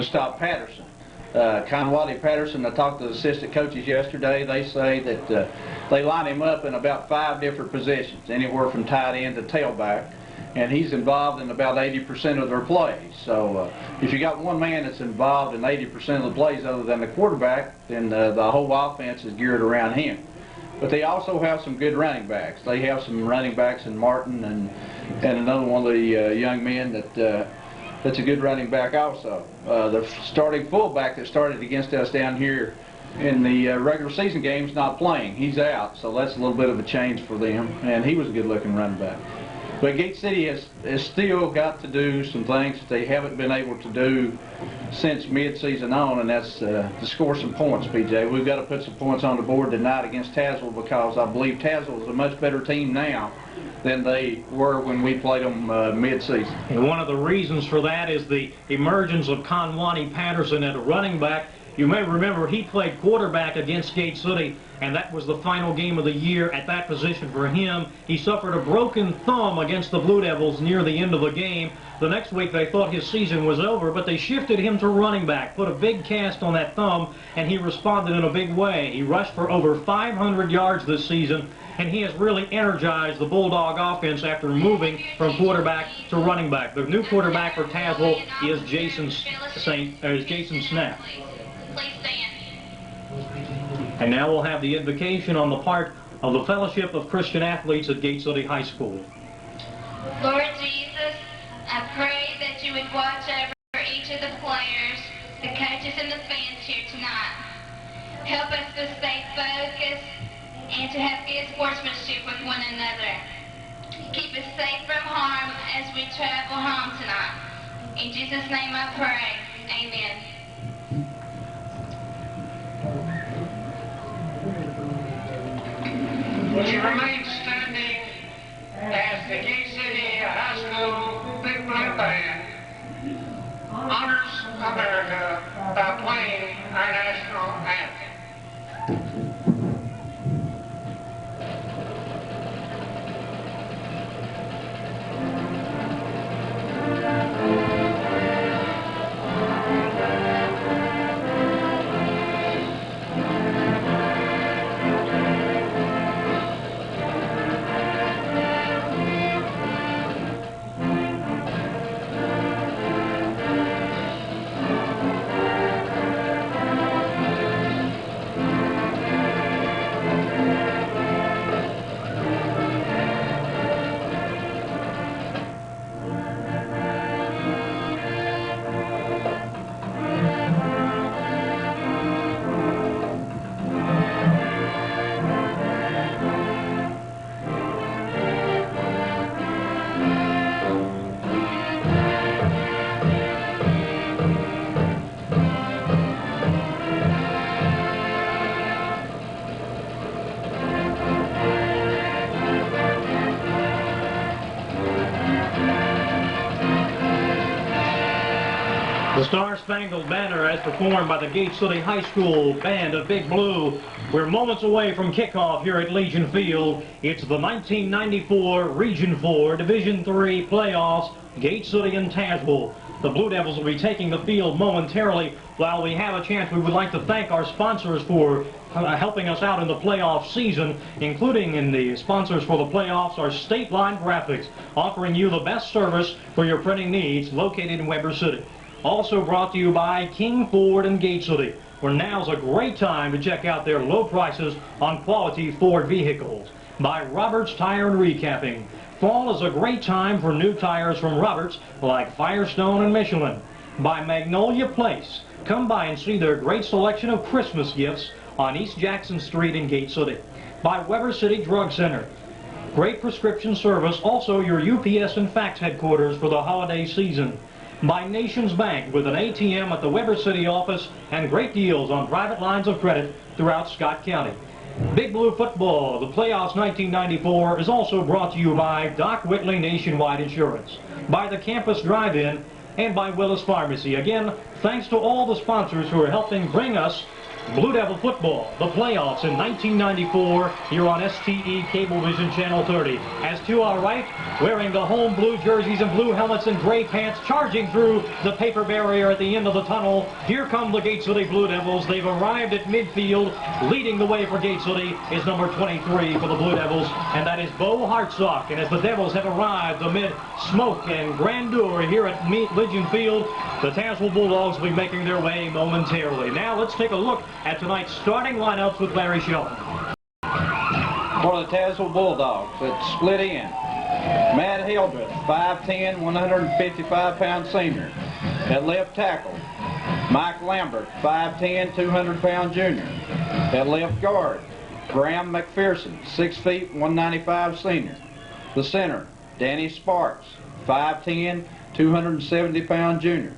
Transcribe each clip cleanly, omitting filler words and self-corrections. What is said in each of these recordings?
to stop Patterson. Conwally Patterson, I talked to the assistant coaches yesterday. They say that they line him up in about 5 different positions, anywhere from tight end to tailback, and he's involved in about 80% of their plays. So if you got one man that's involved in 80% of the plays other than the quarterback, then the whole offense is geared around him. But they also have some good running backs. They have some running backs in Martin and another one of the young men that's a good running back also. The starting fullback that started against us down here in the regular season game's not playing. He's out, so that's a little bit of a change for them, and he was a good-looking running back. But Gate City has still got to do some things that they haven't been able to do since mid-season on, and that's to score some points, PJ. We've got to put some points on the board tonight against Tazwell, because I believe Tazwell is a much better team now than they were when we played them mid-season. And one of the reasons for that is the emergence of Conwani Patterson at running back. You may remember he played quarterback against Gate City, and that was the final game of the year at that position for him. He suffered a broken thumb against the Blue Devils near the end of the game. The next week they thought his season was over, but they shifted him to running back, put a big cast on that thumb, and he responded in a big way. He rushed for over 500 yards this season, and he has really energized the Bulldog offense after moving from quarterback to running back. The new quarterback for Tazwell is Jason Snap. And now we'll have the invocation on the part of the Fellowship of Christian Athletes at Gate City High School. Lord Jesus, I pray that you would watch over each of the players, the coaches, and the fans here tonight. Help us to stay focused and to have good sportsmanship with one another. Keep us safe from harm as we travel home tonight. In Jesus' name I pray. Amen. Would you remain standing as the Gate City High School Big Blue Band honors America by playing our national anthem. The Star-Spangled Banner as performed by the Gate City High School Band of Big Blue. We're moments away from kickoff here at Legion Field. It's the 1994 Region 4 Division III playoffs, Gate City and Tazwell. The Blue Devils will be taking the field momentarily. While we have a chance, we would like to thank our sponsors for helping us out in the playoff season, including in the sponsors for the playoffs are State Line Graphics, offering you the best service for your printing needs, located in Weber City. Also brought to you by King Ford and Gate City, where now's a great time to check out their low prices on quality Ford vehicles. By Roberts Tire and Recapping. Fall is a great time for new tires from Roberts, like Firestone and Michelin. By Magnolia Place. Come by and see their great selection of Christmas gifts on East Jackson Street in Gate City. By Weber City Drug Center. Great prescription service, also your UPS and fax headquarters for the holiday season. By Nations Bank, with an ATM at the Weber City office and great deals on private lines of credit throughout Scott County. Big Blue Football, the playoffs 1994, is also brought to you by Doc Whitley Nationwide Insurance, by the Campus Drive-In, and by Willis Pharmacy. Again, thanks to all the sponsors who are helping bring us Blue Devil football, the playoffs in 1994 here on STE Cablevision Channel 30. As to our right, wearing the home blue jerseys and blue helmets and gray pants, charging through the paper barrier at the end of the tunnel, here come the Gate City Blue Devils. They've arrived at midfield. Leading the way for Gate City is number 23 for the Blue Devils, and that is Bo Hartsock. And as the Devils have arrived amid smoke and grandeur here at Legion Field, the Tazwell Bulldogs will be making their way momentarily. Now let's take a look at tonight's starting lineups with Larry Shelton. For the Tazwell Bulldogs, it's split in. Matt Hildreth, 5'10", 155-pound senior. At left tackle, Mike Lambert, 5'10", 200-pound junior. At left guard, Graham McPherson, 6 feet, 195 senior. The center, Danny Sparks, 5'10", 270-pound junior.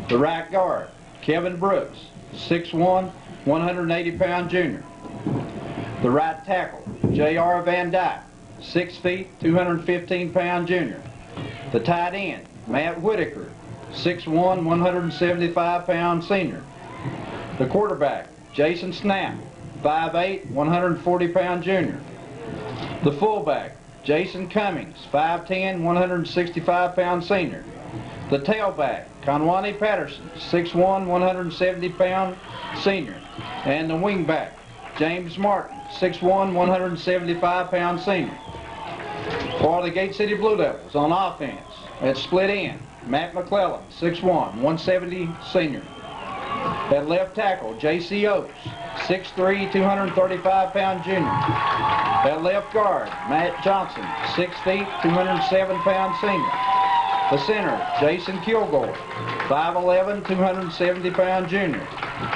The right guard, Kevin Brooks, 6'1", 180-pound junior. The right tackle, J.R. Van Dyke, 6 feet, 215-pound junior. The tight end, Matt Whitaker, 6'1", 175-pound senior. The quarterback, Jason Snap, 5'8", 140-pound junior. The fullback, Jason Cummings, 5'10", 165-pound senior. The tailback, Conwani Patterson, 6'1", 170-pound senior. And the wingback, James Martin, 6'1", 175-pound senior. For the Gate City Blue Devils on offense, at split end, Matt McClellan, 6'1", 170 senior. At left tackle, J.C. Oates, 6'3", 235-pound junior. At left guard, Matt Johnson, 6 feet, 207-pound senior. The center, Jason Kilgore, 5'11", 270-pound junior.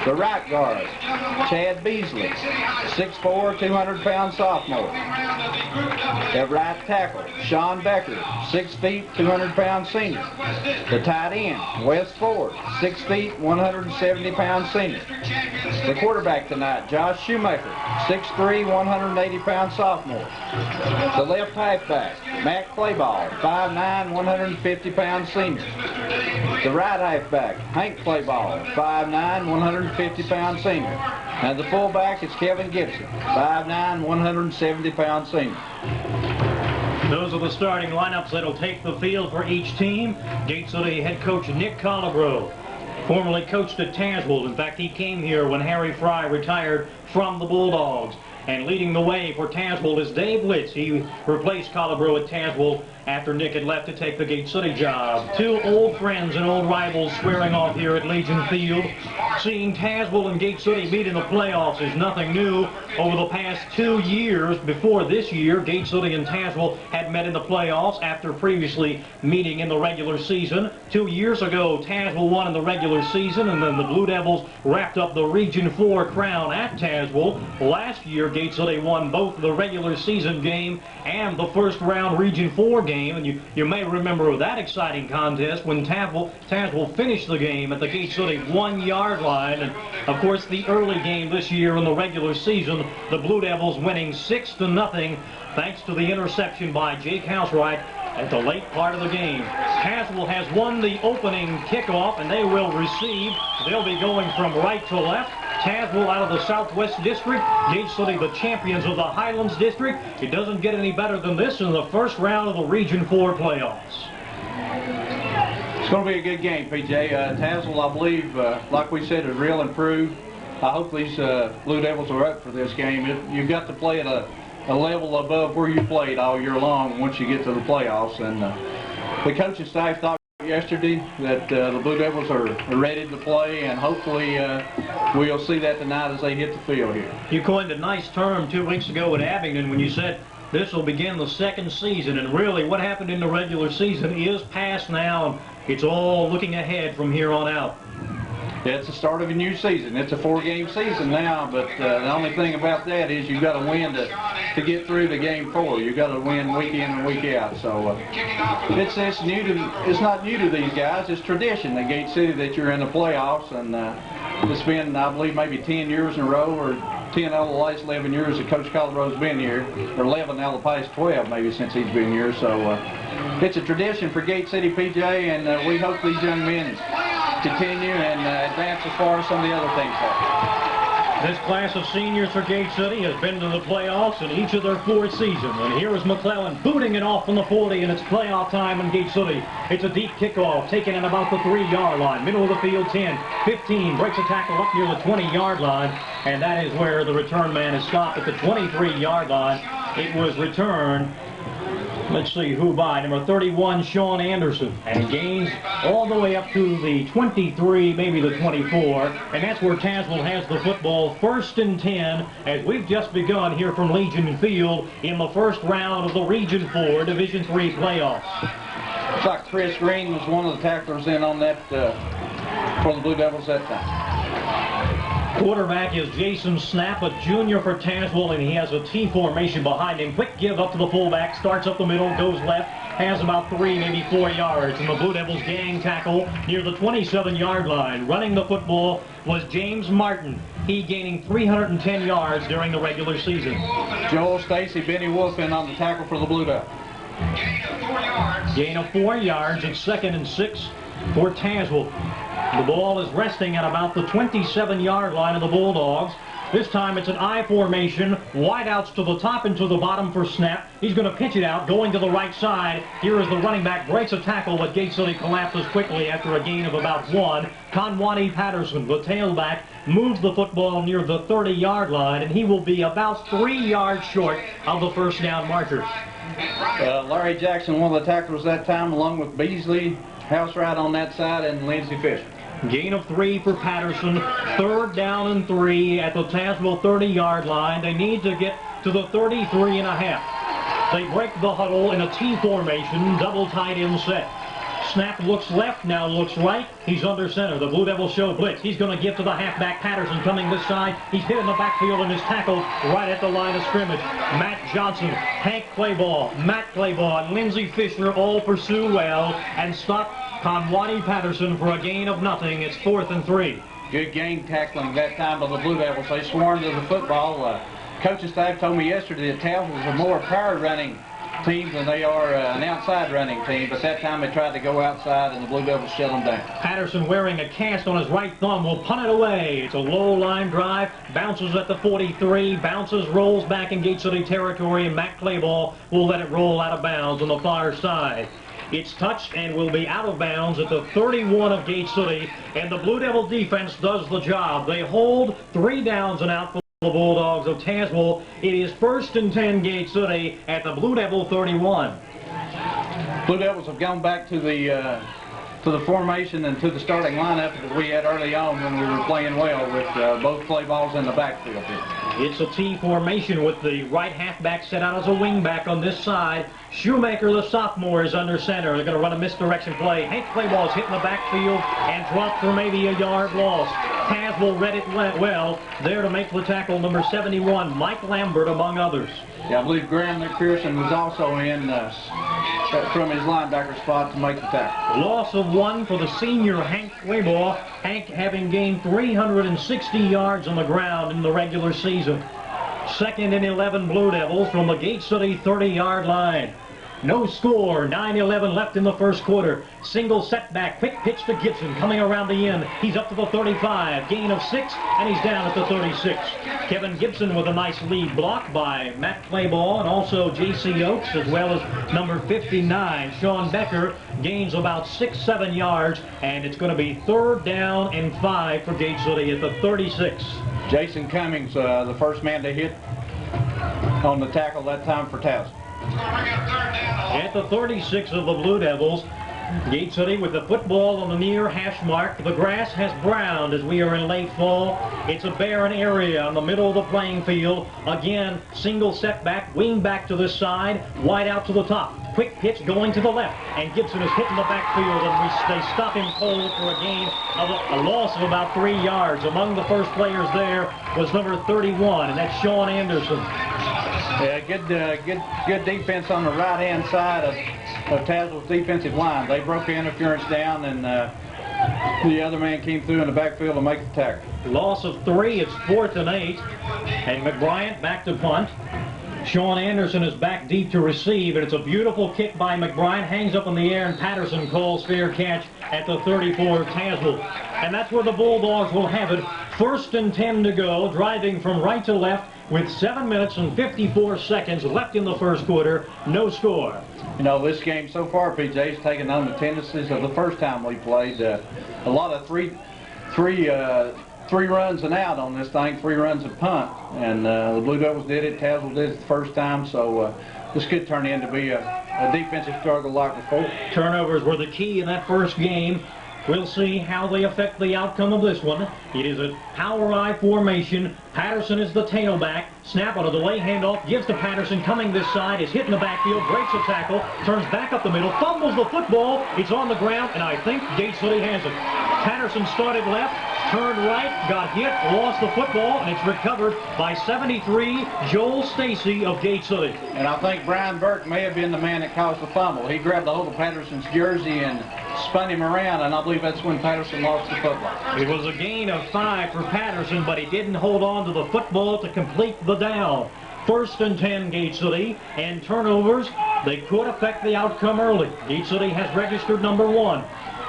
The right guard, Chad Beasley, 6'4", 200-pound sophomore. At right tackle, Sean Becker, 6 feet, 200-pound senior. The tight end, Wes Ford, 6 feet, 170-pound senior. The quarterback tonight, Josh Shoemaker, 6'3", 180-pound sophomore. The left halfback, Matt Clayball, 5'9", 150-pound senior. The right halfback, Hank Clayball, 5'9", 150-pound senior. And the fullback is Kevin Gibson, 5'9", 170-pound senior. Those are the starting lineups that'll take the field for each team. Gate City head coach Nick Colibro, formerly coached at Tazwell. In fact, he came here when Harry Fry retired from the Bulldogs. And leading the way for Tazwell is Dave Litz. He replaced Colibro at Tazwell after Nick had left to take the Gate City job. Two old friends and old rivals squaring off here at Legion Field. Seeing Tazwell and Gate City meet in the playoffs is nothing new. Over the past 2 years, before this year, Gate City and Tazwell had met in the playoffs after previously meeting in the regular season. 2 years ago, Tazwell won in the regular season, and then the Blue Devils wrapped up the Region 4 crown at Tazwell. Last year, Gate City won both the regular season game and the first round Region 4 game. And you may remember that exciting contest when Tazwell finished the game at the Gate City 1-yard line. And of course, the early game this year in the regular season, the Blue Devils winning 6-0 thanks to the interception by Jake Housewright at the late part of the game. Tazwell has won the opening kickoff, and they will receive. They'll be going from right to left. Tazwell out of the Southwest District, Gate City the champions of the Highlands District. It doesn't get any better than this in the first round of the Region 4 playoffs. It's going to be a good game, PJ. Tazwell, I believe, like we said, is real improved. I hope these Blue Devils are up for this game. You've got to play at a level above where you played all year long once you get to the playoffs. And the coaching staff thought yesterday that the Blue Devils are ready to play, and hopefully we'll see that tonight as they hit the field here. You coined a nice term 2 weeks ago at Abingdon when you said this will begin the second season, and really what happened in the regular season is past now, and it's all looking ahead from here on out. Yeah, it's the start of a new season. It's a 4-game season now, but the only thing about that is you've got to win to get through to game 4. You've got to win week in and week out. So it's new to, it's not new to these guys. It's tradition at Gate City that you're in the playoffs, and it's been, I believe, maybe 10 years in a row, or 10 out of the last 11 years that Coach Colorado's been here, or 11 out of the past 12 maybe since he's been here. So it's a tradition for Gate City, PJ, and we hope these young men continue and advance as far as some of the other things have. This class of seniors for Gate City has been to the playoffs in each of their 4 seasons. And here is McClellan booting it off from the 40, and it's playoff time in Gate City. It's a deep kickoff, taken at about the 3-yard line. Middle of the field, 10, 15, breaks a tackle up near the 20-yard line, and that is where the return man is stopped at the 23-yard line. It was returned, let's see who by, number 31, Sean Anderson, and gains all the way up to the 23, maybe the 24, and that's where Tazwell has the football, 1st and 10, as we've just begun here from Legion Field in the first round of the Region 4 Division 3 playoffs. Looks like Chris Green was one of the tacklers in on that for the Blue Devils that time. Quarterback is Jason Snap, a junior for Tazwell, and he has a T formation behind him. Quick give up to the fullback, starts up the middle, goes left, has about 3, maybe 4 yards. And the Blue Devils gang tackle near the 27-yard line. Running the football was James Martin. He gaining 310 yards during the regular season. Joel Stacy, Benny Wolf in on the tackle for the Blue Devils. Gain of 4 yards. It's 2nd and 6 for Tazwell. The ball is resting at about the 27-yard line of the Bulldogs. This time it's an I formation, wideouts to the top and to the bottom for Snap. He's going to pitch it out, going to the right side. Here is the running back, breaks a tackle, but Gate City collapses quickly after a gain of about 1. Conwani Patterson, the tailback, moves the football near the 30-yard line, and he will be about 3 yards short of the first down marker. Larry Jackson, one of the tacklers that time, along with Beasley, House right on that side, and Lindsey Fisher. Gain of 3 for Patterson. 3rd down and 3 at the Tazwell 30-yard line. They need to get to the 33 and a half. They break the huddle in a T formation, double tight end set. Snap looks left, now looks right. He's under center. The Blue Devils show blitz. He's going to give to the halfback, Patterson, coming this side. He's hit in the backfield and is tackled right at the line of scrimmage. Matt Johnson, Hank Clayball, Matt Clayball, and Lindsey Fisher all pursue well and stop Conwani Patterson for a gain of nothing. It's 4th and 3. Good game tackling that time by the Blue Devils. They swarmed to the football. Coaching staff told me yesterday that Tazwell is a more power running team than they are an outside running team, but that time they tried to go outside and the Blue Devils shut them down. Patterson, wearing a cast on his right thumb, will punt it away. It's a low line drive, bounces at the 43, bounces, rolls back in Gate City territory, and Matt Clayball will let it roll out of bounds on the far side. It's touched and will be out of bounds at the 31 of Gate City, and the Blue Devil defense does the job. They hold 3 downs and out for the Bulldogs of Tazwell. It is 1st and 10 Gate City at the Blue Devil 31. Blue Devils have gone back to the formation and to the starting lineup that we had early on when we were playing well with both play balls in the backfield. It's a T formation with the right halfback set out as a wingback on this side. Shoemaker, the sophomore, is under center. They're going to run a misdirection play. Hank Clayball is hit in the backfield and dropped for maybe a yard loss. Tazwell read it well. There to make the tackle, number 71, Mike Lambert, among others. Yeah, I believe Graham McPherson was also in from his linebacker spot to make the tackle. Loss of 1 for the senior Hank Clayball. Hank having gained 360 yards on the ground in the regular season. 2nd and 11 Blue Devils from the Gate City 30-yard line. No score, 9-11 left in the first quarter. Single setback, quick pitch to Gibson coming around the end. He's up to the 35, gain of 6, and he's down at the 36. Kevin Gibson with a nice lead block by Matt Clayball and also J.C. Oakes, as well as number 59, Sean Becker, gains about 6-7 yards, and it's going to be 3rd down and 5 for Gate City at the 36. Jason Cummings, the first man to hit on the tackle that time for Tazwell. At the 36 of the Blue Devils, Gate City with the football on the near hash mark. The grass has browned as we are in late fall. It's a barren area in the middle of the playing field. Again, single setback, wing back to this side, wide out to the top. Quick pitch going to the left, and Gibson is hit in the backfield, and they stop him cold for a gain of a loss of about 3 yards. Among the first players there was number 31, and that's Sean Anderson. Yeah, good defense on the right-hand side of Tazwell's defensive line. They broke the interference down, and the other man came through in the backfield to make the tackle. Loss of 3. It's 4th and 8, and McBryant back to punt. Sean Anderson is back deep to receive, and it's a beautiful kick by McBride. Hangs up in the air, and Patterson calls fair catch at the 34 of Tazwell. And that's where the Bulldogs will have it. 1st and 10 to go, driving from right to left with 7 minutes and 54 seconds left in the first quarter. No score. You know, this game so far, PJ's taken on the tendencies of the first time we played. A lot of three runs and out on this thing, 3 runs and punt. And the Blue Devils did it, Tazwell did it the first time, so this could turn into be a defensive struggle like before. Turnovers were the key in that first game. We'll see how they affect the outcome of this one. It is a power I formation. Patterson is the tailback. Snap on a delay handoff, gives to Patterson, coming this side, is hit in the backfield, breaks a tackle, turns back up the middle, fumbles the football. It's on the ground, and I think Gate City has it. Patterson started left, turned right, got hit, lost the football, and it's recovered by 73, Joel Stacy of Gate City. And I think Brian Burke may have been the man that caused the fumble. He grabbed a hold of Patterson's jersey and spun him around, and I believe that's when Patterson lost the football. It was a gain of 5 for Patterson, but he didn't hold on to the football to complete the down. 1st and 10, Gate City, and turnovers, they could affect the outcome early. Gate City has registered number 1.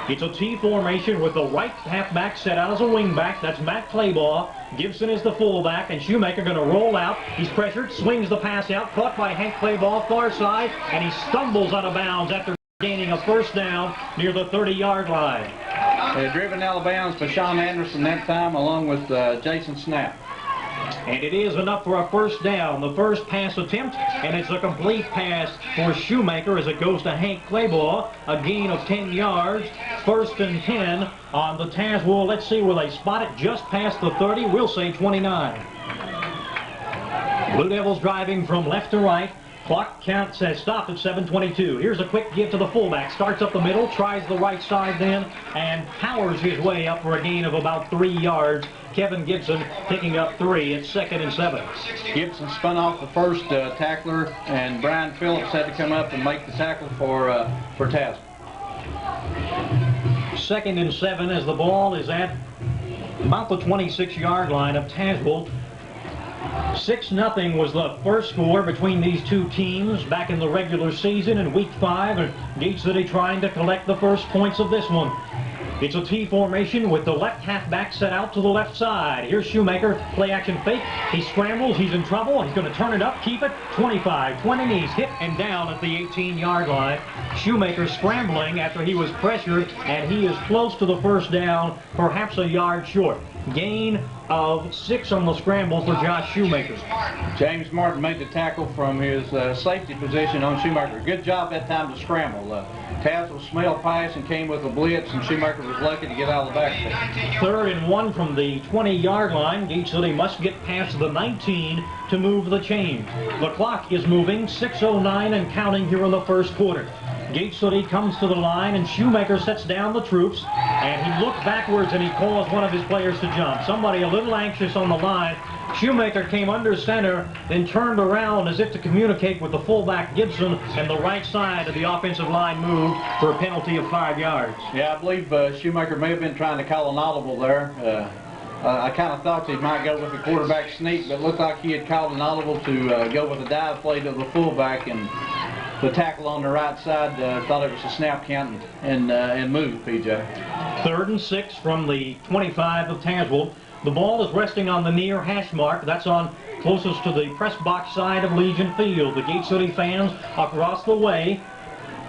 It's a T formation with the right halfback set out as a wingback. That's Matt Claybaugh. Gibson is the fullback, and Shoemaker going to roll out. He's pressured, swings the pass out, caught by Hank Claybaugh, far side, and he stumbles out of bounds after gaining a first down near the 30-yard line. They're driven out of bounds by Sean Anderson that time, along with Jason Snap. And it is enough for a first down. The first pass attempt, and it's a complete pass for Shoemaker as it goes to Hank Claybaugh. A gain of 10 yards. 1st and 10 on the Tazwell. Let's see where they spot it. Just past the 30. We'll say 29. Blue Devils driving from left to right. Clock count says stopped at 7:22. Here's a quick give to the fullback. Starts up the middle, tries the right side then, and powers his way up for a gain of about 3 yards. Kevin Gibson picking up 3 at 2nd and 7. Gibson spun off the first tackler, and Brian Phillips had to come up and make the tackle for Tazwell. 2nd and 7 as the ball is at about the 26-yard line of Tazwell. 6-0 was the first score between these two teams back in the regular season in Week 5, and Gate City trying to collect the first points of this one. It's a T formation with the left halfback set out to the left side. Here's Shoemaker, play action fake. He scrambles, he's in trouble. He's going to turn it up, keep it. 25, 20, he's hit and down at the 18-yard line. Shoemaker scrambling after he was pressured, and he is close to the first down, perhaps a yard short. Gain of 6 on the scramble for Josh Shoemaker. James Martin made the tackle from his safety position on Shoemaker. Good job that time to scramble. Tazwell smelled pass and came with a blitz, and Shoemaker was lucky to get out of the backfield. 3rd and 1 from the 20-yard line. Gate City must get past the 19 to move the chains. The clock is moving, 6:09 and counting here in the first quarter. Gate City comes to the line, and Shoemaker sets down the troops, and he looked backwards and he calls one of his players to jump. Somebody a little anxious on the line. Shoemaker came under center, then turned around as if to communicate with the fullback Gibson, and the right side of the offensive line moved for a penalty of 5 yards. Yeah, I believe Shoemaker may have been trying to call an audible there. I kind of thought he might go with the quarterback sneak, but it looked like he had called an audible to go with a dive play to the fullback, and the tackle on the right side thought it was a snap count and moved, PJ. 3rd and 6 from the 25 of Tazwell. The ball is resting on the near hash mark. That's on closest to the press box side of Legion Field. The Gate City fans across the way.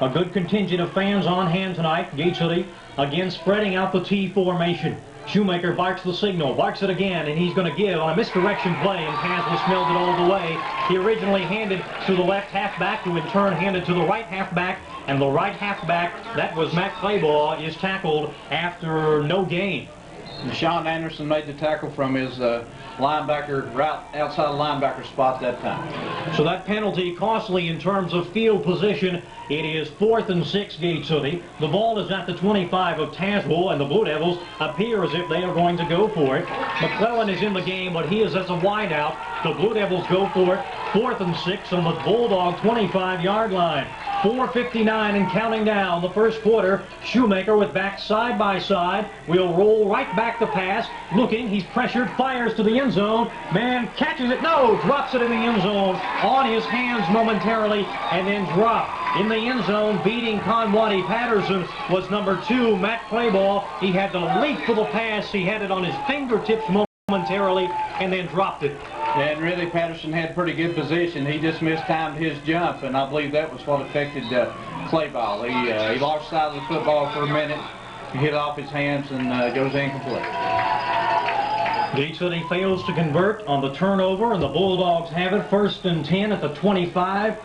A good contingent of fans on hand tonight. Gate City again spreading out the T formation. Shoemaker barks the signal, barks it again, and he's going to give on a misdirection play, and Tazwell smelled it all the way. He originally handed to the left halfback, who in turn handed to the right halfback, and the right halfback, that was Matt Claybaugh, is tackled after no gain. Sean Anderson made the tackle from his linebacker, right outside the linebacker spot that time. So that penalty costly in terms of field position. It is 4th and 6, Gate City. The ball is at the 25 of Tazwell, and the Blue Devils appear as if they are going to go for it. McClellan is in the game, but he is as a wideout. The Blue Devils go for it. 4th and 6 on the Bulldog 25-yard line. 4:59 and counting down the first quarter. Shoemaker with back side by side will roll right back the pass. Looking, he's pressured, fires to the end zone. Man catches it, no, drops it in the end zone on his hands momentarily and then dropped in the end zone. Beating Conwadi Patterson was number 2, Matt Clayball. He had to leap for the pass. He had it on his fingertips momentarily and then dropped it. And really, Patterson had pretty good position. He just mistimed his jump, and I believe that was what affected Clayball. He lost sight of the football for a minute, hit off his hands, and goes incomplete. Gate City fails to convert on the turnover, and the Bulldogs have it 1st and 10 at the 25.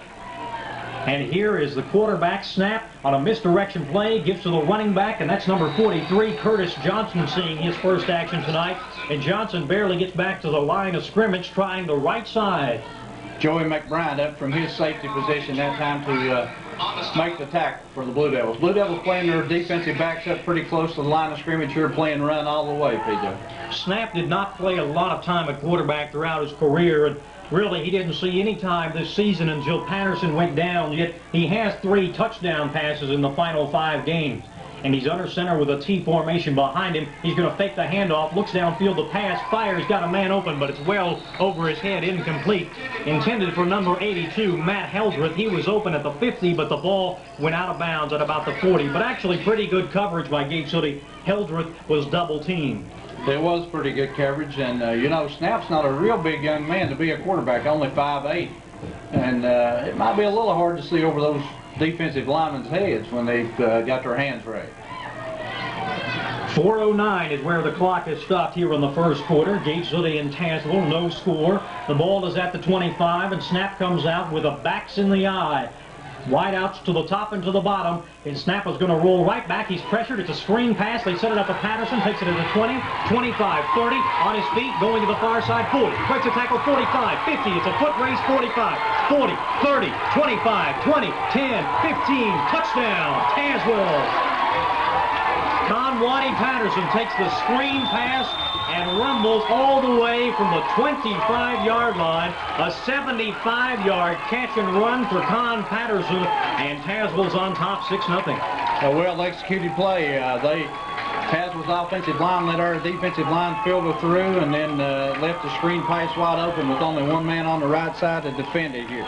And here is the quarterback snap on a misdirection play, gives to the running back, and that's number 43, Curtis Johnson, seeing his first action tonight. And Johnson barely gets back to the line of scrimmage, trying the right side. Joey McBride up from his safety position that time to make the tackle for the Blue Devils. Blue Devils playing their defensive backs up pretty close to the line of scrimmage here, playing run all the way, PJ. Snap did not play a lot of time at quarterback throughout his career, and really, he didn't see any time this season until Patterson went down, yet he has 3 touchdown passes in the final 5 games. And he's under center with a T formation behind him. He's going to fake the handoff, looks downfield, the pass, fires, got a man open, but it's well over his head, incomplete. Intended for number 82, Matt Heldreth. He was open at the 50, but the ball went out of bounds at about the 40. But actually pretty good coverage by Gate City. Heldreth was double teamed. It was pretty good coverage, and you know, Snap's not a real big young man to be a quarterback, only 5'8", and it might be a little hard to see over those defensive linemen's heads when they've got their hands raised. 4:09 is where the clock has stopped here in the first quarter. Gate City and Tazwell, no score. The ball is at the 25, and Snap comes out with a backs in the eye. Wideouts to the top and to the bottom, and Snap is going to roll right back. He's pressured. It's a screen pass. They set it up for Patterson. Takes it to the 20, 25, 30. On his feet, going to the far side, 40. Breaks a tackle, 45, 50. It's a foot race, 45, 40, 30, 25, 20, 10, 15. Touchdown, Tazwell. Conwadi Patterson takes the screen pass and rumbles all the way from the 25-yard line. A 75-yard catch and run for Con Patterson, and Tazwell's on top 6-0. A well-executed play. Tazwell's offensive line let our defensive line filter through, and then left the screen pass wide open with only one man on the right side to defend it here.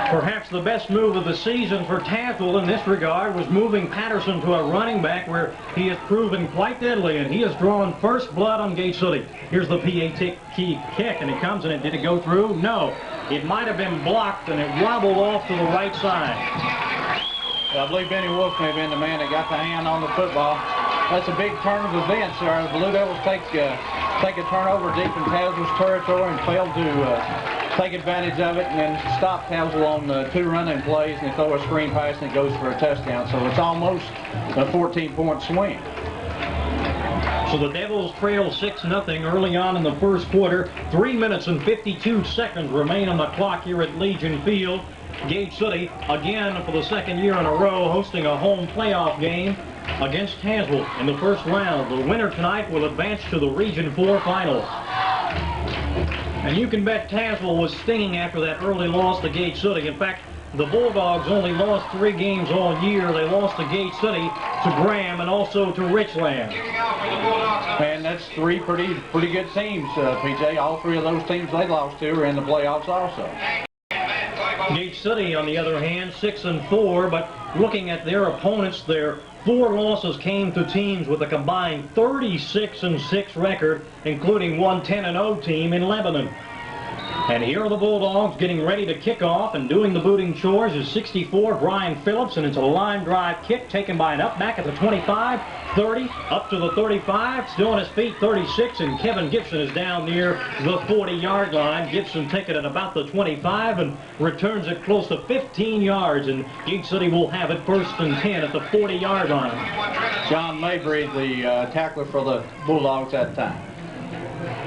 Perhaps the best move of the season for Tazwell in this regard was moving Patterson to a running back, where he has proven quite deadly, and he has drawn first blood on Gate City. Here's the PAT kick, and it comes, and did it go through? No. It might have been blocked, and it wobbled off to the right side. I believe Benny Wolf may have been the man that got the hand on the football. That's a big turn of events. The Blue Devils take a turnover deep in Tazwell's territory and fail to take advantage of it, and then stop Tazwell on 2 running plays, and they throw a screen pass, and it goes for a touchdown. So it's almost a 14-point swing. So the Devils trail 6-0 early on in the first quarter. 3 minutes and 52 seconds remain on the clock here at Legion Field. Gate City, again for the 2nd year in a row, hosting a home playoff game against Tazwell in the first round. The winner tonight will advance to the Region 4 Finals. And you can bet Tazwell was stinging after that early loss to Gate City. In fact, the Bulldogs only lost 3 games all year. They lost to Gate City, to Graham, and also to Richland. And that's 3 pretty good teams, PJ. All 3 of those teams they lost to are in the playoffs also. Gate City, on the other hand, 6-4, but looking at their opponents, their 4 losses came to teams with a combined 36-6 record, including one 10-0 team in Lebanon. And here are the Bulldogs getting ready to kick off, and doing the booting chores is 64, Brian Phillips, and it's a line drive kick taken by an up back at the 25, 30, up to the 35, still on his feet, 36, and Kevin Gibson is down near the 40-yard line. Gibson takes it at about the 25 and returns it close to 15 yards, and Gate City will have it 1st and 10 at the 40-yard line. John Mabry, the tackler for the Bulldogs at the time.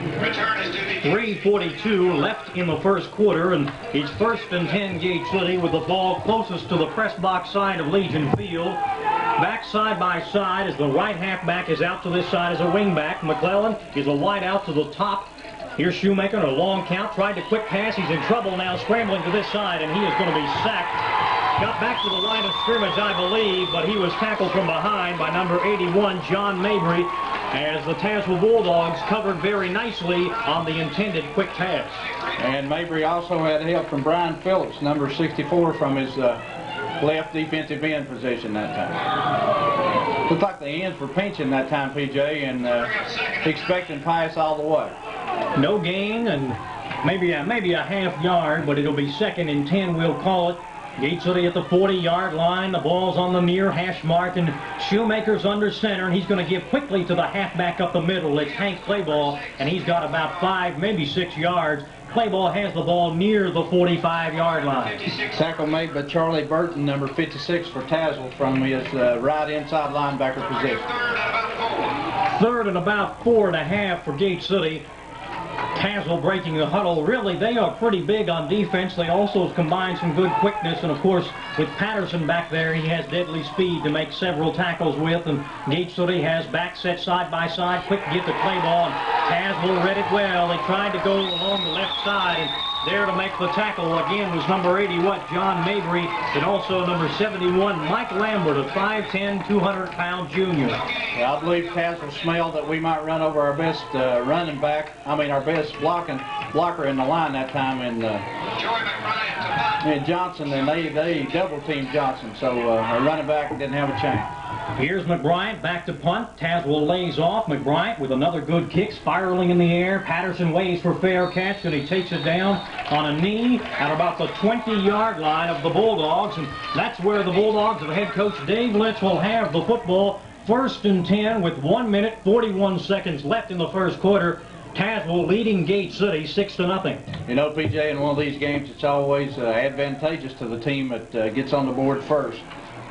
3:42 left in the first quarter, and it's 1st and 10 Gate City with the ball closest to the press box side of Legion Field. Back side by side as the right halfback is out to this side as a wingback. McClellan is a wide out to the top Here's Shoemaker on a long count, tried to quick pass. He's in trouble now, scrambling to this side, and he is going to be sacked. Got back to the line of scrimmage, I believe, but he was tackled from behind by number 81, John Mabry, as the Tazwell Bulldogs covered very nicely on the intended quick pass. And Mabry also had help from Brian Phillips, number 64, from his left defensive end position that time. Looked like the ends were pinching that time, PJ, and expecting pass all the way. No gain, and maybe a half yard, but it'll be 2nd and 10, we'll call it. Gate City at the 40-yard line. The ball's on the near hash mark, and Shoemaker's under center, and he's going to give quickly to the halfback up the middle. It's Hank Clayball, and he's got about 5, maybe 6 yards. Clayball has the ball near the 45-yard line. Tackle made by Charlie Burton, number 56 for Tazwell, from his right inside linebacker position. 3rd and about 4.5 for Gate City. Tazwell breaking the huddle. Really, they are pretty big on defense. They also combine some good quickness, and of course, with Patterson back there, he has deadly speed to make several tackles with, and Gate City has back set side by side. Quick get to Clayball, and Tazwell read it well. They tried to go along the left side, and there to make the tackle again was number 81, John Mabry, and also number 71, Mike Lambert, a 5'10", 200-pound junior. Well, I believe Tazwell smelled that we might run over our best running back, our best blocker in the line that time, and Johnson, and they double-teamed Johnson, so our running back didn't have a chance. Here's McBryant back to punt. Tazwell lays off. McBryant with another good kick, spiraling in the air. Patterson waits for fair catch, and he takes it down on a knee at about the 20-yard line of the Bulldogs, and that's where the Bulldogs of head coach Dave Litz will have the football. 1st and 10 with 1 minute 41 seconds left in the first quarter. Tazwell leading Gate City 6-0. You know, PJ, in one of these games, it's always advantageous to the team that gets on the board first.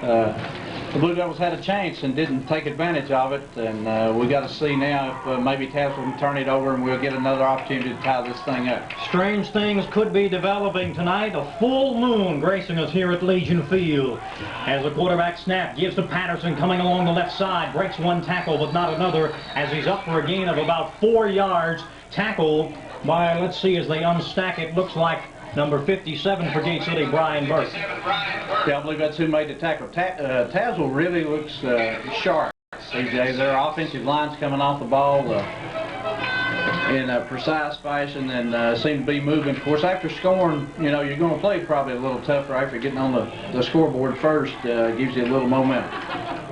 The Blue Devils had a chance and didn't take advantage of it, and we got to see now if maybe Tazwell can turn it over and we'll get another opportunity to tie this thing up. Strange things could be developing tonight. A full moon gracing us here at Legion Field. As the quarterback snap gives to Patterson coming along the left side, breaks one tackle but not another as he's up for a gain of about 4 yards. Tackled by, let's see, as they unstack it, looks like number 57 for Gate City, Brian Burke. Yeah, I believe that's who made the tackle. Tazwell really looks sharp. CJ, their offensive line's coming off the ball in a precise fashion and seem to be moving. Of course, after scoring, you know, you're going to play probably a little tougher after getting on the scoreboard first. Gives you a little momentum.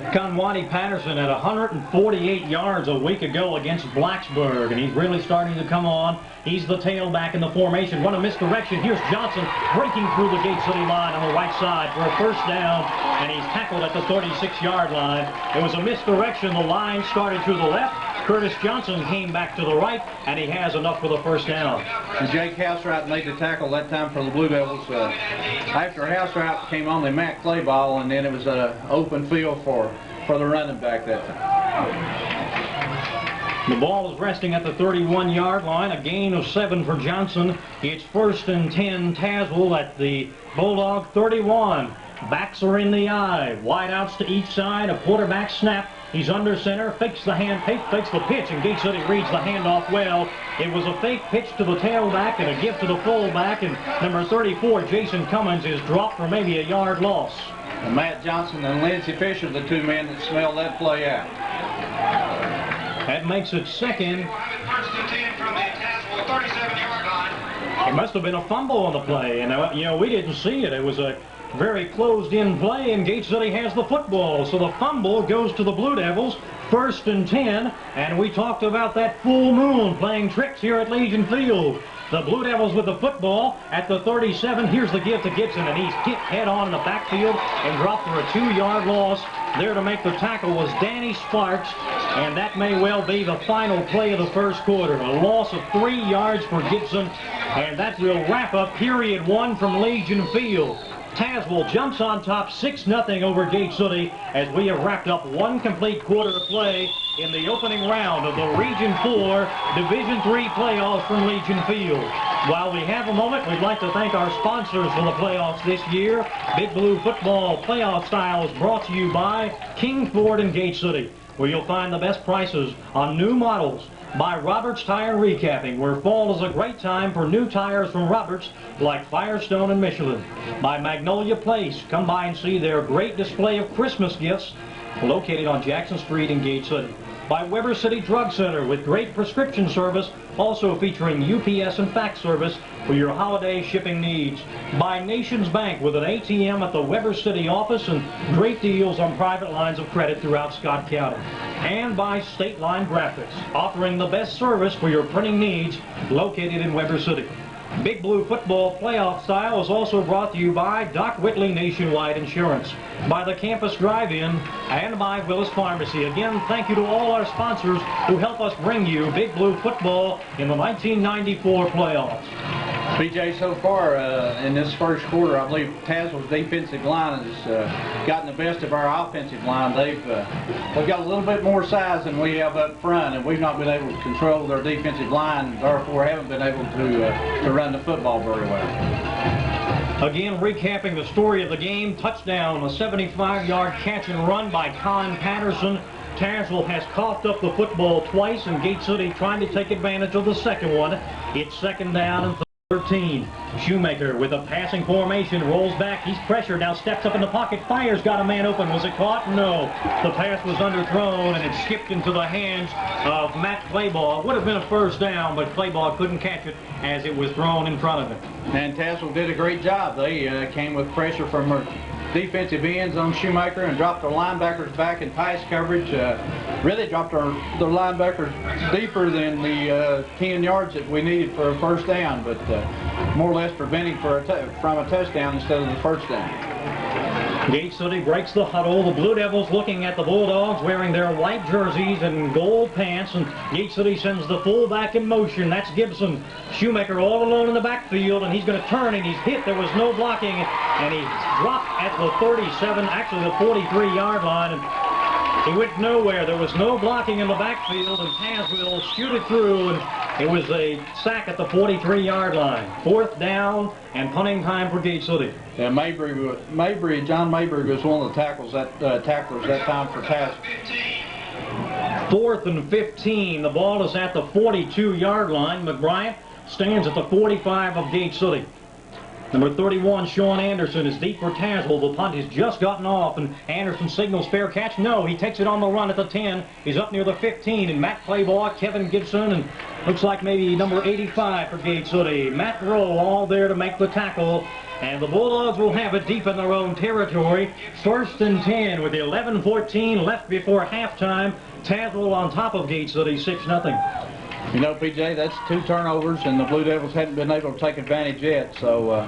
Conwani Patterson had 148 yards a week ago against Blacksburg, and he's really starting to come on. He's the tailback in the formation. What a misdirection. Here's Johnson breaking through the Gate City line on the right side for a first down, and he's tackled at the 36-yard line. It was a misdirection. The line started through the left. Curtis Johnson came back to the right, and he has enough for the first down. And Jake Housewright made the tackle that time for the Blue Devils. After Housewright came on, they Matt Clayball, and then it was an open field for the running back that time. The ball is resting at the 31-yard line, a gain of 7 for Johnson. It's 1st and 10, Tazwell at the Bulldog 31. Backs are in the eye, wideouts to each side, a quarterback snap. He's under center, fakes the pitch, and Gate City reads the handoff well. It was a fake pitch to the tailback and a gift to the fullback, and number 34, Jason Cummins, is dropped for maybe a yard loss. And Matt Johnson and Lindsey Fisher, the two men that smelled that play out. That makes it 2nd. 1st and 10 from the Tazwell 37-yard line. It must have been a fumble on the play, and you know, we didn't see it. It was a very closed-in play, and Gate City has the football. So the fumble goes to the Blue Devils. 1st and 10, and we talked about that full moon playing tricks here at Legion Field. The Blue Devils with the football at the 37. Here's the give to Gibson, and he's hit head-on in the backfield and dropped for a 2-yard loss. There to make the tackle was Danny Sparks, and that may well be the final play of the first quarter. A loss of 3 yards for Gibson, and that will wrap up period 1 from Legion Field. Tazwell jumps on top 6-0 over Gate City as we have wrapped up 1 complete quarter of play in the opening round of the Region 4 Division 3 playoffs from Legion Field. While we have a moment, we'd like to thank our sponsors for the playoffs this year. Big Blue Football Playoff Style is brought to you by King Ford and Gate City. where you'll find the best prices on new models. By Roberts Tire Recapping, where fall is a great time for new tires from Roberts like Firestone and Michelin. By Magnolia Place, come by and see their great display of Christmas gifts located on Jackson Street in Gate City. By Weber City Drug Center with great prescription service, also featuring UPS and fax service for your holiday shipping needs. By Nations Bank with an ATM at the Weber City office and great deals on private lines of credit throughout Scott County. And by State Line Graphics, offering the best service for your printing needs, located in Weber City. Big Blue Football Playoff Style is also brought to you by Doc Whitley Nationwide Insurance, by the Campus Drive-In, and by Willis Pharmacy. Again, thank you to all our sponsors who help us bring you Big Blue Football in the 1994 playoffs. BJ, so far in this first quarter, I believe Tazwell's defensive line has gotten the best of our offensive line. They've got a little bit more size than we have up front, and we've not been able to control their defensive line, and therefore haven't been able to run the football very well. Again, recapping the story of the game, touchdown, a 75-yard catch and run by Colin Patterson. Tazwell has coughed up the football twice, and Gate City trying to take advantage of the second one. It's second down and 13. Shoemaker with a passing formation, rolls back, he's pressured, now steps up in the pocket, fires, got a man open. Was it caught? No. The pass was underthrown and it skipped into the hands of Matt Claybaugh. Would have been a first down, but Claybaugh couldn't catch it as it was thrown in front of him. And Tazwell did a great job. They came with pressure from her defensive ends on Shoemaker and dropped their linebackers back in pass coverage. Really dropped their linebackers deeper than the 10 yards that we needed for a first down, but more or less preventing from a touchdown instead of the first down. Gate City breaks the huddle. The Blue Devils looking at the Bulldogs wearing their white jerseys and gold pants, and Gate City sends the fullback in motion. That's Gibson. Shoemaker all alone in the backfield, and he's going to turn, and he's hit. There was no blocking, and he dropped at the 37, actually the 43-yard line, and he went nowhere. There was no blocking in the backfield, and Tazwell shoot it through, and it was a sack at the 43-yard line. Fourth down and punting time for Gate City. Yeah, John Mabry was one of the tacklers that time for Tazwell. 4th and 15. The ball is at the 42-yard line. McBryant stands at the 45 of Gate City. Number 31, Sean Anderson, is deep for Tazwell. The punt has just gotten off, and Anderson signals fair catch. No, he takes it on the run at the 10. He's up near the 15, and Matt Claybaugh, Kevin Gibson, and looks like maybe number 85 for Gate City. Matt Rowe all there to make the tackle, and the Bulldogs will have it deep in their own territory. 1st and 10 with 11:14 left before halftime. Tazwell on top of Gate City, 6-0. You know, PJ, that's 2 turnovers, and the Blue Devils hadn't been able to take advantage yet. So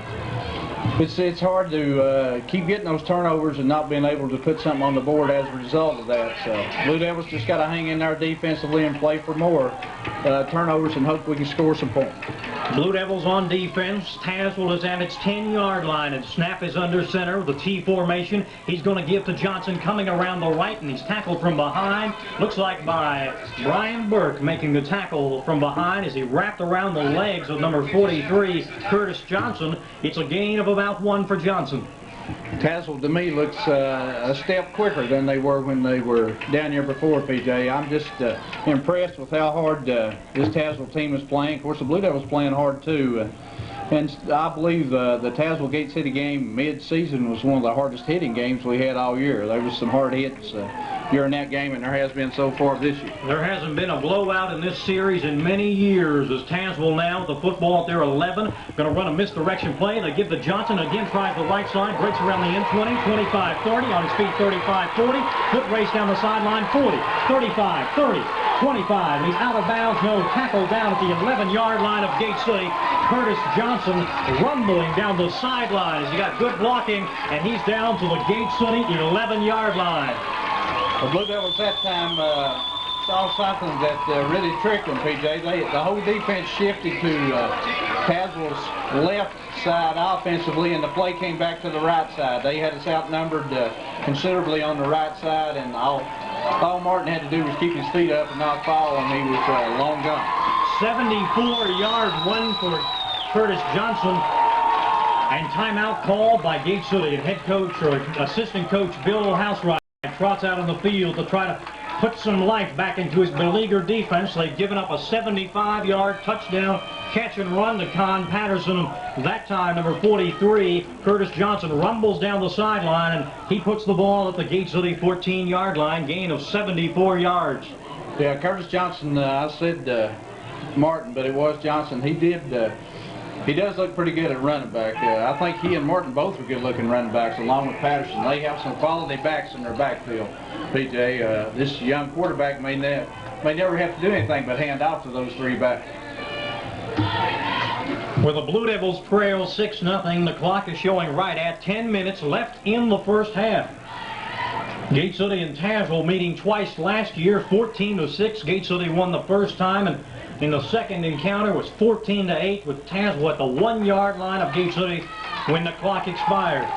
it's hard to keep getting those turnovers and not being able to put something on the board as a result of that. So Blue Devils just got to hang in there defensively and play for more turnovers and hope we can score some points. Blue Devils on defense. Tazwell is at its 10-yard line, and snap is under center with the T formation. He's going to give to Johnson coming around the right, and he's tackled from behind. Looks like by Brian Burke making the tackle from behind as he wrapped around the legs of number 43, Curtis Johnson. It's a gain of about 1 for Johnson. Tazwell, to me, looks a step quicker than they were when they were down here before, PJ. I'm just impressed with how hard this Tazwell team is playing. Of course, the Blue Devils playing hard, too. And I believe the Tazwell Gate City game mid-season was one of the hardest hitting games we had all year. There was some hard hits during that game, and there has been so far this year. There hasn't been a blowout in this series in many years, as Tazwell now with the football at their 11. Going to run a misdirection play. They give to Johnson. Again, tries the right side. Breaks around the end 20, 25-30. On his feet, 35-40. Foot race down the sideline, 40, 35, 30, 25. He's out of bounds. No tackle down at the 11-yard line of Gate City. Curtis Johnson rumbling down the sidelines. He got good blocking, and he's down to the Gate City 11-yard line. The Blue Devils that time saw something that really tricked them, PJ. The whole defense shifted to Tazwell's left side offensively, and the play came back to the right side. They had us outnumbered considerably on the right side, and all Martin had to do was keep his feet up and not fall, and he was long gone. 74-yard run for Curtis Johnson, and timeout called by Gate City. And head coach or assistant coach Bill Housewright trots out on the field to try to put some life back into his beleaguered defense. They've given up a 75-yard touchdown catch and run to Con Patterson. That time, number 43, Curtis Johnson, rumbles down the sideline, and he puts the ball at the Gate City 14-yard line, gain of 74 yards. Yeah, Curtis Johnson, I said Martin, but it was Johnson. He does look pretty good at running back. I think he and Martin both are good-looking running backs, along with Patterson. They have some quality backs in their backfield. PJ, this young quarterback may never have to do anything but hand off to those three backs. With the Blue Devils trail 6-0, the clock is showing right at 10 minutes left in the first half. Gate City and Tazwell meeting twice last year, 14-6. Gate City won the first time, and in the second encounter was 14-8 with Tazwell at the 1-yard line of Gate City when the clock expired.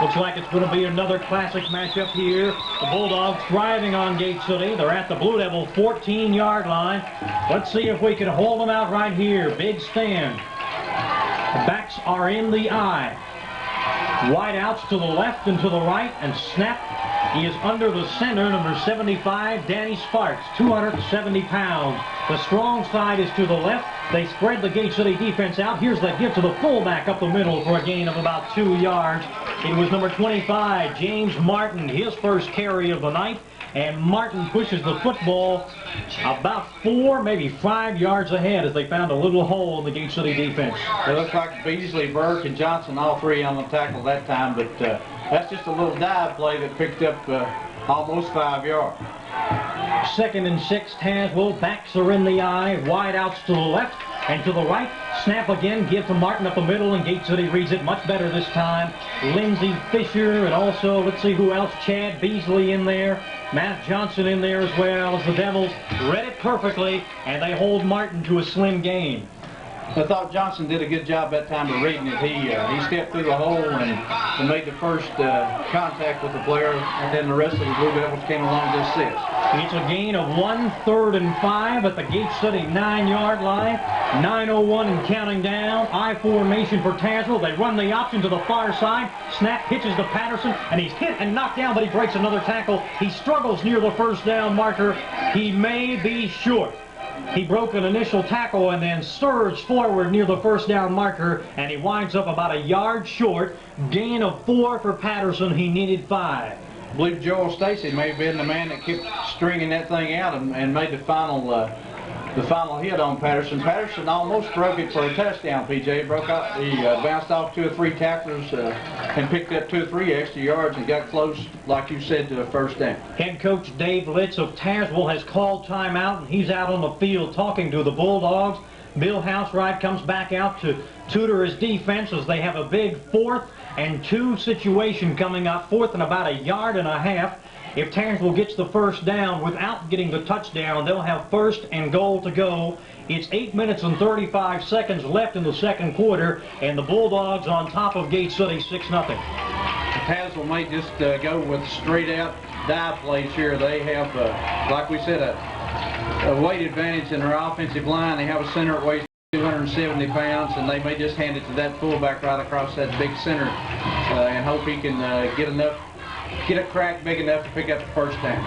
Looks like it's going to be another classic matchup here. The Bulldogs driving on Gate City. They're at the Blue Devil 14-yard line. Let's see if we can hold them out right here. Big stand. The backs are in the eye. Wide outs to the left and to the right, and snap. He is under the center, number 75, Danny Sparks, 270 pounds. The strong side is to the left. They spread the Gate City defense out. Here's the give to the fullback up the middle for a gain of about 2 yards. It was number 25, James Martin, his first carry of the night. And Martin pushes the football about 4, maybe 5 yards ahead as they found a little hole in the Gate City defense. It looks like Beasley, Burke, and Johnson, all three on the tackle that time, but that's just a little dive play that picked up almost 5 yards. 2nd and 6, Tazwell. Backs are in the eye. Wide outs to the left and to the right. Snap again, give to Martin up the middle, and Gate City reads it much better this time. Lindsey Fisher, and also, let's see who else, Chad Beasley in there. Matt Johnson in there as well as the Devils read it perfectly, and they hold Martin to a slim gain. I thought Johnson did a good job that time of reading it. He stepped through the hole and made the first contact with the player, and then the rest of the Blue Devils came along to assist. It's a gain of 1, 3rd and 5 at the Gate City 9-yard line. 9:01 and counting down. I formation for Tazwell. They run the option to the far side. Snap pitches to Patterson, and he's hit and knocked down, but he breaks another tackle. He struggles near the first down marker. He may be short. He broke an initial tackle and then surged forward near the first down marker, and he winds up about a yard short. Gain of 4 for Patterson. He needed 5. I believe Joel Stacy may have been the man that kept stringing that thing out and made the final hit on Patterson. Patterson almost broke it for a touchdown, PJ. Broke out. He bounced off 2 or 3 tacklers and picked up 2 or 3 extra yards and got close, like you said, to a first down. Head coach Dave Litz of Tazwell has called timeout, and he's out on the field talking to the Bulldogs. Bill Housewright comes back out to tutor his defense as they have a big 4th and 2 situation coming up. 4th and about a yard and a half. If Tazwell gets the first down without getting the touchdown, they'll have 1st and goal to go. It's 8 minutes and 35 seconds left in the second quarter, and the Bulldogs on top of Gate City 6-0. Tazwell may just go with straight-out dive plays here. They have, like we said, a weight advantage in their offensive line. They have a center that weighs 270 pounds, and they may just hand it to that fullback right across that big center and hope he can get a crack big enough to pick up the first down.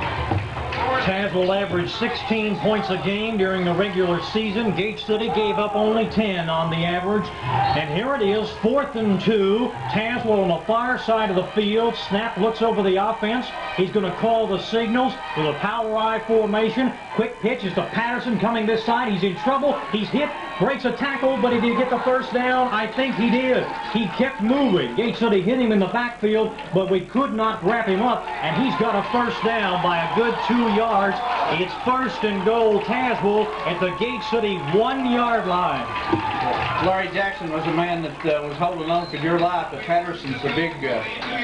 Tazwell averaged 16 points a game during the regular season. Gate City gave up only 10 on the average. And here it is, 4th and 2. Tazwell on the far side of the field. Snap looks over the offense. He's going to call the signals with a power I formation. Quick pitch is to Patterson coming this side. He's in trouble. He's hit, breaks a tackle, but he did get the first down. I think he did. He kept moving. Gate City hit him in the backfield, but we could not wrap him up, and he's got a first down by a good 2 yards. It's 1st and goal, Tazwell at the Gate City 1-yard line. Larry Jackson was a man that was holding on for dear life, but Patterson's a big,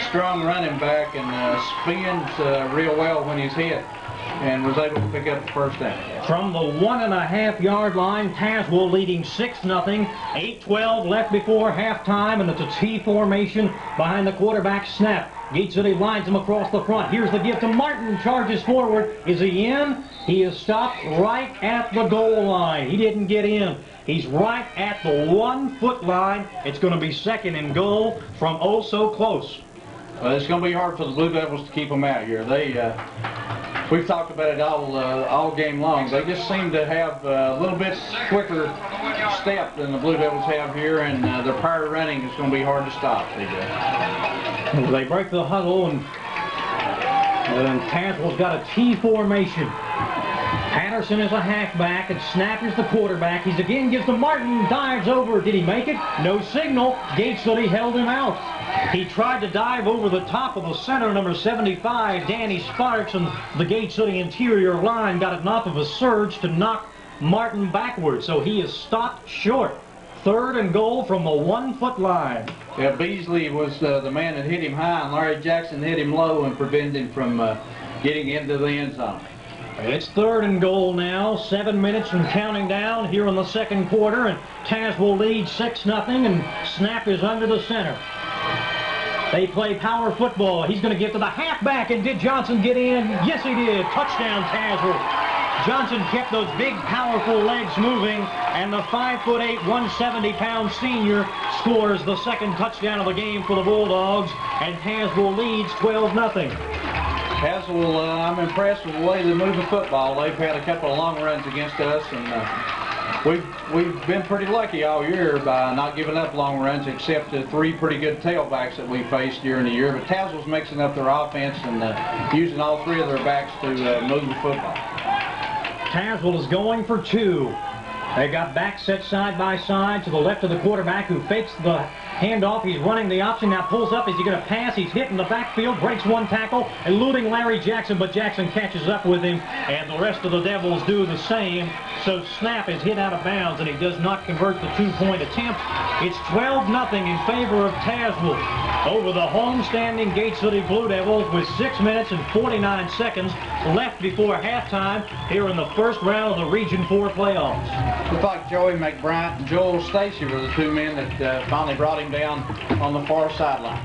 strong running back and spins real well when he's hit, and was able to pick up the first down. From the 1.5-yard line, Tazwell leading 6-0. 8:12 left before halftime, and it's a T formation behind the quarterback snap. Gate City lines him across the front. Here's the give to Martin. Charges forward. Is he in? He is stopped right at the goal line. He didn't get in. He's right at the 1-foot line. It's going to be 2nd and goal from oh so close. It's going to be hard for the Blue Devils to keep them out here. we've talked about it all game long. They just seem to have a little bit quicker step than the Blue Devils have here, and their power running is going to be hard to stop. They break the huddle, and Tazwell's got a T formation. Patterson is a halfback, and Snap is the quarterback. He's again gives to Martin, dives over. Did he make it? No signal. Gate City held him out. He tried to dive over the top of the center, number 75, Danny Sparks, and the Gate City interior line got enough of a surge to knock Martin backwards, so he is stopped short. 3rd and goal from the 1-foot line. Yeah, Beasley was the man that hit him high, and Larry Jackson hit him low and prevented him from getting into the end zone. It's 3rd and goal now, 7 minutes and counting down here in the second quarter, and Tazwell leads 6-0, and Snap is under the center. They play power football. He's going to give to the halfback, and did Johnson get in? Yes, he did. Touchdown, Tazwell. Johnson kept those big, powerful legs moving, and the 5'8", 170-pound senior scores the second touchdown of the game for the Bulldogs, and Tazwell leads 12-0. Tazwell, I'm impressed with the way they move the football. They've had a couple of long runs against us, and we've been pretty lucky all year by not giving up long runs, except the 3 pretty good tailbacks that we faced during the year. But Tazwell's mixing up their offense and using all 3 of their backs to move the football. Tazwell is going for 2. They got back set side by side to the left of the quarterback, who fakes the handoff. He's running the option, now pulls up. Is he going to pass? He's hit in the backfield, breaks 1 tackle, eluding Larry Jackson, but Jackson catches up with him, and the rest of the Devils do the same. So Snap is hit out of bounds, and he does not convert the 2-point attempt. It's 12-0 in favor of Tazwell over the homestanding Gate City Blue Devils, with 6 minutes and 49 seconds left before halftime here in the first round of the Region 4 playoffs. Looked like Joey McBride and Joel Stacy were the 2 men that finally brought him down on the far sideline.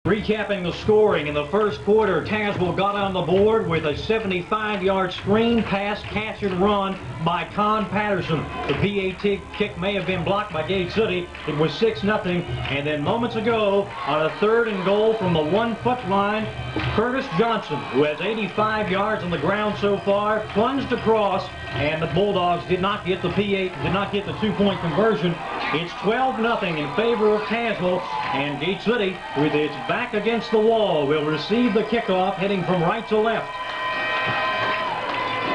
Recapping the scoring in the first quarter, Tazwell got on the board with a 75-yard screen pass, catch and run by Con Patterson. The PAT kick may have been blocked by Gate City. It was 6-0, and then moments ago, on a 3rd and goal from the 1-foot line, Curtis Johnson, who has 85 yards on the ground so far, plunged across, and the Bulldogs did not get the 2-point conversion. It's 12-0 in favor of Tazwell, and Gate City, with its back against the wall, will receive the kickoff heading from right to left.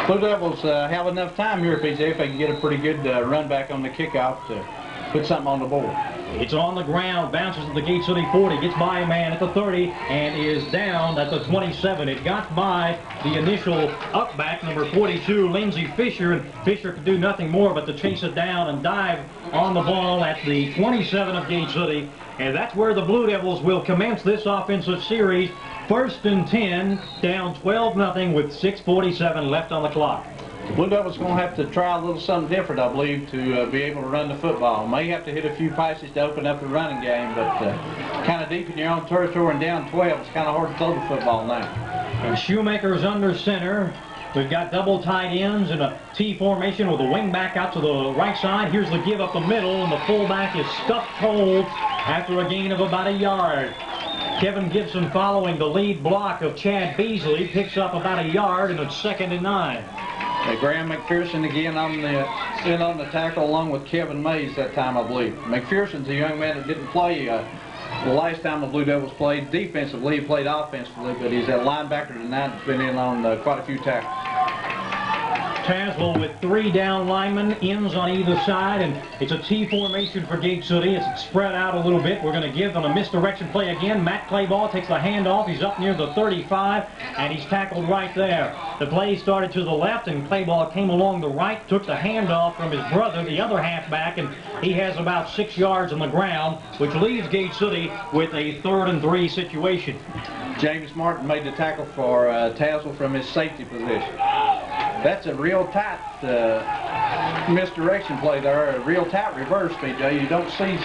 Blue Devils have enough time here, PJ, if they can get a pretty good run back on the kickoff to put something on the board. It's on the ground, bounces to the Gate City 40, gets by a man at the 30, and is down at the 27. It got by the initial upback, number 42, Lindsey Fisher, and Fisher could do nothing more but to chase it down and dive on the ball at the 27 of Gate City. And that's where the Blue Devils will commence this offensive series. 1st and 10, down 12-0 with 6:47 left on the clock. Blue Devils going to have to try a little something different, I believe, to be able to run the football. May have to hit a few passes to open up the running game, but kind of deep in your own territory and down 12, it's kind of hard to throw the football now. And Shoemaker's under center. We've got double tight ends in a T formation with a wing back out to the right side. Here's the give up the middle, and the fullback is stuffed cold after a gain of about a yard. Kevin Gibson, following the lead block of Chad Beasley, picks up about a yard, and it's 2nd and 9. Graham McPherson again on the tackle, along with Kevin Mays that time, I believe. McPherson's a young man that didn't play the last time the Blue Devils played defensively. He played offensively, but he's that linebacker tonight that's been in on quite a few tackles. Tazwell with 3 down linemen, ends on either side, and it's a T formation for Gate City. It's spread out a little bit. We're going to give them a misdirection play again. Matt Clayball takes the handoff. He's up near the 35, and he's tackled right there. The play started to the left, and Clayball came along the right, took the handoff from his brother, the other halfback, and he has about 6 yards on the ground, which leaves Gate City with a 3rd and 3 situation. James Martin made the tackle for Tazwell from his safety position. That's a real tight misdirection play there, a real tight reverse, PJ. You don't see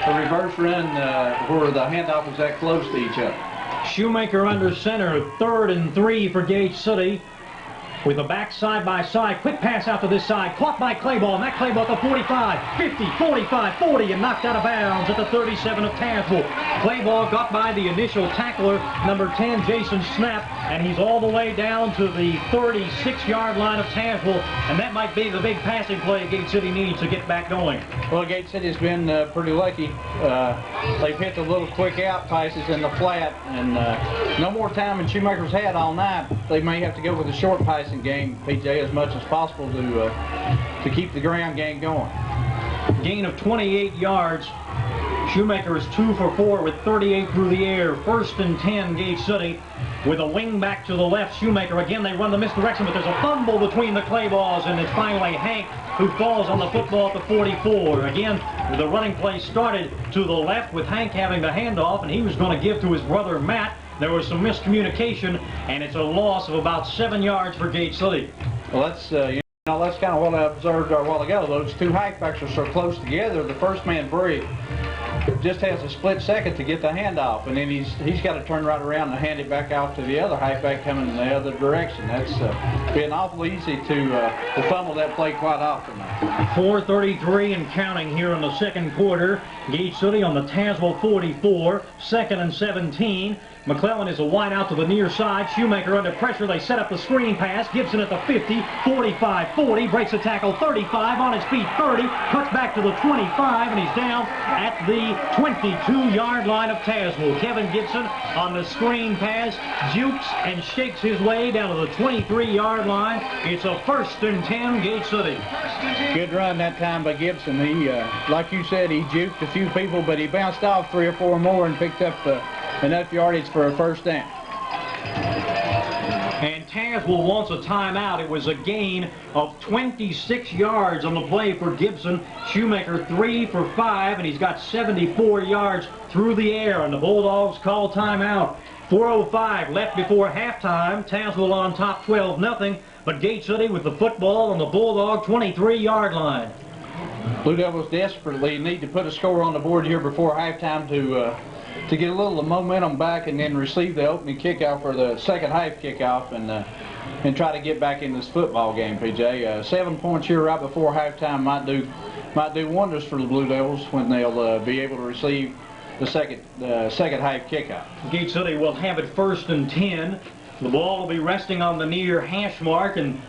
a reverse run where the handoff is that close to each other. Shoemaker under center, 3rd and 3 for Gate City. With the back side by side, quick pass out to this side, caught by Clayball. Matt Clayball at the 45, 50, 45, 40, and knocked out of bounds at the 37 of Tazwell. Clayball got by the initial tackler, number 10, Jason Snap, and he's all the way down to the 36-yard line of Tazwell, and that might be the big passing play Gate City needs to get back going. Well, Gate City's been pretty lucky. They've hit the little quick out passes in the flat, and no more time than Shoemaker's had all night. They may have to go with a short passing game, PJ, as much as possible to keep the ground game going. Gain of 28 yards. Shoemaker is 2 for 4 with 38 through the air. 1st and 10, Gate City. With a wing back to the left, Shoemaker. Again, they run the misdirection, but there's a fumble between the clay balls, and it's finally Hank who falls on the football at the 44. Again, the running play started to the left with Hank having the handoff, and he was going to give to his brother Matt. There was some miscommunication, and it's a loss of about 7 yards for Gate City. Well, that's that's kind of what I observed a while ago. Those two halfbacks are so close together. The first man break just has a split second to get the handoff, and then he's got to turn right around and hand it back out to the other halfback coming in the other direction. That's been awful easy to fumble that play quite often. 4:33 and counting here in the second quarter. Gate City on the Tazwell 44, 2nd and 17. McClellan is a wide out to the near side. Shoemaker under pressure. They set up the screen pass. Gibson at the 50, 45, 40. Breaks a tackle, 35, on his feet, 30. Cuts back to the 25, and he's down at the 22-yard line of Tazwell. Kevin Gibson on the screen pass. Jukes and shakes his way down to the 23-yard line. It's a 1st and 10, Gate City. Good run that time by Gibson. He, like you said, he juked a few people, but he bounced off 3 or 4 more and picked up enough yardage for a 1st down. And Tazwell wants a timeout. It was a gain of 26 yards on the play for Gibson. Shoemaker 3 for 5, and he's got 74 yards through the air, and the Bulldogs call timeout. 4:05 left before halftime. Tazwell on top 12-0, but Gate City with the football on the Bulldog 23-yard line. Blue Devils desperately need to put a score on the board here before halftime to get a little momentum back and then receive the opening kickoff or the second half kickoff and try to get back in this football game, PJ. 7 points here right before halftime might do wonders for the Blue Devils when they'll be able to receive the second half kickoff. Gate City will have it 1st and 10. The ball will be resting on the near hash mark, and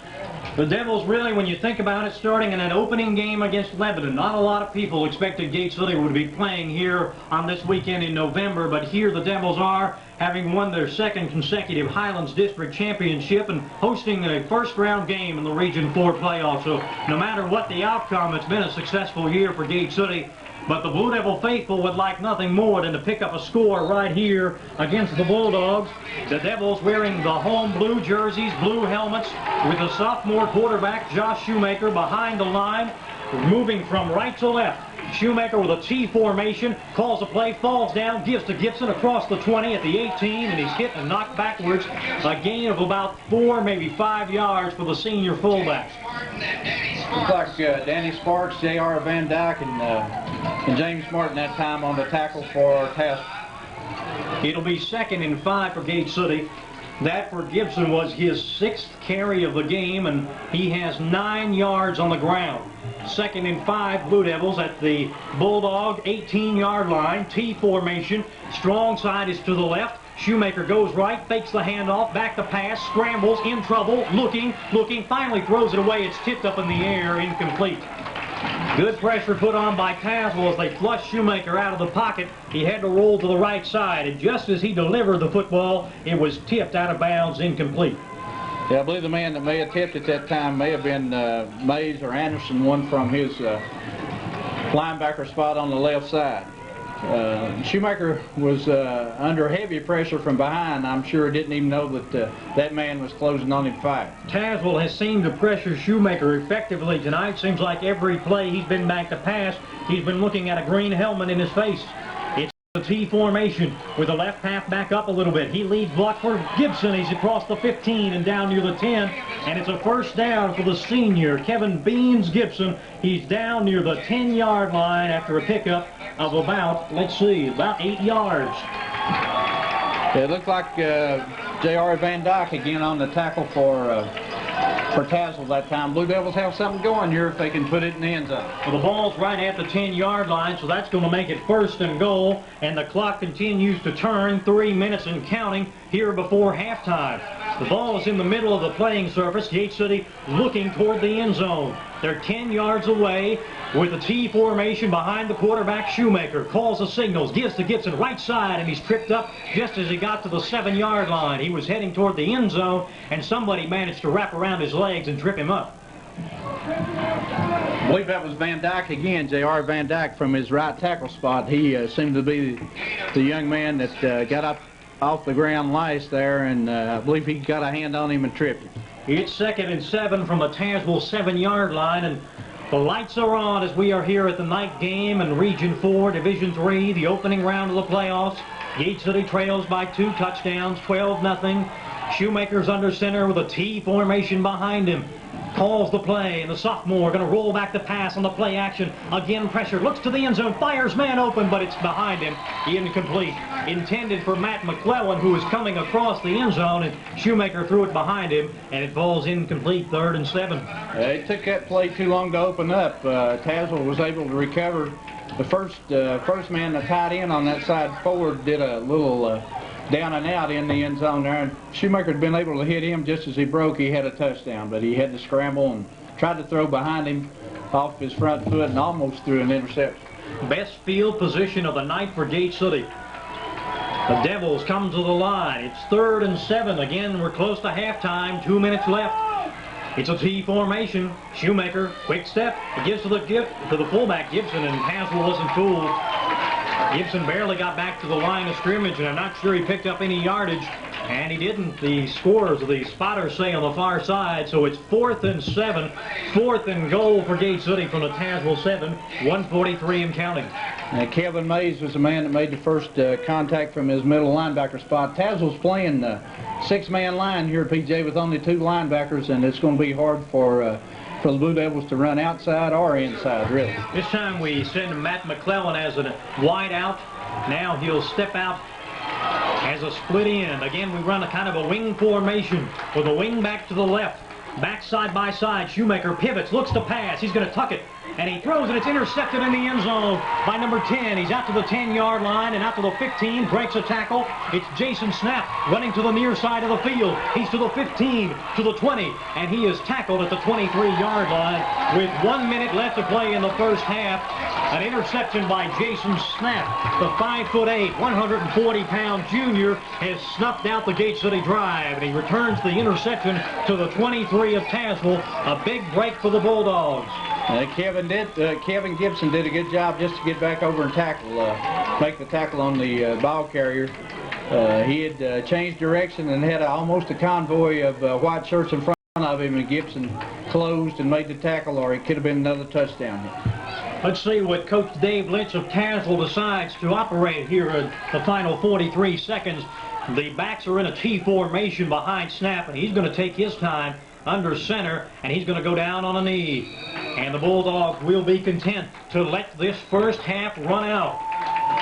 the Devils really, when you think about it, starting in an opening game against Lebanon, not a lot of people expected Gate City would be playing here on this weekend in November, but here the Devils are, having won their 2nd consecutive Highlands District Championship and hosting a 1st-round game in the Region 4 playoffs. So no matter what the outcome, it's been a successful year for Gate City. But the Blue Devil faithful would like nothing more than to pick up a score right here against the Bulldogs. The Devils wearing the home blue jerseys, blue helmets, with the sophomore quarterback Josh Shoemaker behind the line, moving from right to left. Shoemaker with a T formation, calls a play, falls down, gives to Gibson across the 20 at the 18, and he's hit and knocked backwards. A gain of about 4, maybe 5 yards for the senior fullback. Looks like Danny Sparks, J.R. Van Dyke, and James Martin that time on the tackle for Tazwell. It'll be 2nd and 5 for Gate City. That for Gibson was his 6th carry of the game, and he has 9 yards on the ground. 2nd and 5, Blue Devils at the Bulldog 18-yard line. T formation. Strong side is to the left. Shoemaker goes right, fakes the handoff, back to pass, scrambles, in trouble, looking, finally throws it away. It's tipped up in the air, incomplete. Good pressure put on by Tazwell as they flush Shoemaker out of the pocket. He had to roll to the right side, and just as he delivered the football, it was tipped out of bounds, incomplete. Yeah, I believe the man that may have tipped at that time may have been Mays or Anderson, one from his linebacker spot on the left side. Shoemaker was under heavy pressure from behind. I'm sure didn't even know that that man was closing on him fast. Tazwell has seemed to pressure Shoemaker effectively tonight. Seems like every play he's been back to pass, he's been looking at a green helmet in his face. It's the T formation with the left half back up a little bit. He leads block for Gibson. He's across the 15 and down near the 10, and it's a 1st down for the senior, Kevin Beans Gibson. He's down near the 10-yard line after a pickup of about 8 yards. It looked like J.R. Van Dyke again on the tackle for for Tazwell that time. Blue Devils have something going here if they can put it in the end zone. Well, the ball's right at the 10-yard line, so that's going to make it 1st and goal, and the clock continues to turn, 3 minutes and counting here before halftime. The ball is in the middle of the playing surface. Gate City looking toward the end zone. They're 10 yards away with the T formation behind the quarterback. Shoemaker calls the signals, gives to Gibson right side, and he's tripped up just as he got to the 7-yard line. He was heading toward the end zone, and somebody managed to wrap around his legs and trip him up. I believe that was Van Dyke again, J.R. Van Dyke from his right tackle spot. He seemed to be the young man that got up off the ground last there, and I believe he got a hand on him and tripped him. It's 2nd and 7 from the Tazwell 7-yard line, and the lights are on as we are here at the night game in Region 4, Division 3, the opening round of the playoffs. Gate City trails by 2 touchdowns, 12-0. Shoemaker's under center with a T formation behind him. Calls the play, and the sophomore going to roll back the pass on the play action. Again, pressure, looks to the end zone, fires man open, but it's behind him. Incomplete. Intended for Matt McClellan, who is coming across the end zone, and Shoemaker threw it behind him, and it falls incomplete, 3rd and 7. It took that play too long to open up. Tazwell was able to recover. The first man that tied in on that side forward did a little down and out in the end zone there, and Shoemaker had been able to hit him just as he broke. He had a touchdown, but he had to scramble and tried to throw behind him off his front foot and almost threw an interception. Best field position of the night for Gate City. The Devils come to the line. It's 3rd and 7. Again, we're close to halftime. 2 minutes left. It's a T formation. Shoemaker, quick step. He gives to the fullback Gibson, and Tazwell wasn't fooled. Gibson barely got back to the line of scrimmage, and I'm not sure he picked up any yardage, and he didn't. The scorers, the spotters say on the far side, so it's 4th and 7, 4th and goal for Gate City from the Tazwell 7, 1:43 and counting. Kevin Mays was the man that made the first contact from his middle linebacker spot. Tazwell's playing 6-man line here, PJ, with only 2 linebackers, and it's going to be hard for the Blue Devils to run outside or inside, really. This time we send Matt McClellan as a wide out. Now he'll step out as a split end. Again, we run a kind of a wing formation with a wing back to the left. Back side by side, Shoemaker pivots, looks to pass. He's going to tuck it, and he throws it. It's intercepted in the end zone by number 10. He's out to the 10-yard line and out to the 15, breaks a tackle. It's Jason Snap running to the near side of the field. He's to the 15, to the 20, and he is tackled at the 23-yard line with 1 minute left to play in the first half. An interception by Jason Snap. The 5'8", 140-pound junior has snuffed out the Gate City drive, and he returns the interception to the 23 of Tazwell. A big break for the Bulldogs. Kevin Gibson did a good job just to get back over and tackle, make the tackle on the ball carrier. He had changed direction and had almost a convoy of white shirts in front of him, and Gibson closed and made the tackle, or it could have been another touchdown hit. Let's see what Coach Dave Lynch of Tazwell decides to operate here in the final 43 seconds. The backs are in a T formation behind Snap, and he's going to take his time under center, and he's going to go down on a knee. And the Bulldogs will be content to let this first half run out.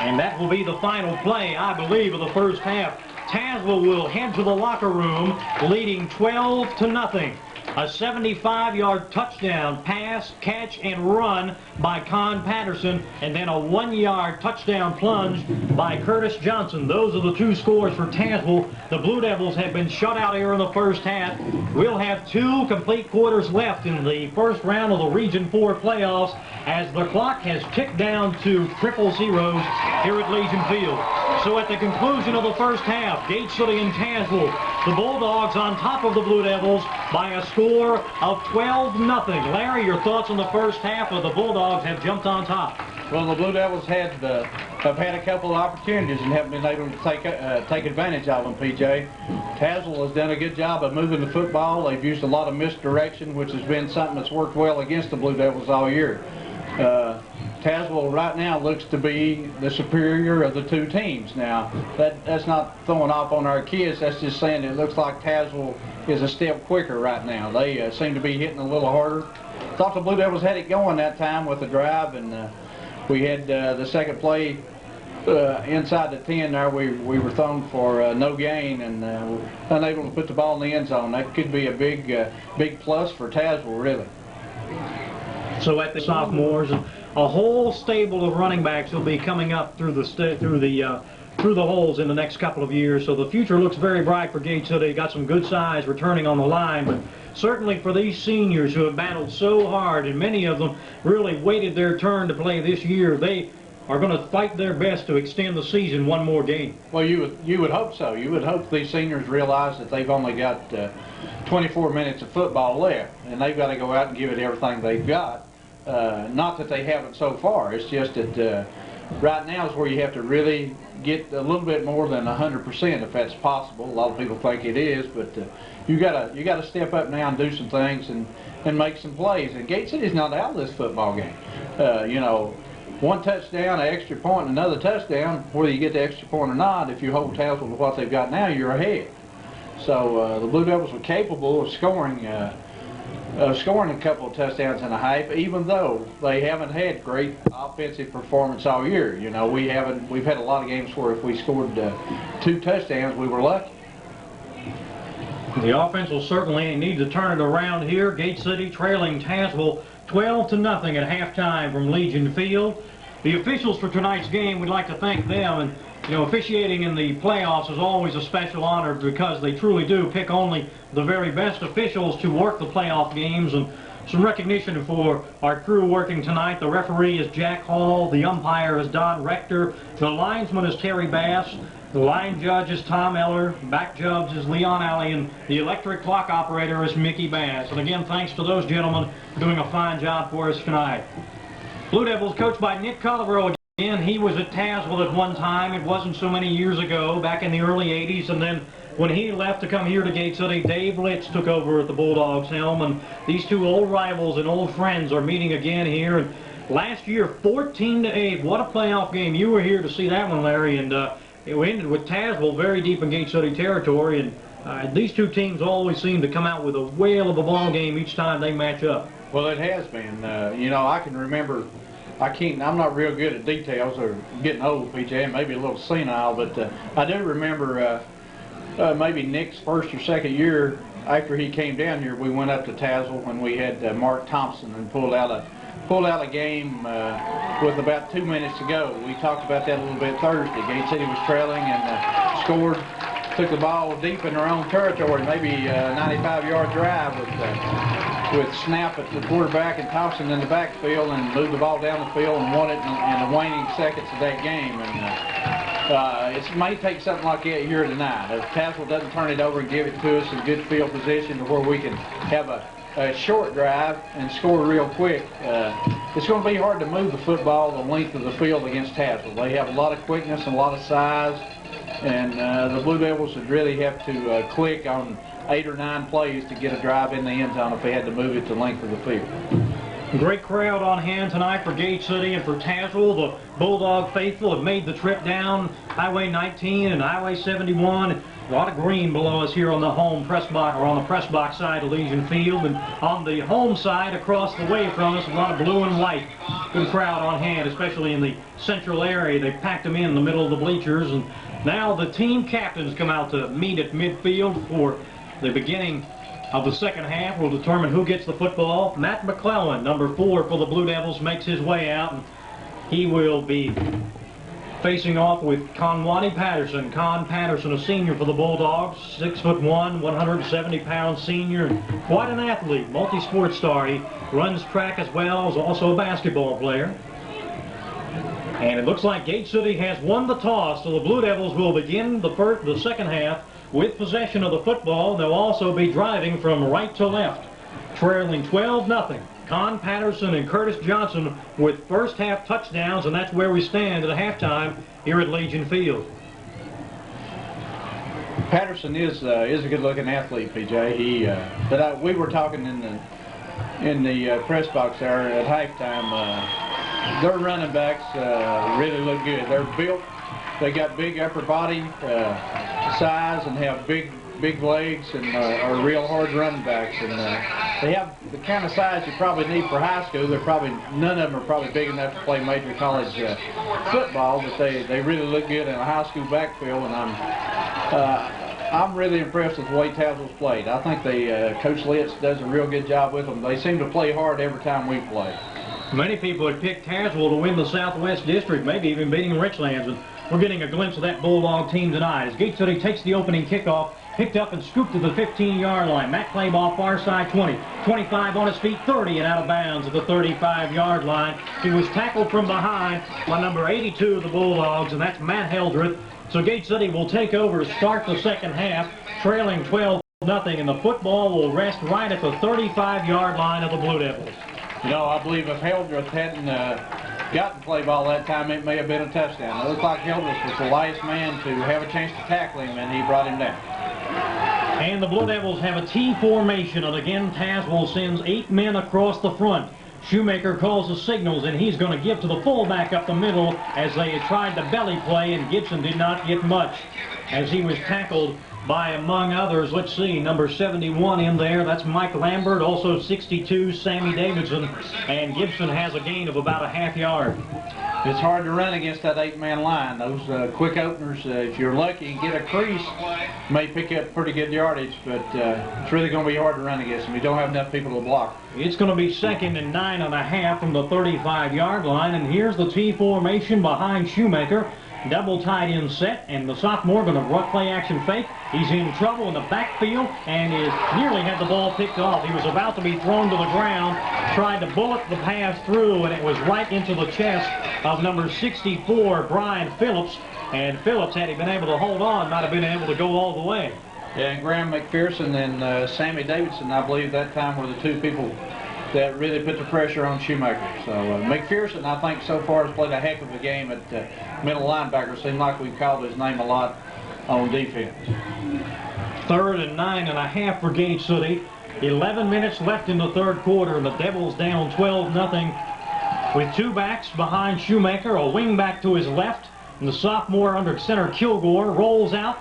And that will be the final play, I believe, of the first half. Tazwell will head to the locker room leading 12-0. A 75-yard touchdown pass, catch, and run by Con Patterson, and then a 1-yard touchdown plunge by Curtis Johnson. Those are the 2 scores for Tazwell. The Blue Devils have been shut out here in the first half. We'll have 2 complete quarters left in the first round of the Region 4 playoffs as the clock has ticked down to 000 here at Legion Field. So at the conclusion of the first half, Gate City and Tazwell, the Bulldogs on top of the Blue Devils by a score of 12-0. Larry, your thoughts on the first half of the Bulldogs have jumped on top? Well, the Blue Devils have had a couple of opportunities and haven't been able to take advantage of them, PJ. Tazwell has done a good job of moving the football. They've used a lot of misdirection, which has been something that's worked well against the Blue Devils all year. Tazwell right now looks to be the superior of the 2 teams. Now, that's not throwing off on our kids. That's just saying it looks like Tazwell is a step quicker right now. They seem to be hitting a little harder. Thought the Blue Devils had it going that time with the drive, and we had the second play inside the 10 there, we were thrown for no gain and unable to put the ball in the end zone. That could be a big plus for Tazwell, really. So at the sophomores, a whole stable of running backs will be coming up through the holes in the next couple of years. So the future looks very bright for Gate City. Got some good size returning on the line, but certainly for these seniors who have battled so hard, and many of them really waited their turn to play this year, they are going to fight their best to extend the season one more game. Well, you would hope so. You would hope these seniors realize that they've only got 24 minutes of football left, and they've got to go out and give it everything they've got. Not that they haven't so far. It's just that right now is where you have to really get a little bit more than 100%, if that's possible. A lot of people think it is, but you gotta step up now and do some things and make some plays. And Gate City's not out of this football game. You know, one touchdown, an extra point, and another touchdown, whether you get the extra point or not, if you hold Tazwell to what they've got now, you're ahead. So the Blue Devils are capable of scoring a couple of touchdowns and a half, even though they haven't had great offensive performance all year. You know, we've had a lot of games where if we scored 2 touchdowns, we were lucky. The offense will certainly need to turn it around here. Gate City trailing Tazwell 12-0 at halftime from Legion Field. The officials for tonight's game, we'd like to thank them. And you know, officiating in the playoffs is always a special honor because they truly do pick only the very best officials to work the playoff games. And some recognition for our crew working tonight. The referee is Jack Hall. The umpire is Don Rector. The linesman is Terry Bass. The line judge is Tom Eller. Back judge is Leon Alley. And the electric clock operator is Mickey Bass. And again, thanks to those gentlemen for doing a fine job for us tonight. Blue Devils coached by Nick Colivero. And he was at Tazwell at one time. It wasn't so many years ago, back in the early 80s, and then when he left to come here to Gate City, Dave Litz took over at the Bulldogs helm, and these two old rivals and old friends are meeting again here. And last year, 14-8, what a playoff game. You were here to see that one, Larry, and it ended with Tazwell very deep in Gate City territory, and these two teams always seem to come out with a whale of a ball game each time they match up. Well, it has been. You know, I can remember. I'm not real good at details, or getting old, PJ, and maybe a little senile, but I do remember maybe Nick's first or second year after he came down here, we went up to Tazwell when we had Mark Thompson and pulled out a game with about 2 minutes to go. We talked about that a little bit Thursday. Gate City was trailing and scored, took the ball deep in their own territory, maybe a 95-yard drive with snap at the quarterback and Thompson in the backfield, and moved the ball down the field and won it in the waning seconds of that game. And it may take something like that here tonight. If Tazwell doesn't turn it over and give it to us in good field position to where we can have a short drive and score real quick, it's going to be hard to move the football the length of the field against Tazwell. They have a lot of quickness and a lot of size, and the Blue Devils would really have to click on 8 or 9 plays to get a drive in the end zone if they had to move it the length of the field. Great crowd on hand tonight for Gate City and for Tazwell. The Bulldog faithful have made the trip down Highway 19 and Highway 71. A lot of green below us here on the home press box, or on the press box side of Legion Field, and on the home side across the way from us, a lot of blue and white. Good crowd on hand, especially in the central area. They packed them in the middle of the bleachers, and now the team captains come out to meet at midfield for the beginning of the second half. Will determine who gets the football. Matt McClellan, number 4 for the Blue Devils, makes his way out, and he will be facing off with Conwani Patterson. Con Patterson, a senior for the Bulldogs, 6'1", 170-pound senior, and quite an athlete, multi-sport star. He runs track as well as also a basketball player. And it looks like Gate City has won the toss, so the Blue Devils will begin the second half with possession of the football. They'll also be driving from right to left, trailing 12-0. Con Patterson and Curtis Johnson with first half touchdowns, and that's where we stand at halftime here at Legion Field. Patterson is a good-looking athlete, PJ. But we were talking in the press box there at halftime. Their running backs really look good. They're built. They got big upper body size and have big big legs and are real hard running backs. And they have the kind of size you probably need for high school. None of them are probably big enough to play major college football, but they really look good in a high school backfield. And I'm really impressed with the way Tazwell's played. I think Coach Litz does a real good job with them. They seem to play hard every time we play. Many people had picked Tazwell to win the Southwest District, maybe even beating Richlands. And we're getting a glimpse of that Bulldog team tonight as Gate City takes the opening kickoff, picked up and scooped to the 15-yard line. Matt Clayball, far side 20, 25 on his feet, 30 and out of bounds at the 35-yard line. He was tackled from behind by number 82 of the Bulldogs, and that's Matt Heldreth. So Gate City will take over to start the second half, trailing 12-0, and the football will rest right at the 35-yard line of the Blue Devils. You know, I believe if Heldreth hadn't gotten play ball that time, it may have been a touchdown. It looked like Heldreth was the last man to have a chance to tackle him, and he brought him down. And the Blue Devils have a T formation, and again, Tazwell sends 8 men across the front. Shoemaker calls the signals, and he's going to give to the fullback up the middle as they tried the belly play, and Gibson did not get much as he was tackled by, among others, let's see, number 71 in there. That's Mike Lambert, also 62, Sammy Davidson, and Gibson has a gain of about a half yard. It's hard to run against that 8-man line. Those quick openers, if you're lucky and get a crease, may pick up pretty good yardage, but it's really going to be hard to run against them. You don't have enough people to block. It's going to be 2nd and 9.5 from the 35-yard line, and here's the T formation behind Shoemaker. Double tight end set, and the sophomore going to run play action fake. He's in trouble in the backfield and nearly had the ball picked off. He was about to be thrown to the ground, tried to bullet the pass through, and it was right into the chest of number 64, Brian Phillips. And Phillips, had he been able to hold on, might have been able to go all the way. Yeah, and Graham McPherson and Sammy Davidson, I believe that time were the two people that really put the pressure on Shoemaker. So McPherson, I think, so far has played a heck of a game at middle linebacker. Seemed like we've called his name a lot on defense. 3rd and 9.5 for Gate City. 11 minutes left in the third quarter, and the Devils down 12-0 with 2 backs behind Shoemaker, a wing back to his left, and the sophomore under center Kilgore rolls out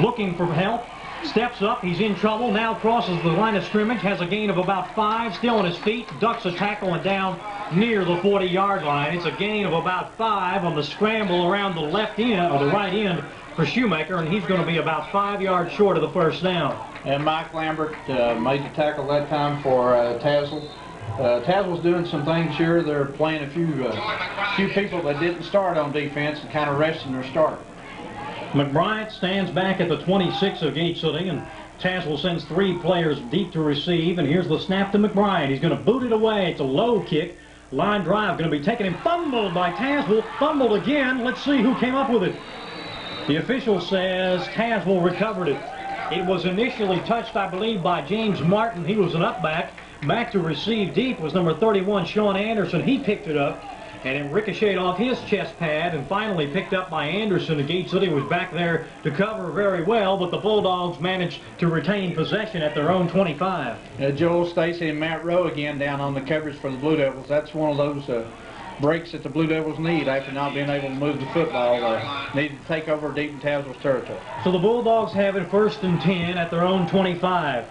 looking for help. Steps up, he's in trouble, now crosses the line of scrimmage, has a gain of about 5, still on his feet, ducks a tackle and down near the 40-yard line. It's a gain of about 5 on the scramble around the left end, or the right end for Shoemaker, and he's going to be about 5 yards short of the first down. And Mike Lambert made the tackle that time for Tazwell. Tazwell's doing some things here. They're playing a few people that didn't start on defense and kind of resting their starter. McBride stands back at the 26 of Gate City, and Tazwell sends 3 players deep to receive, and here's the snap to McBride. He's going to boot it away. It's a low kick. Line drive going to be taken and fumbled by Tazwell. Fumbled again. Let's see who came up with it. The official says Tazwell recovered it. It was initially touched, I believe, by James Martin. He was an up back. Back to receive deep was number 31, Sean Anderson. He picked it up, and it ricocheted off his chest pad and finally picked up by Anderson. The Gate City was back there to cover very well, but the Bulldogs managed to retain possession at their own 25. Joel Stacy and Matt Rowe again down on the coverage for the Blue Devils. That's one of those breaks that the Blue Devils need after not being able to move the football. Needed to take over deep in Tazwell's territory. So the Bulldogs have it 1st and 10 at their own 25.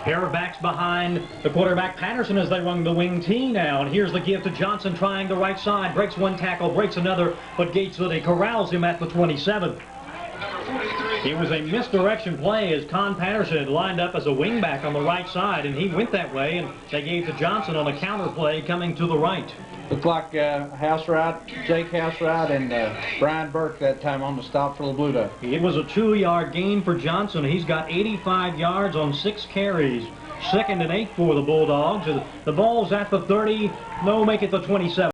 Pair of backs behind the quarterback Patterson as they run the wing T now. And here's the give to Johnson, trying the right side. Breaks one tackle, breaks another, but Gate City corrals him at the 27. It was a misdirection play as Con Patterson had lined up as a wingback on the right side, and he went that way, and they gave to Johnson on a counter play coming to the right. Looked like Jake Houseright, and Brian Burke that time on the stop for the Blue Devils. It was a 2-yard gain for Johnson. He's got 85 yards on 6 carries. 2nd and 8 for the Bulldogs. The ball's at the 30. No, make it the 27.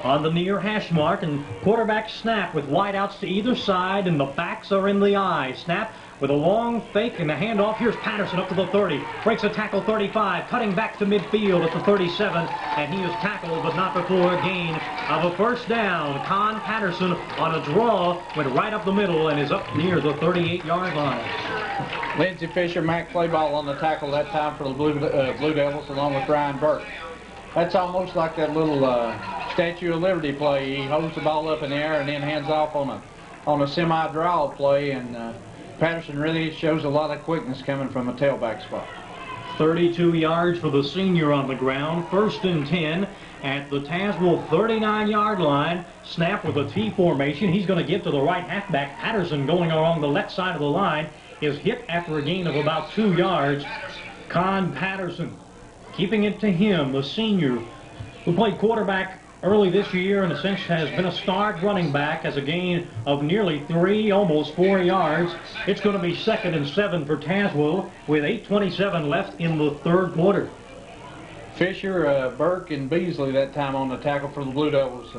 On the near hash mark, and quarterback snap with wideouts to either side, and the backs are in the eye. Snap with a long fake and a handoff. Here's Patterson up to the 30. Breaks a tackle 35, cutting back to midfield at the 37, and he is tackled, but not before a gain of a first down. Con Patterson on a draw went right up the middle and is up near the 38-yard line. Lindsey Fisher, Matt Clayball on the tackle that time for the Blue Devils, along with Brian Burke. That's almost like that little Statue of Liberty play. He holds the ball up in the air and then hands off on a semi-draw play, and Patterson really shows a lot of quickness coming from a tailback spot. 32 yards for the senior on the ground. 1st and 10 at the Tazwell 39-yard line. Snap with a T formation. He's going to give to the right halfback. Patterson going along the left side of the line is hit after a gain of about 2 yards. Con Patterson keeping it to him, the senior who played quarterback early this year and since has been a start running back, has a gain of nearly 3, almost 4 yards. It's going to be 2nd and 7 for Tazwell with 8:27 left in the 3rd quarter. Fisher, Burke, and Beasley that time on the tackle for the Blue Devils.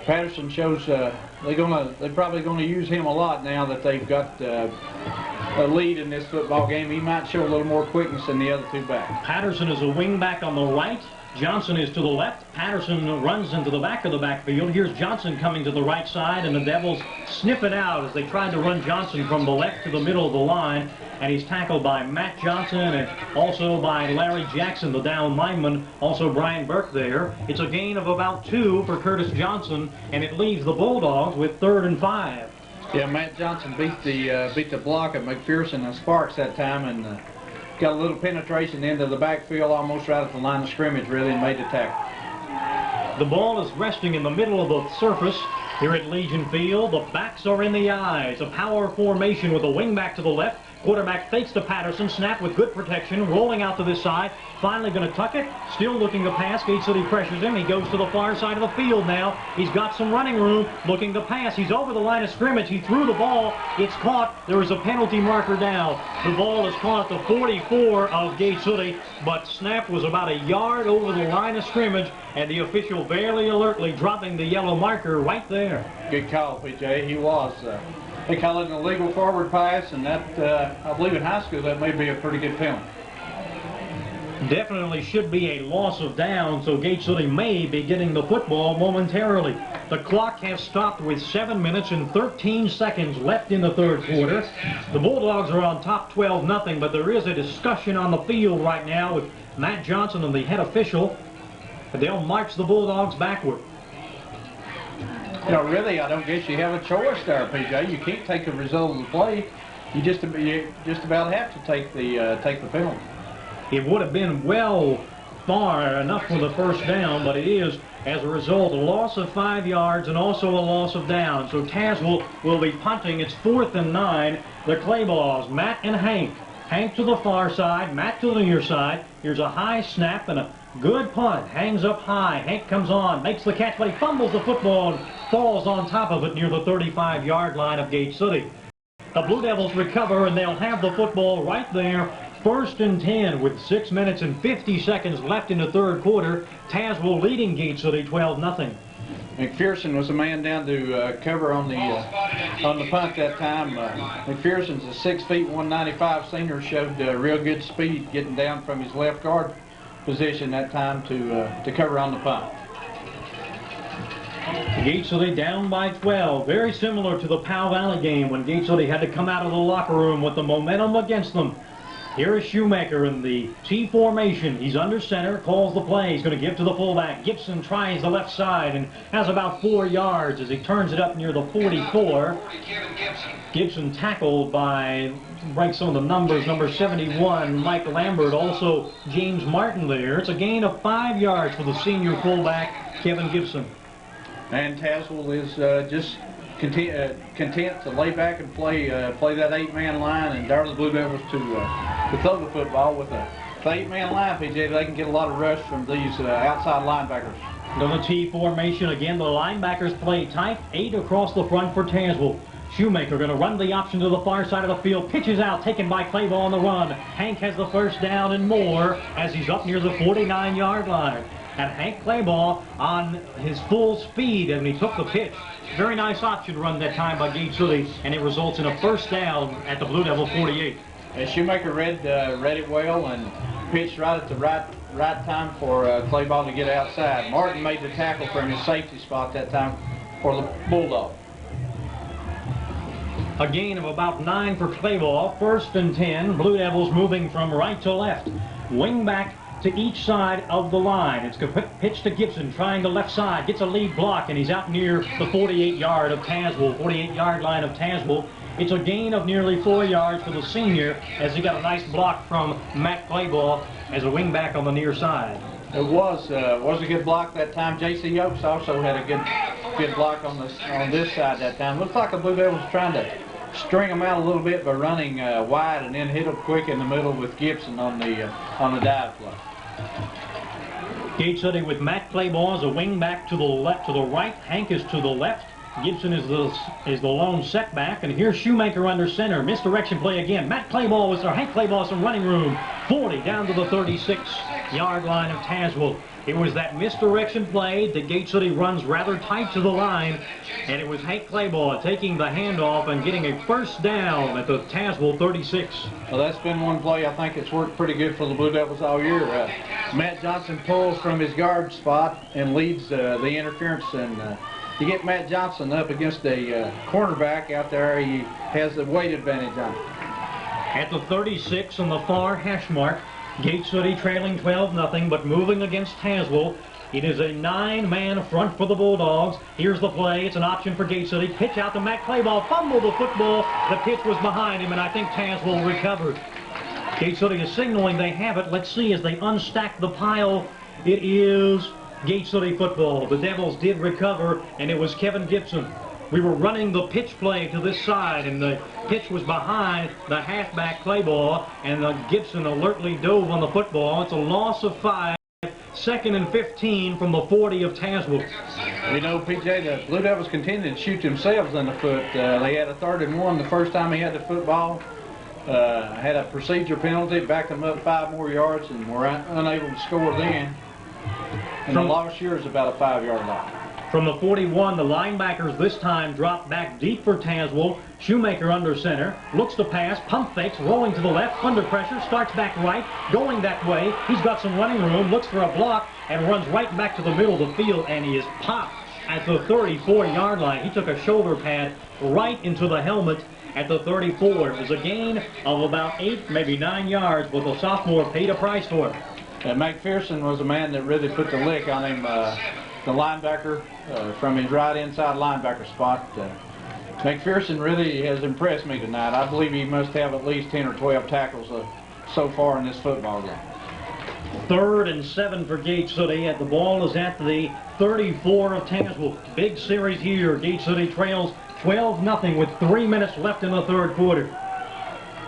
Patterson shows they're probably going to use him a lot now that they've got a lead in this football game. He might show a little more quickness than the other two backs. Patterson is a wing back on the right. Johnson is to the left. Patterson runs into the back of the backfield. Here's Johnson coming to the right side, and the Devils sniff it out as they tried to run Johnson from the left to the middle of the line, and he's tackled by Matt Johnson and also by Larry Jackson, the down lineman, also Brian Burke there. It's a gain of about 2 for Curtis Johnson, and it leaves the Bulldogs with 3rd and 5. Yeah, Matt Johnson beat the block of McPherson and Sparks that time, and got a little penetration into the backfield, almost right at the line of scrimmage, really, and made the tackle. The ball is resting in the middle of the surface here at Legion Field. The backs are in the eyes. A power formation with a wing back to the left. Quarterback fakes to Patterson. Snap with good protection. Rolling out to this side. Finally going to tuck it. Still looking to pass. Gate City pressures him. He goes to the far side of the field now. He's got some running room. Looking to pass. He's over the line of scrimmage. He threw the ball. It's caught. There is a penalty marker down. The ball is caught at the 44 of Gate City, but snap was about a yard over the line of scrimmage, and the official very alertly dropping the yellow marker right there. Good call, PJ. He was. They call it an illegal forward pass, and that, I believe in high school, that may be a pretty good penalty. Definitely should be a loss of down, so Gate City may be getting the football momentarily. The clock has stopped with 7 minutes and 13 seconds left in the 3rd quarter. The Bulldogs are on top 12-0, but there is a discussion on the field right now with Matt Johnson and the head official. They'll march the Bulldogs backward. You know, really, I don't guess you have a choice there, PJ. You can't take the result of the play. You just about have to take the penalty. It would have been far enough for the first down, but it is, as a result, a loss of 5 yards and also a loss of down. So Tazwell will be punting. It's 4th and 9. The Clayballs, Matt and Hank. Hank to the far side, Matt to the near side. Here's a high snap and a good punt. Hangs up high. Hank comes on, makes the catch, but he fumbles the football and falls on top of it near the 35-yard line of Gate City. The Blue Devils recover, and they'll have the football right there. 1st and 10 with 6 minutes and 50 seconds left in the 3rd quarter. Tazwell leading Gate City 12-0. McPherson was a man down to cover on the punt that time. McPherson's a 6 feet 195 senior, showed real good speed getting down from his left guard position that time to cover on the punt. Gate City down by 12, very similar to the Powell Valley game when Gate City had to come out of the locker room with the momentum against them. Here is Shoemaker in the T formation. He's under center, calls the play. He's going to give to the fullback. Gibson tries the left side and has about 4 yards as he turns it up near the 44. Gibson tackled by, break some of the numbers, number 71, Mike Lambert, also James Martin there. It's a gain of 5 yards for the senior fullback, Kevin Gibson. And Tazwell is just content to lay back and play that 8-man line, and dare the Blue Devils to throw the football with the 8-man line, PJ. They can get a lot of rush from these outside linebackers. On the T formation again, the linebackers play tight, 8 across the front for Tazwell. Shoemaker going to run the option to the far side of the field. Pitches out, taken by Clayball on the run. Hank has the first down and more as he's up near the 49-yard line. And Hank Clayball on his full speed, and he took the pitch. Very nice option run that time by Gate City, and it results in a first down at the Blue Devil 48. And Shoemaker read it well and pitched right at the right time for Clayball to get outside. Martin made the tackle from his safety spot that time for the Bulldog. A gain of about 9 for Clayball. 1st and 10. Blue Devils moving from right to left. Wing back to each side of the line. It's a pitch to Gibson, trying the left side, gets a lead block, and he's out near the 48-yard line of Tazwell. It's a gain of nearly 4 yards for the senior as he got a nice block from Matt Clayball as a wingback on the near side. It was a good block that time. J.C. Oaks also had a good block on this side that time. Looks like the Blue Devils was trying to string them out a little bit by running wide and then hit them quick in the middle with Gibson on the dive play. Gate City with Matt Clayball as a wingback to the left, to the right. Hank is to the left. Gibson is the lone setback, and here's Shoemaker under center. Misdirection play again. Matt Clayball was there. Hank Clayball some running room. 40 down to the 36-yard line of Tazwell. It was that misdirection play that Gate City runs rather tight to the line, and it was Hank Clayball taking the handoff and getting a first down at the Tazwell 36. Well, that's been one play I think it's worked pretty good for the Blue Devils all year. Matt Johnson pulls from his guard spot and leads the interference, and you get Matt Johnson up against a cornerback out there, he has the weight advantage on him. At the 36 on the far hash mark, Gate City trailing 12-0, but moving against Tazwell. It is a 9-man front for the Bulldogs. Here's the play. It's an option for Gate City. Pitch out to Matt Clayball. Fumble the football. The pitch was behind him, and I think Tazwell recovered. Gate City is signaling they have it. Let's see as they unstack the pile. It is Gate City football. The Devils did recover, and it was Kevin Gibson. We were running the pitch play to this side, and the pitch was behind the halfback Clayball, and Gibson alertly dove on the football. It's a loss of 5, 2nd and 15 from the 40 of Tazwell. You know, PJ, the Blue Devils continued to shoot themselves in the foot. They had a 3rd and 1 the first time he had the football. Had a procedure penalty, backed them up 5 more yards, and were unable to score then. And the loss here is about a 5-yard loss. From the 41, the linebackers this time drop back deep for Tazwell. Shoemaker under center, looks to pass, pump fakes, rolling to the left, under pressure, starts back right, going that way. He's got some running room, looks for a block, and runs right back to the middle of the field, and he is popped at the 34-yard line. He took a shoulder pad right into the helmet at the 34. It was a gain of about 8, maybe 9 yards, but the sophomore paid a price for it. McPherson was a man that really put the lick on him, the linebacker, from his right inside linebacker spot. McPherson really has impressed me tonight. I believe he must have at least 10 or 12 tackles so far in this football game. 3rd and 7 for Gate City. The ball is at the 34 of Tazwell. Big series here. Gate City trails 12-0 with 3 minutes left in the 3rd quarter.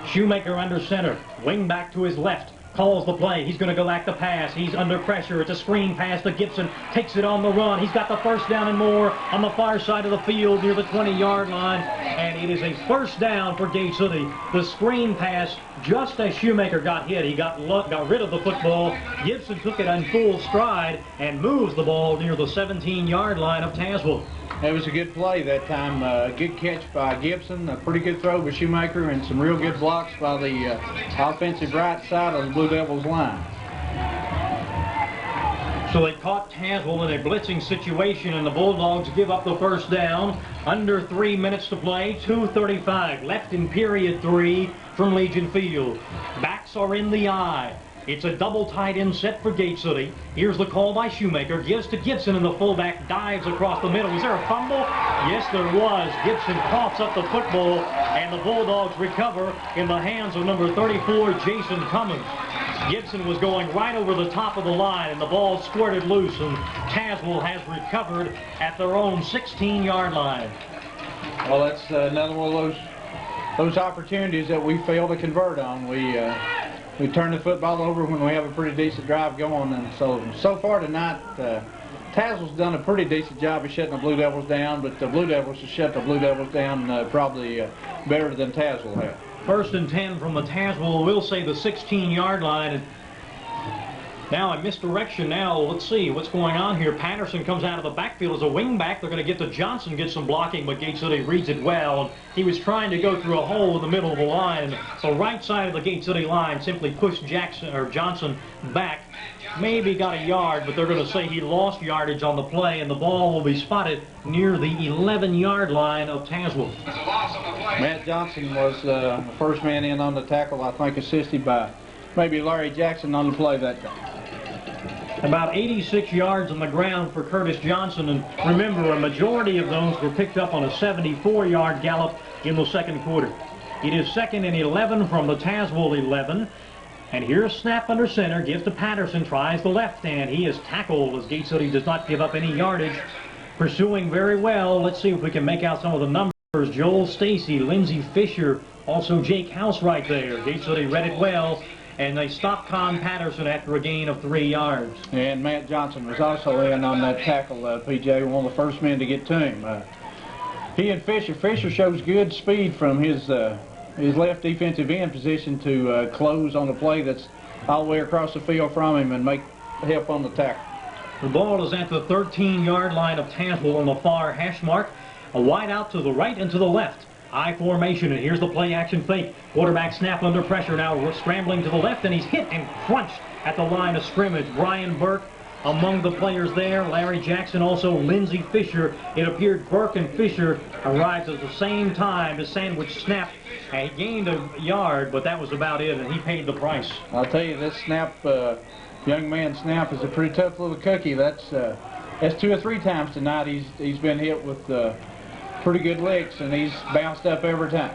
Shoemaker under center. Wing back to his left. Calls the play. He's going to go back to pass. He's under pressure. It's a screen pass to Gibson. Takes it on the run. He's got the first down and more on the far side of the field near the 20-yard line. And it is a first down for Gate City. The screen pass, just as Shoemaker got hit, he got rid of the football. Gibson took it in full stride and moves the ball near the 17-yard line of Tazwell. It was a good play that time. Good catch by Gibson, a pretty good throw by Shoemaker, and some real good blocks by the offensive right side of the Blue Devils line. So they caught Tazwell in a blitzing situation, and the Bulldogs give up the first down. Under 3 minutes to play, 2:35 left in period 3 from Legion Field. Backs are in the eye. It's a double tight end set for Gate City. Here's the call by Shoemaker. Gives to Gibson, and the fullback dives across the middle. Was there a fumble? Yes, there was. Gibson coughs up the football, and the Bulldogs recover in the hands of number 34, Jason Cummins. Gibson was going right over the top of the line, and the ball squirted loose, and Tazwell has recovered at their own 16-yard line. Well, that's another one of those opportunities that we fail to convert on. We turn the football over when we have a pretty decent drive going, and so far tonight, Tazwell's done a pretty decent job of shutting the Blue Devils down, but the Blue Devils have shut the Blue Devils down probably better than Tazwell has. 1st and 10 from the Tazwell, we'll say the 16-yard line. And now a misdirection now. Let's see what's going on here. Patterson comes out of the backfield as a wingback. They're going to get to Johnson, get some blocking, but Gate City reads it well. He was trying to go through a hole in the middle of the line. The right side of the Gate City line simply pushed Johnson back. Maybe got a yard, but they're going to say he lost yardage on the play, and the ball will be spotted near the 11-yard line of Tazwell. Matt Johnson was the first man in on the tackle, I think assisted by maybe Larry Jackson on the play that time. About 86 yards on the ground for Curtis Johnson, and remember, a majority of those were picked up on a 74-yard gallop in the second quarter. It is 2nd and 11 from the Tazwell 11. And here's snap under center, gives to Patterson, tries the left hand. He is tackled as Gate City does not give up any yardage. Pursuing very well. Let's see if we can make out some of the numbers. Joel Stacy, Lindsey Fisher, also Jake House right there. Gate City read it well, and they stopped Con Patterson after a gain of 3 yards. And Matt Johnson was also in on that tackle, PJ, one of the first men to get to him. He and Fisher shows good speed from his left defensive end position to close on the play that's all the way across the field from him and help on the tackle. The ball is at the 13-yard line of Tazwell on the far hash mark. A wide out to the right and to the left. I formation, and here's the play action fake. Quarterback snap under pressure now, scrambling to the left, and he's hit and crunched at the line of scrimmage. Brian Burke among the players there. Larry Jackson, also Lindsey Fisher. It appeared Burke and Fisher arrived at the same time. The sandwich snapped. He gained a yard, but that was about it, and he paid the price. I'll tell you, this snap, young man snap, is a pretty tough little cookie. That's 2 or 3 times tonight he's been hit with pretty good licks, and he's bounced up every time.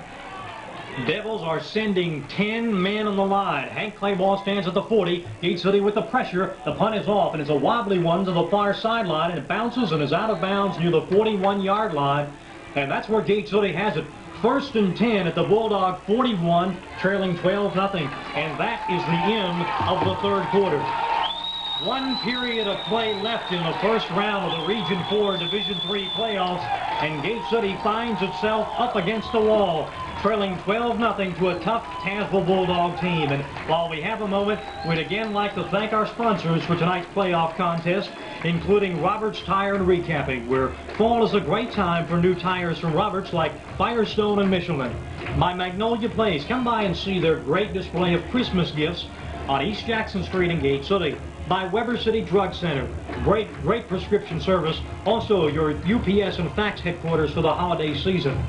Devils are sending 10 men on the line. Hank Clayball stands at the 40. Gate City with the pressure. The punt is off, and it's a wobbly one to the far sideline, and it bounces and is out of bounds near the 41-yard line. And that's where Gate City has it. 1st and 10 at the Bulldog 41, trailing 12-0. And that is the end of the third quarter. 1 period of play left in the first round of the Region 4 Division 3 playoffs, and Gate City finds itself up against the wall, trailing 12-0 to a tough Tazwell Bulldog team. And while we have a moment, we'd again like to thank our sponsors for tonight's playoff contest, including Roberts Tire and Recapping, where fall is a great time for new tires from Roberts like Firestone and Michelin. My Magnolia Place, come by and see their great display of Christmas gifts on East Jackson Street in Gate City. By Weber City Drug Center, great prescription service, also your UPS and fax headquarters for the holiday season.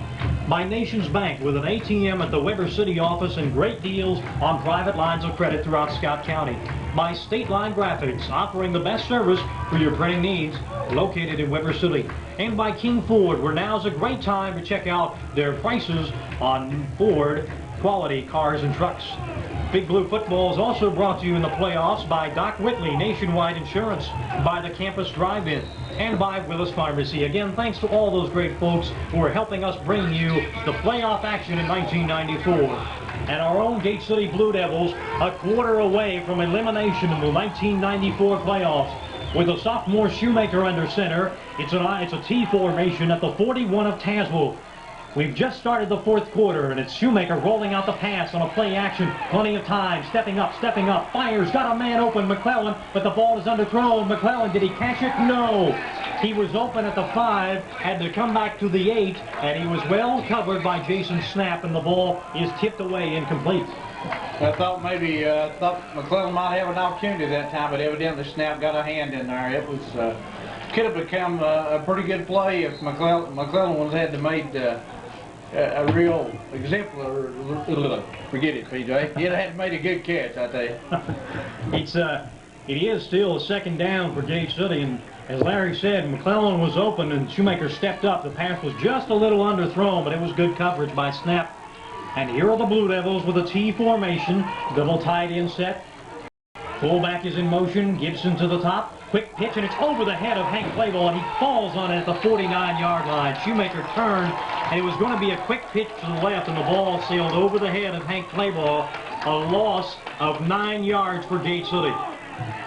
By Nations Bank, with an ATM at the Weber City office and great deals on private lines of credit throughout Scott County. By State Line Graphics, offering the best service for your printing needs, located in Weber City. And by King Ford, where now's a great time to check out their prices on Ford quality cars and trucks. Big Blue Football is also brought to you in the playoffs by Doc Whitley Nationwide Insurance, by the Campus Drive-In, and by Willis Pharmacy. Again, thanks to all those great folks who are helping us bring you the playoff action in 1994. And our own Gate City Blue Devils, a quarter away from elimination in the 1994 playoffs. With a sophomore Shoemaker under center, it's a T formation at the 41 of Tazwell. We've just started the fourth quarter, and it's Shoemaker rolling out the pass on a play action. Plenty of time, stepping up, fires, got a man open, McClellan, but the ball is underthrown. McClellan, did he catch it? No. He was open at the 5, had to come back to the 8, and he was well covered by Jason Snap, and the ball is tipped away incomplete. I thought McClellan might have an opportunity that time, but evidently Snap got a hand in there. It was could have become a pretty good play if McClellan had made a real exemplar. Forget it, PJ. He'd have made a good catch, I tell you. It is still a 2nd down for Gate City, and as Larry said, McClellan was open and Shoemaker stepped up. The pass was just a little underthrown, but it was good coverage by Snap. And here are the Blue Devils with a T formation, double tight end set. Fullback is in motion, Gibson to the top, quick pitch, and it's over the head of Hank Clayball, and he falls on it at the 49-yard line. Shoemaker turned, and it was going to be a quick pitch to the left, and the ball sailed over the head of Hank Clayball. A loss of 9 yards for Gate City.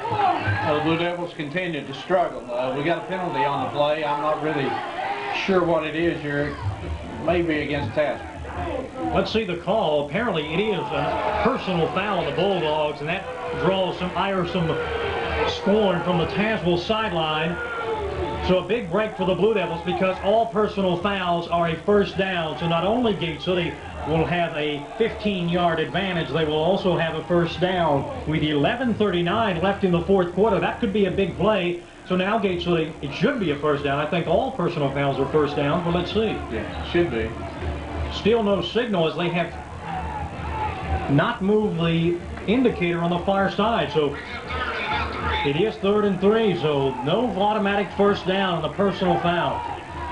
The Blue Devils continued to struggle. We got a penalty on the play. I'm not really sure what it is here. Maybe against Tazwell. Let's see the call. Apparently it is a personal foul on the Bulldogs, and that draws some scorn from the Tazwell sideline. So a big break for the Blue Devils, because all personal fouls are a first down. So not only Gate City will have a 15-yard advantage, they will also have a first down. With 11:39 left in the fourth quarter, that could be a big play. So now Gate City, it should be a first down. I think all personal fouls are first down, but let's see. Yeah, should be. Still no signal, as they have not moved the indicator on the far side. So It is 3rd and 3, so no automatic first down on the personal foul.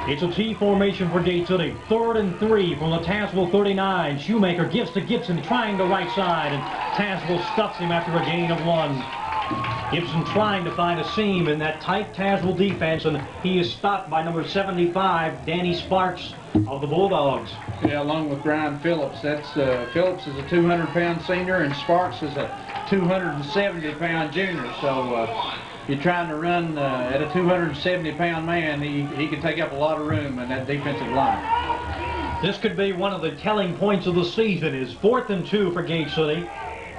It's a T formation for Gate City. 3rd and 3 from the Tazwell 39. Shoemaker gives to Gibson, trying the right side, and Tazwell stuffs him after a gain of 1. Gibson trying to find a seam in that tight Tazwell defense, and he is stopped by number 75, Danny Sparks of the Bulldogs. Yeah, along with Brian Phillips. That's Phillips is a 200-pound senior, and Sparks is a 270-pound junior. So you're trying to run at a 270-pound man. He can take up a lot of room in that defensive line. This could be one of the telling points of the season. Is 4th and 2 for Gate City.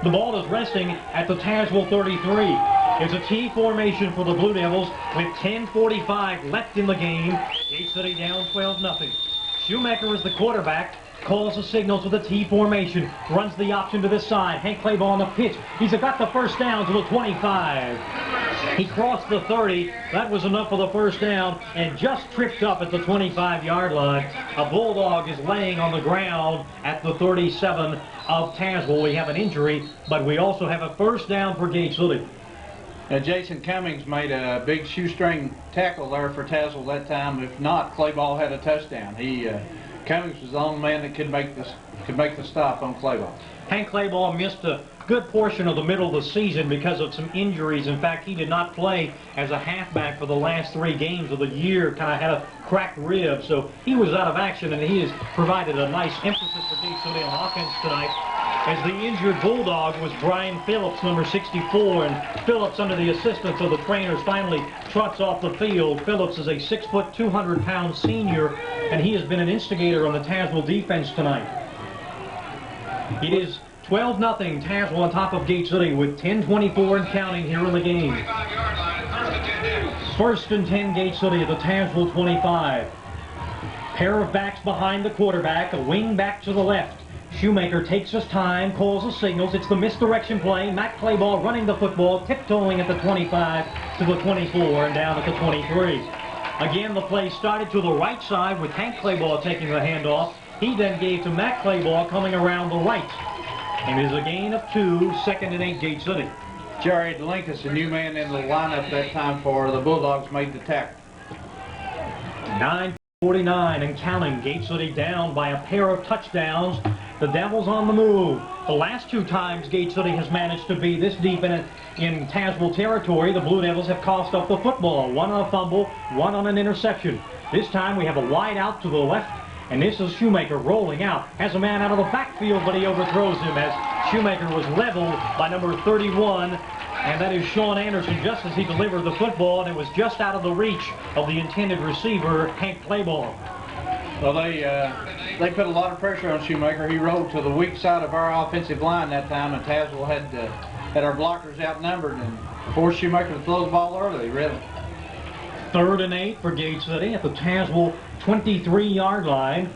The ball is resting at the Tazwell 33. It's a T formation for the Blue Devils with 10:45 left in the game. Gate City down 12-0. Shoemaker is the quarterback, calls the signal to the T formation, runs the option to this side. Hank Clayball on the pitch. He's got the first down to the 25. He crossed the 30. That was enough for the first down, and just tripped up at the 25-yard line. A Bulldog is laying on the ground at the 37 of Tazwell. We have an injury, but we also have a first down for Gate City. Jason Cummings made a big shoestring tackle there for Tazwell that time. If not, Clayball had a touchdown. Cummings was the only man that could make the stop on Clayball. Hank Clayball missed a good portion of the middle of the season because of some injuries. In fact, he did not play as a halfback for the last 3 games of the year. Kind of had a cracked rib, so he was out of action, and he has provided a nice emphasis for Gate City on offense tonight. As the injured Bulldog was Brian Phillips, number 64, and Phillips, under the assistance of the trainers, finally trots off the field. Phillips is a 6', 200-pound senior, and he has been an instigator on the Tazwell defense tonight. It is 12-0 Tazwell on top of Gate City with 10:24 and counting here in the game. 1st and 10 Gate City at the Tazwell 25. Pair of backs behind the quarterback, a wing back to the left. Shoemaker takes his time, calls the signals. It's the misdirection play. Matt Clayball running the football, tiptoeing at the 25 to the 24 and down at the 23. Again, the play started to the right side with Hank Clayball taking the handoff. He then gave to Matt Clayball coming around the right. And it is a gain of 2, 2nd and 8 Gate City. Jerry Delinkus, a new man in the lineup that time for the Bulldogs, made the tackle. 9:49 and counting. Gate City down by a pair of touchdowns. The Devils on the move. The last 2 times Gate City has managed to be this deep in Tazwell territory, the Blue Devils have coughed up the football. 1 on a fumble, 1 on an interception. This time we have a wide out to the left, and this is Shoemaker rolling out. Has a man out of the backfield, but he overthrows him as Shoemaker was leveled by number 31, and that is Sean Anderson just as he delivered the football, and it was just out of the reach of the intended receiver, Hank Clayball. Well, they put a lot of pressure on Shoemaker. He rolled to the weak side of our offensive line that time, and Tazwell had our blockers outnumbered and forced Shoemaker to throw the ball early, really. 3rd and 8 for Gate City at the Tazwell 23-yard line.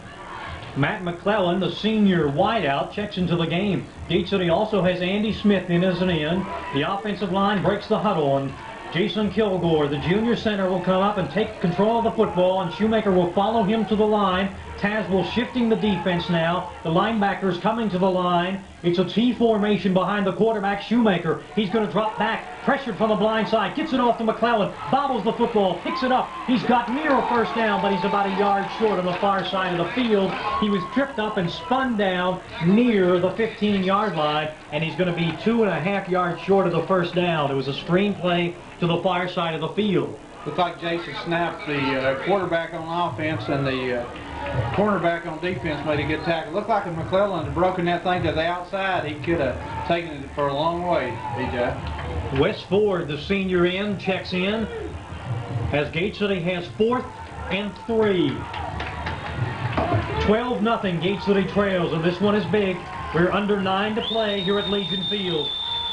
Matt McClellan, the senior wideout, checks into the game. Gate City also has Andy Smith in as an end. The offensive line breaks the huddle, and Jason Kilgore, the junior center, will come up and take control of the football, and Shoemaker will follow him to the line. Tazwell shifting the defense now. The linebackers coming to the line. It's a T formation behind the quarterback, Shoemaker. He's going to drop back, pressured from the blind side, gets it off to McClellan, bobbles the football, picks it up. He's got near a first down, but he's about a yard short on the far side of the field. He was tripped up and spun down near the 15-yard line, and he's going to be 2.5 yards short of the first down. It was a screen play to the far side of the field. Looked like Jason snapped the quarterback on offense, and the cornerback on defense made a good tackle. Looked like if McClellan had broken that thing to the outside, he could have taken it for a long way, BJ. Wes Ford, the senior end, checks in as Gate City has 4th and 3. 12-0 Gate City trails, and this one is big. We're under 9 to play here at Legion Field.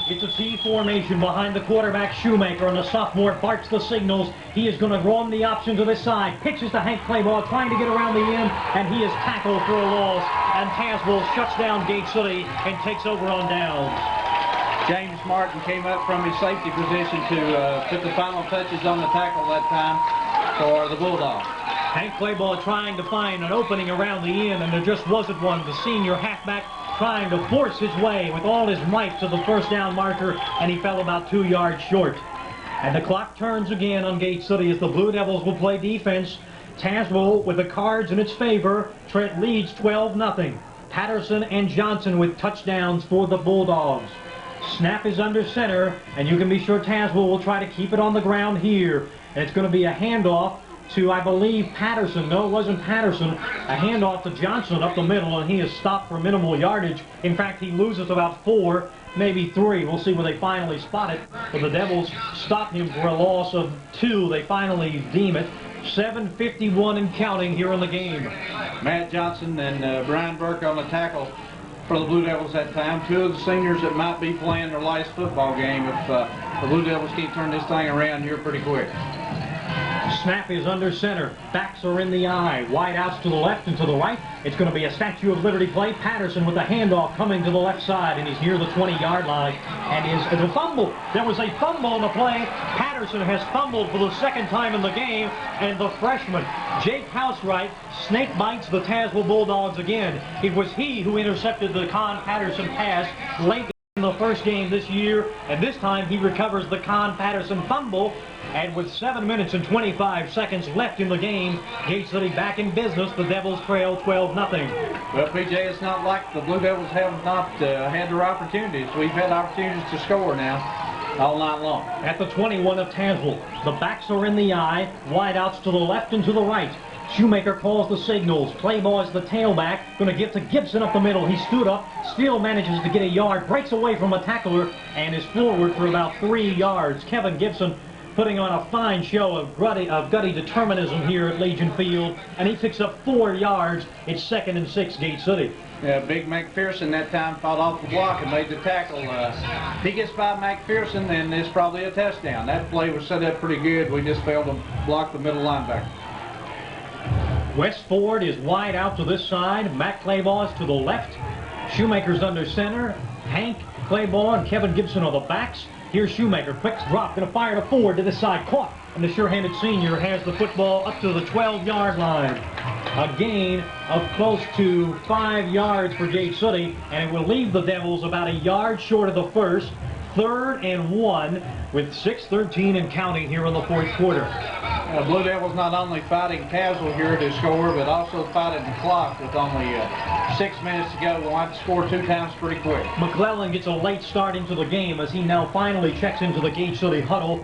It's a T formation behind the quarterback, Shoemaker, and the sophomore barks the signals. He is going to roam the option to this side. Pitches to Hank Clayball, trying to get around the end, and he is tackled for a loss. And Tazwell shuts down Gate City and takes over on downs. James Martin came up from his safety position to put the final touches on the tackle that time for the Bulldogs. Hank Clayball trying to find an opening around the end, and there just wasn't one. The senior halfback trying to force his way with all his might to the first down marker, and he fell about 2 yards short. And the clock turns again on Gate City as the Blue Devils will play defense. Tazwell with the cards in its favor. Trent leads 12-0. Patterson and Johnson with touchdowns for the Bulldogs. Snap is under center, and you can be sure Tazwell will try to keep it on the ground here. And it's going to be a handoff to, I believe, Patterson. No, it wasn't Patterson. A handoff to Johnson up the middle, and he is stopped for minimal yardage. In fact, he loses about 4, maybe 3. We'll see where they finally spot it. But the Devils stop him for a loss of 2. They finally deem it. 7:51 and counting here in the game. Matt Johnson and Brian Burke on the tackle for the Blue Devils that time. 2 of the seniors that might be playing their last football game if the Blue Devils can't turn this thing around here pretty quick. Snap is under center. Backs are in the eye. Wide outs to the left and to the right. It's going to be a Statue of Liberty play. Patterson with a handoff coming to the left side, and he's near the 20-yard line. And it's a fumble. There was a fumble on the play. Patterson has fumbled for the second time in the game, and the freshman, Jake Housewright, snake bites the Tazwell Bulldogs again. It was he who intercepted the Con Patterson pass late in the first game this year, and this time he recovers the Con Patterson fumble. And with 7 minutes and 25 seconds left in the game, Gate City back in business. The Devils trail 12-0. Well, PJ, it's not like the Blue Devils have not had their opportunities. We've had opportunities to score now all night long. At the 21 of Tazwell, the backs are in the eye. Wide outs to the left and to the right. Shoemaker calls the signals. Clayball's the tailback. Going to get to Gibson up the middle. He stood up, still manages to get a yard, breaks away from a tackler, and is forward for about 3 yards. Kevin Gibson putting on a fine show of gutty determinism here at Legion Field, and he picks up 4 yards. It's 2nd and 6, Gate City. Yeah, Big McPherson that time fought off the block and made the tackle. If he gets by McPherson, then it's probably a touchdown. That play was set up pretty good. We just failed to block the middle linebacker. West Ford is wide out to this side. Matt Clayball is to the left. Shoemaker's under center. Hank, Clayball, and Kevin Gibson are the backs. Here's Shoemaker, quick drop, going to fire to Ford to this side, caught, and the sure-handed senior has the football up to the 12-yard line. A gain of close to 5 yards for Gate City, and it will leave the Devils about a yard short of the first. 3rd and 1 with 6:13 and counting here in the 4th quarter. Blue Devils not only fighting Tazwell here to score, but also fighting the clock with only 6 minutes to go. We'll have to score 2 times pretty quick. McClellan gets a late start into the game as he now finally checks into the Gate City huddle.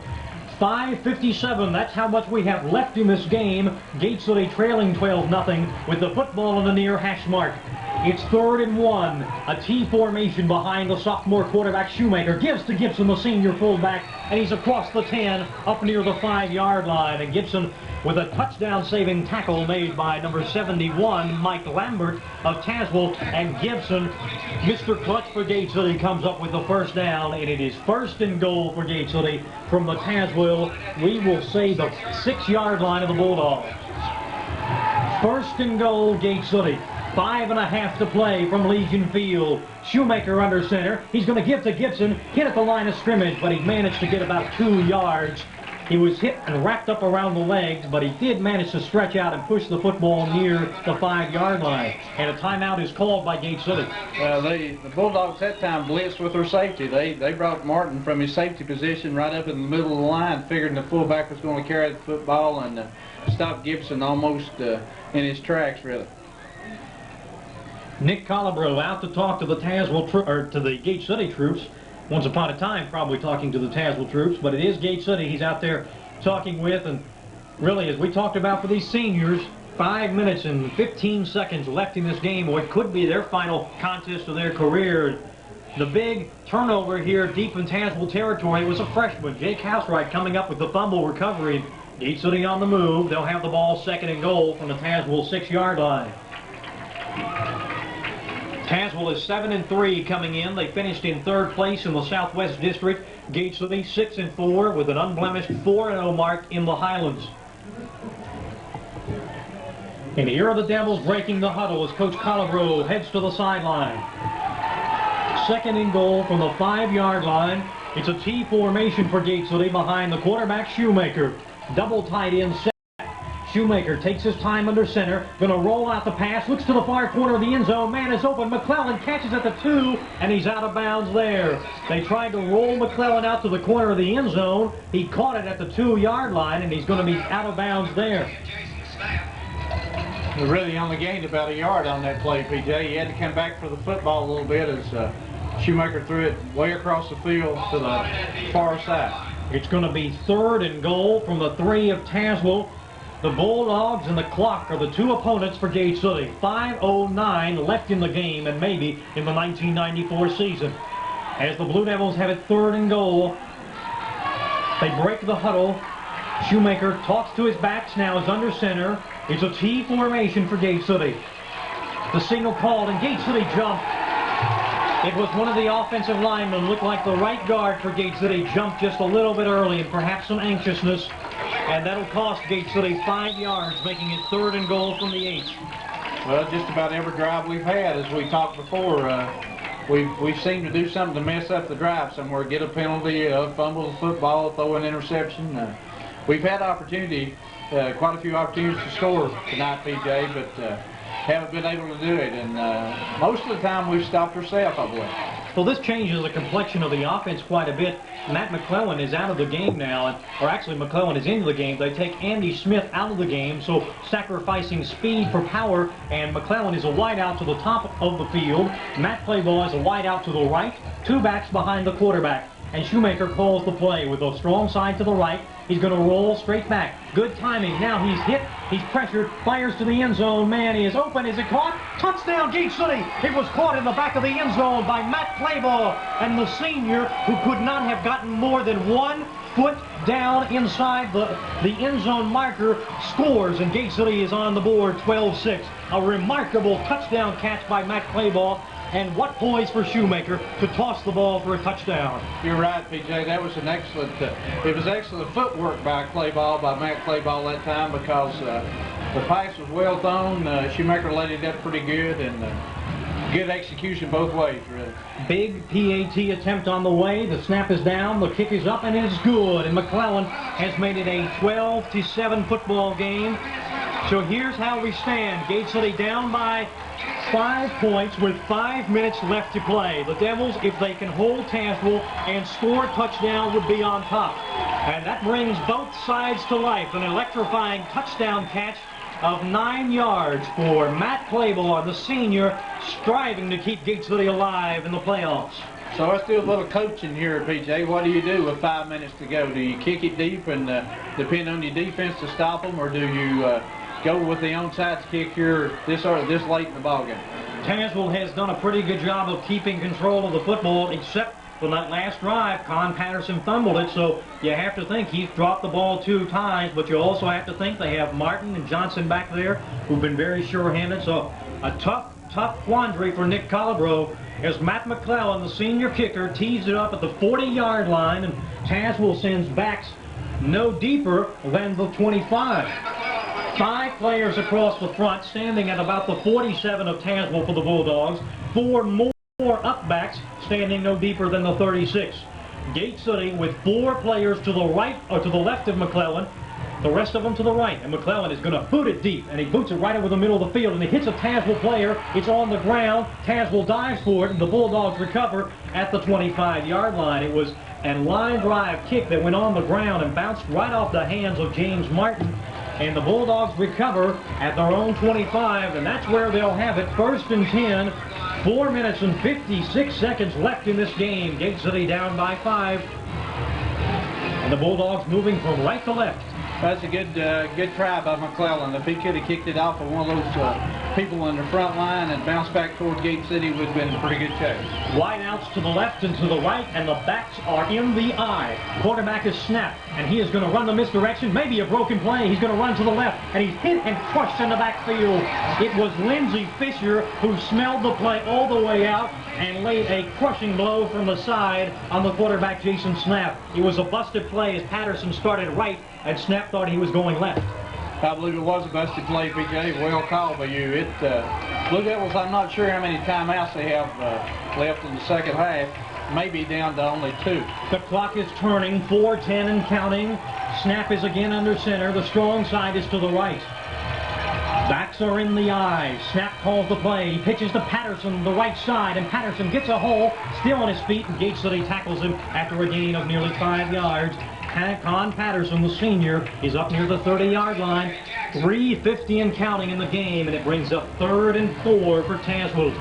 5:57, that's how much we have left in this game. Gate City trailing 12-0 with the football on the near hash mark. It's 3rd and 1. A T formation behind the sophomore quarterback Shoemaker. Gives to Gibson, the senior fullback, and he's across the 10 up near the 5-yard line. And Gibson with a touchdown-saving tackle made by number 71, Mike Lambert of Tazwell. And Gibson, Mr. Clutch for Gate City, comes up with the first down, and it is 1st and goal for Gate City from the Tazwell, we will say the 6-yard line of the Bulldogs. 1st and goal, Gate City. 5.5 to play from Legion Field. Shoemaker under center. He's going to give to Gibson. Hit at the line of scrimmage, but he managed to get about 2 yards. He was hit and wrapped up around the legs, but he did manage to stretch out and push the football near the 5-yard line. And a timeout is called by Gate City. The Bulldogs that time blitzed with their safety. They brought Martin from his safety position right up in the middle of the line, figuring the fullback was going to carry the football and stop Gibson almost in his tracks, really. Nick Colabro out to talk to the to the Gate City troops. Once upon a time, probably talking to the Tazwell troops, but it is Gate City he's out there talking with. And really, as we talked about for these seniors, 5 minutes and 15 seconds left in this game, or it could be their final contest of their career. The big turnover here deep in Tazwell territory was a freshman, Jake Housewright, coming up with the fumble recovery. Gate City on the move. They'll have the ball 2nd and goal from the Tazwell 6-yard line. Tazwell is 7-3 coming in. They finished in 3rd place in the Southwest District. Gate City 6-4 with an unblemished 4-0 mark in the Highlands. And here are the Devils breaking the huddle as Coach Colabro heads to the sideline. 2nd and goal from the 5-yard line. It's a T formation for Gate City behind the quarterback Shoemaker. Double tight end set. Shoemaker takes his time under center, gonna roll out the pass, looks to the far corner of the end zone, man is open, McClellan catches at the 2, and he's out of bounds there. They tried to roll McClellan out to the corner of the end zone, he caught it at the 2-yard line, and he's gonna be out of bounds there. He really only gained about a yard on that play, PJ. He had to come back for the football a little bit as Shoemaker threw it way across the field to the far side. It's going to be 3rd and goal from the 3 of Tazwell. The Bulldogs and the clock are the 2 opponents for Gate City. 5:09 left in the game and maybe in the 1994 season. As the Blue Devils have it 3rd and goal, they break the huddle. Shoemaker talks to his backs, now is under center. It's a T formation for Gate City. The signal called and Gate City jumped. It was one of the offensive linemen, looked like the right guard for Gate City, jumped just a little bit early and perhaps some anxiousness. And that'll cost Gate City 5 yards, making it 3rd and goal from the 8. Well, just about every drive we've had, as we talked before, we've seemed to do something to mess up the drive somewhere, get a penalty, fumble the football, throw an interception. We've had opportunity, quite a few opportunities to score tonight, PJ, but haven't been able to do it, and most of the time we've stopped ourselves, I believe. Well, this changes the complexion of the offense quite a bit. Matt McClellan is out of the game now, or actually McClellan is into the game. They take Andy Smith out of the game, so sacrificing speed for power, and McClellan is a wide out to the top of the field. Matt Clayball is a wide out to the right, 2 backs behind the quarterback. And Shoemaker calls the play with a strong side to the right. He's going to roll straight back. Good timing. Now he's hit. He's pressured. Fires to the end zone. Man, he is open. Is it caught? Touchdown, Gate City. It was caught in the back of the end zone by Matt Clayball. And the senior, who could not have gotten more than 1 foot down inside the end zone marker, scores. And Gate City is on the board 12-6. A remarkable touchdown catch by Matt Clayball. And what poise for Shoemaker to toss the ball for a touchdown. You're right, PJ. That was an excellent, it was excellent footwork by Matt Clayball that time, because the pass was well thrown. Shoemaker laid it up pretty good, and good execution both ways, really. Big PAT attempt on the way. The snap is down, the kick is up, and it's good. And McClellan has made it a 12-7 football game. So here's how we stand. Gate City down by 5 points with 5 minutes left to play. The Devils, if they can hold Tazwell and score a touchdown, would be on top. And that brings both sides to life. An electrifying touchdown catch of 9 yards for Matt Clayball, the senior, striving to keep Gate City alive in the playoffs. So let's do a little coaching here, PJ. What do you do with 5 minutes to go? Do you kick it deep and depend on your defense to stop them, or do you go with the onside kick here this late in the ballgame? Tazwell has done a pretty good job of keeping control of the football, except for that last drive. Con Patterson fumbled it, so you have to think he's dropped the ball 2 times, but you also have to think they have Martin and Johnson back there who've been very sure-handed. So a tough quandary for Nick Colabro as Matt McClellan, the senior kicker, tees it up at the 40-yard line, and Tazwell sends backs no deeper than the 25. 5 players across the front, standing at about the 47 of Tazwell for the Bulldogs. 4 more upbacks, standing no deeper than the 36. Gate City with 4 players to the right or to the left of McClellan, the rest of them to the right. And McClellan is going to boot it deep, and he boots it right over the middle of the field, and he hits a Tazwell player. It's on the ground. Tazwell dives for it, and the Bulldogs recover at the 25-yard line. It was a line drive kick that went on the ground and bounced right off the hands of James Martin. And the Bulldogs recover at their own 25, and that's where they'll have it. 1st and 10, 4 minutes and 56 seconds left in this game. Gate City down by 5. And the Bulldogs moving from right to left. That's a good try by McClellan. If he could have kicked it off of one of those people in the front line and bounced back toward Gate City, would have been a pretty good catch. Wide outs to the left and to the right, and the backs are in the eye. Quarterback is snapped, and he is going to run the misdirection. Maybe a broken play. He's going to run to the left, and he's hit and crushed in the backfield. It was Lindsey Fisher who smelled the play all the way out and laid a crushing blow from the side on the quarterback, Jason Snap. It was a busted play as Patterson started right, and Snap thought he was going left. I believe it was a busted play, PJ. Well called by you. Blue Devils, I'm not sure how many timeouts they have left in the second half. maybe down to only 2. The clock is turning, 4:10 and counting. Snap is again under center. The strong side is to the right. Backs are in the eye. Snap calls the play. He pitches to Patterson, the right side, and Patterson gets a hole, still on his feet, and Gate City tackles him after a gain of nearly 5 yards. Con Patterson, the senior, is up near the 30-yard line. 3:50 and counting in the game, and it brings up 3rd and 4 for Tazwell.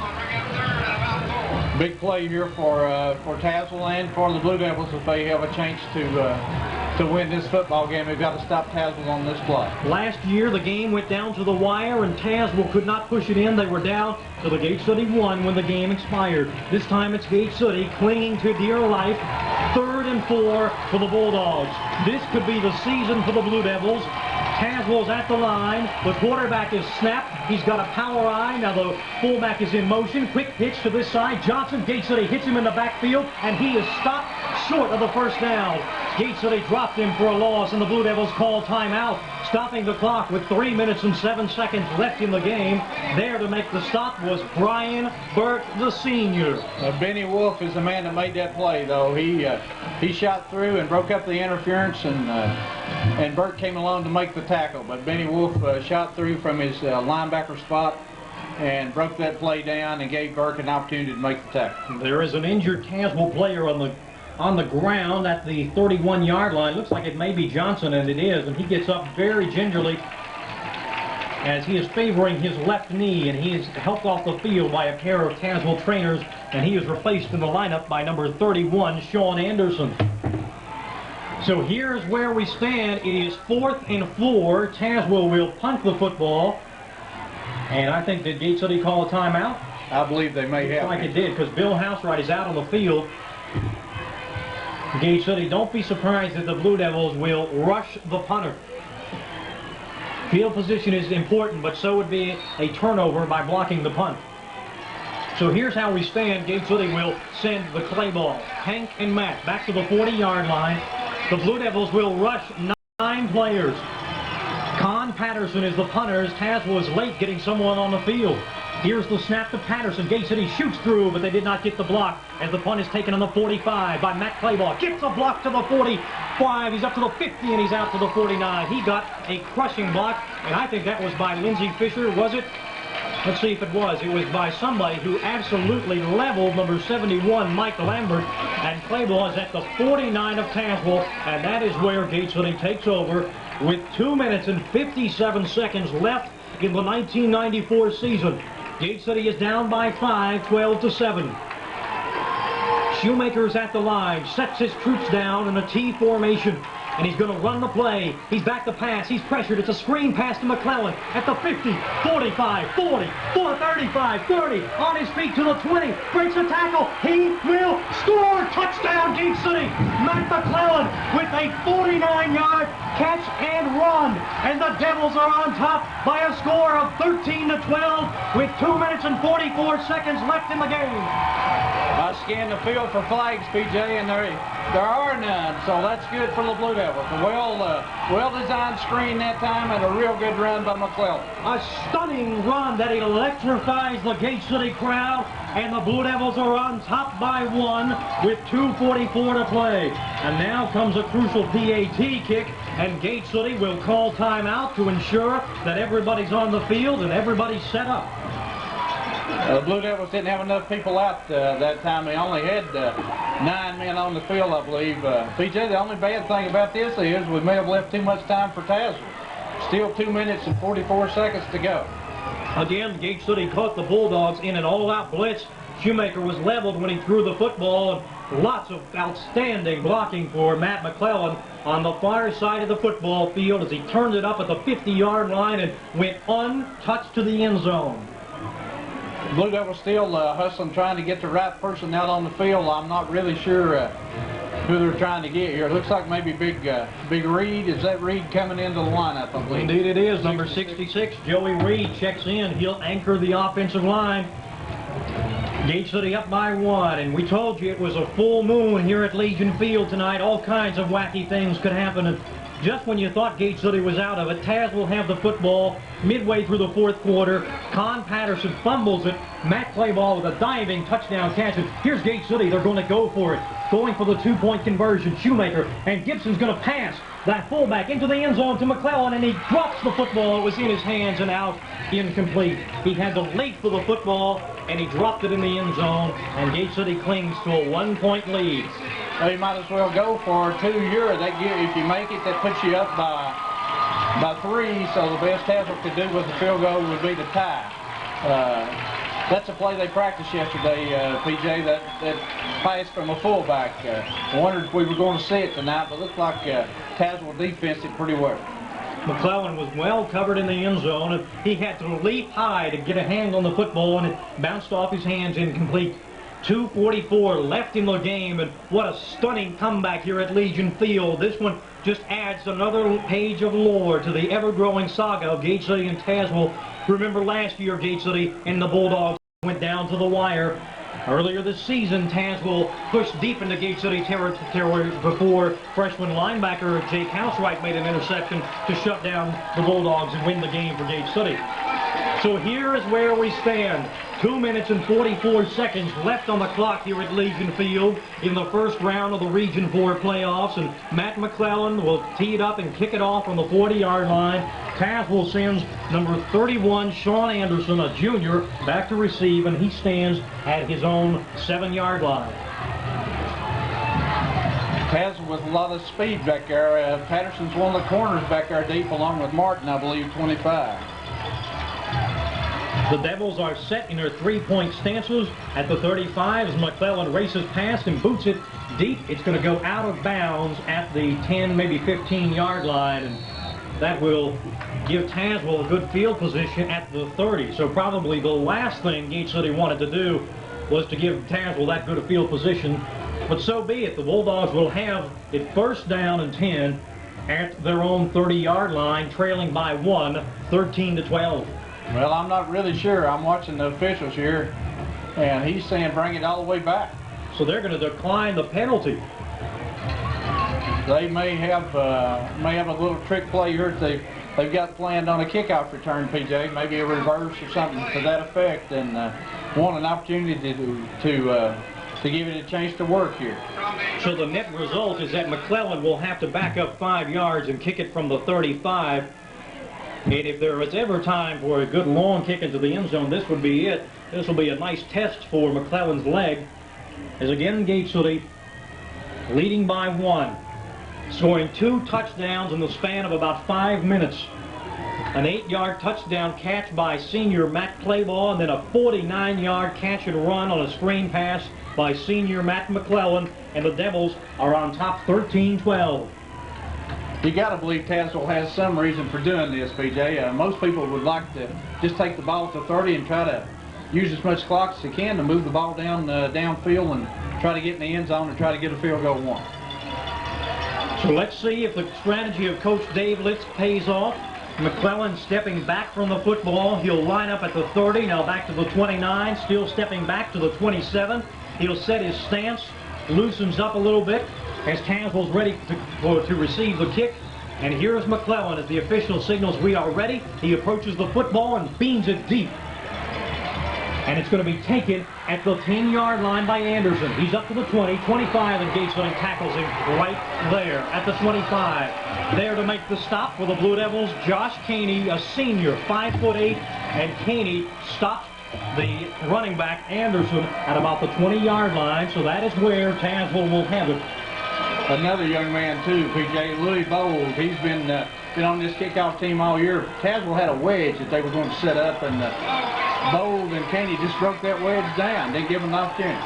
Big play here for Tazwell and for the Blue Devils if they have a chance to win this football game. They've got to stop Tazwell on this play. Last year, the game went down to the wire, and Tazwell could not push it in. They were down, so the Gate City won when the game expired. This time, it's Gate City clinging to dear life. 3rd and 4 for the Bulldogs. This could be the season for the Blue Devils. Tazwell's at the line. The quarterback is snapped. He's got a power eye. Now the fullback is in motion. Quick pitch to this side. Johnson, Gate City hits him in the backfield, and he is stopped short of the first down. Gate City dropped him for a loss, and the Blue Devils call timeout, stopping the clock with 3 minutes and 7 seconds left in the game. There to make the stop was Brian Burt, the senior. Benny Wolf is the man that made that play, though. He shot through and broke up the interference, and Burt came along to make the tackle. But Benny Wolf shot through from his linebacker spot and broke that play down and gave Burt an opportunity to make the tackle. There is an injured Tazwell player on the ground at the 31-yard line. Looks like it may be Johnson, and it is, and he gets up very gingerly as he is favoring his left knee, and he is helped off the field by a pair of Tazwell trainers, and he is replaced in the lineup by number 31, Sean Anderson. So here's where we stand. It is 4th and 4. Tazwell will punt the football, and I think that Gate City call a timeout. I believe they may have. Like it did, because Bill Housewright is out on the field. Gate City, don't be surprised that the Blue Devils will rush the punter. Field position is important, but so would be a turnover by blocking the punt. So here's how we stand. Gate City will send the clay ball. Hank and Matt back to the 40-yard line. The Blue Devils will rush 9 players. Con Patterson is the punter as Tazwell is late getting someone on the field. Here's the snap to Patterson. Gate City shoots through, but they did not get the block as the punt is taken on the 45 by Matt Claybaugh. Gets a block to the 45. He's up to the 50, and he's out to the 49. He got a crushing block, and I think that was by Lindsey Fisher, was it? Let's see if it was. It was by somebody who absolutely leveled number 71, Mike Lambert, and Claybaugh is at the 49 of Tazwell, and that is where Gate City takes over with 2 minutes and 57 seconds left in the 1994 season. Gate City is down by 5, 12-7. Shoemaker's at the line, sets his troops down in a T formation, and he's going to run the play. He's back to pass. He's pressured. It's a screen pass to McClellan at the 50, 45, 40, 35, 30, on his feet to the 20, breaks a tackle. He will score. Touchdown, Gate City. Matt McClellan with a 49-yard catch and run, and the Devils are on top by a score of 13-12 with 2 minutes and 44 seconds left in the game. I scanned the field for flags, PJ, and there are none, so that's good for the Blue Devils. A well-designed screen that time and a real good run by McClellan. A stunning run that electrifies the Gate City crowd, and the Blue Devils are on top by 1 with 2:44 to play. And now comes a crucial PAT kick, and Gate City will call timeout to ensure that everybody's on the field and everybody's set up. The Blue Devils didn't have enough people out that time. They only had 9 men on the field, I believe. PJ, the only bad thing about this is we may have left too much time for Tazwell. Still 2 minutes and 44 seconds to go. Again, Gate City caught the Bulldogs in an all-out blitz. Shoemaker was leveled when he threw the football, and lots of outstanding blocking for Matt McClellan on the far side of the football field as he turned it up at the 50-yard line and went untouched to the end zone. Blue Devils still hustling, trying to get the right person out on the field. I'm not really sure who they're trying to get here. It looks like maybe Big Reed. Is that Reed coming into the lineup, I believe? Indeed it is. Number 66, Joey Reed, checks in. He'll anchor the offensive line. Gate City up by 1, and we told you it was a full moon here at Legion Field tonight. All kinds of wacky things could happen, and just when you thought Gate City was out of it, Taz will have the football midway through the fourth quarter. Con Patterson fumbles it. Matt Clayball with a diving touchdown catch. And here's Gate City. They're going to go for it. Going for the two-point conversion. Shoemaker and Gibson's going to pass that fullback into the end zone to McClellan, and he drops the football. It was in his hands and out, incomplete. He had to leap for the football, and he dropped it in the end zone, and Gate City clings to a one-point lead. Well, you might as well go for 2 here. If you make it, that puts you up by 3, so the best Tazwell could do with the field goal would be to tie. That's a play they practiced yesterday, PJ, that pass from a fullback. I wondered if we were going to see it tonight, but it looked like Tazwell defensed it pretty well. McClellan was well covered in the end zone, and he had to leap high to get a hand on the football, and it bounced off his hands incomplete. 2:44 left in the game, and what a stunning comeback here at Legion Field. This one just adds another page of lore to the ever-growing saga of Gate City and Tazwell. Remember last year, Gate City and the Bulldogs went down to the wire. Earlier this season, Tazwell pushed deep into Gate City territory before freshman linebacker Jake Housewright made an interception to shut down the Bulldogs and win the game for Gate City. So here is where we stand. 2 minutes and 44 seconds left on the clock here at Legion Field in the first round of the Region 4 playoffs, and Matt McClellan will tee it up and kick it off on the 40-yard line. Tazwell sends number 31, Sean Anderson, a junior, back to receive, and he stands at his own 7-yard line. Tazwell with a lot of speed back there. Patterson's one of the corners back there deep, along with Martin, I believe, 25. The Devils are set in their three-point stances at the 35 as McClellan races past and boots it deep. It's going to go out of bounds at the 10, maybe 15-yard line, and that will give Tazwell a good field position at the 30. So probably the last thing Gate City wanted to do was to give Tazwell that good a field position, but so be it. The Bulldogs will have it first down and 10 at their own 30-yard line, trailing by 1, 13-12. Well, I'm not really sure. I'm watching the officials here, and he's saying bring it all the way back. So they're going to decline the penalty. They may have a little trick play here that they've got planned on a kickoff return, PJ, maybe a reverse or something to that effect, and want an opportunity to give it a chance to work here. So the net result is that McClellan will have to back up 5 yards and kick it from the 35. And if there was ever time for a good long kick into the end zone, this would be it. This will be a nice test for McClellan's leg. As again, Gate City leading by 1, scoring 2 touchdowns in the span of about 5 minutes. An 8-yard touchdown catch by senior Matt Clayball, and then a 49-yard catch and run on a screen pass by senior Matt McClellan, and the Devils are on top 13-12. You got to believe Tazwell has some reason for doing this, PJ. Most people would like to just take the ball to 30 and try to use as much clock as they can to move the ball downfield and try to get in the end zone and try to get a field goal one. So let's see if the strategy of Coach Dave Litz pays off. McClellan stepping back from the football. He'll line up at the 30, now back to the 29, still stepping back to the 27. He'll set his stance, loosens up a little bit as Tazwell's ready to receive the kick. And here is McClellan as the official signals we are ready. He approaches the football and beams it deep. And it's going to be taken at the 10-yard line by Anderson. He's up to the 20, 25, and Gate City tackles him right there at the 25. There to make the stop for the Blue Devils, Josh Caney, a senior, 5'8", and Caney stops the running back Anderson at about the 20-yard line. So that is where Tazwell will have it. Another young man too, PJ, Louis Bold. He's been on this kickoff team all year. Tazwell had a wedge that they were going to set up, and Bold and Caney just broke that wedge down. Didn't give him an opportunity.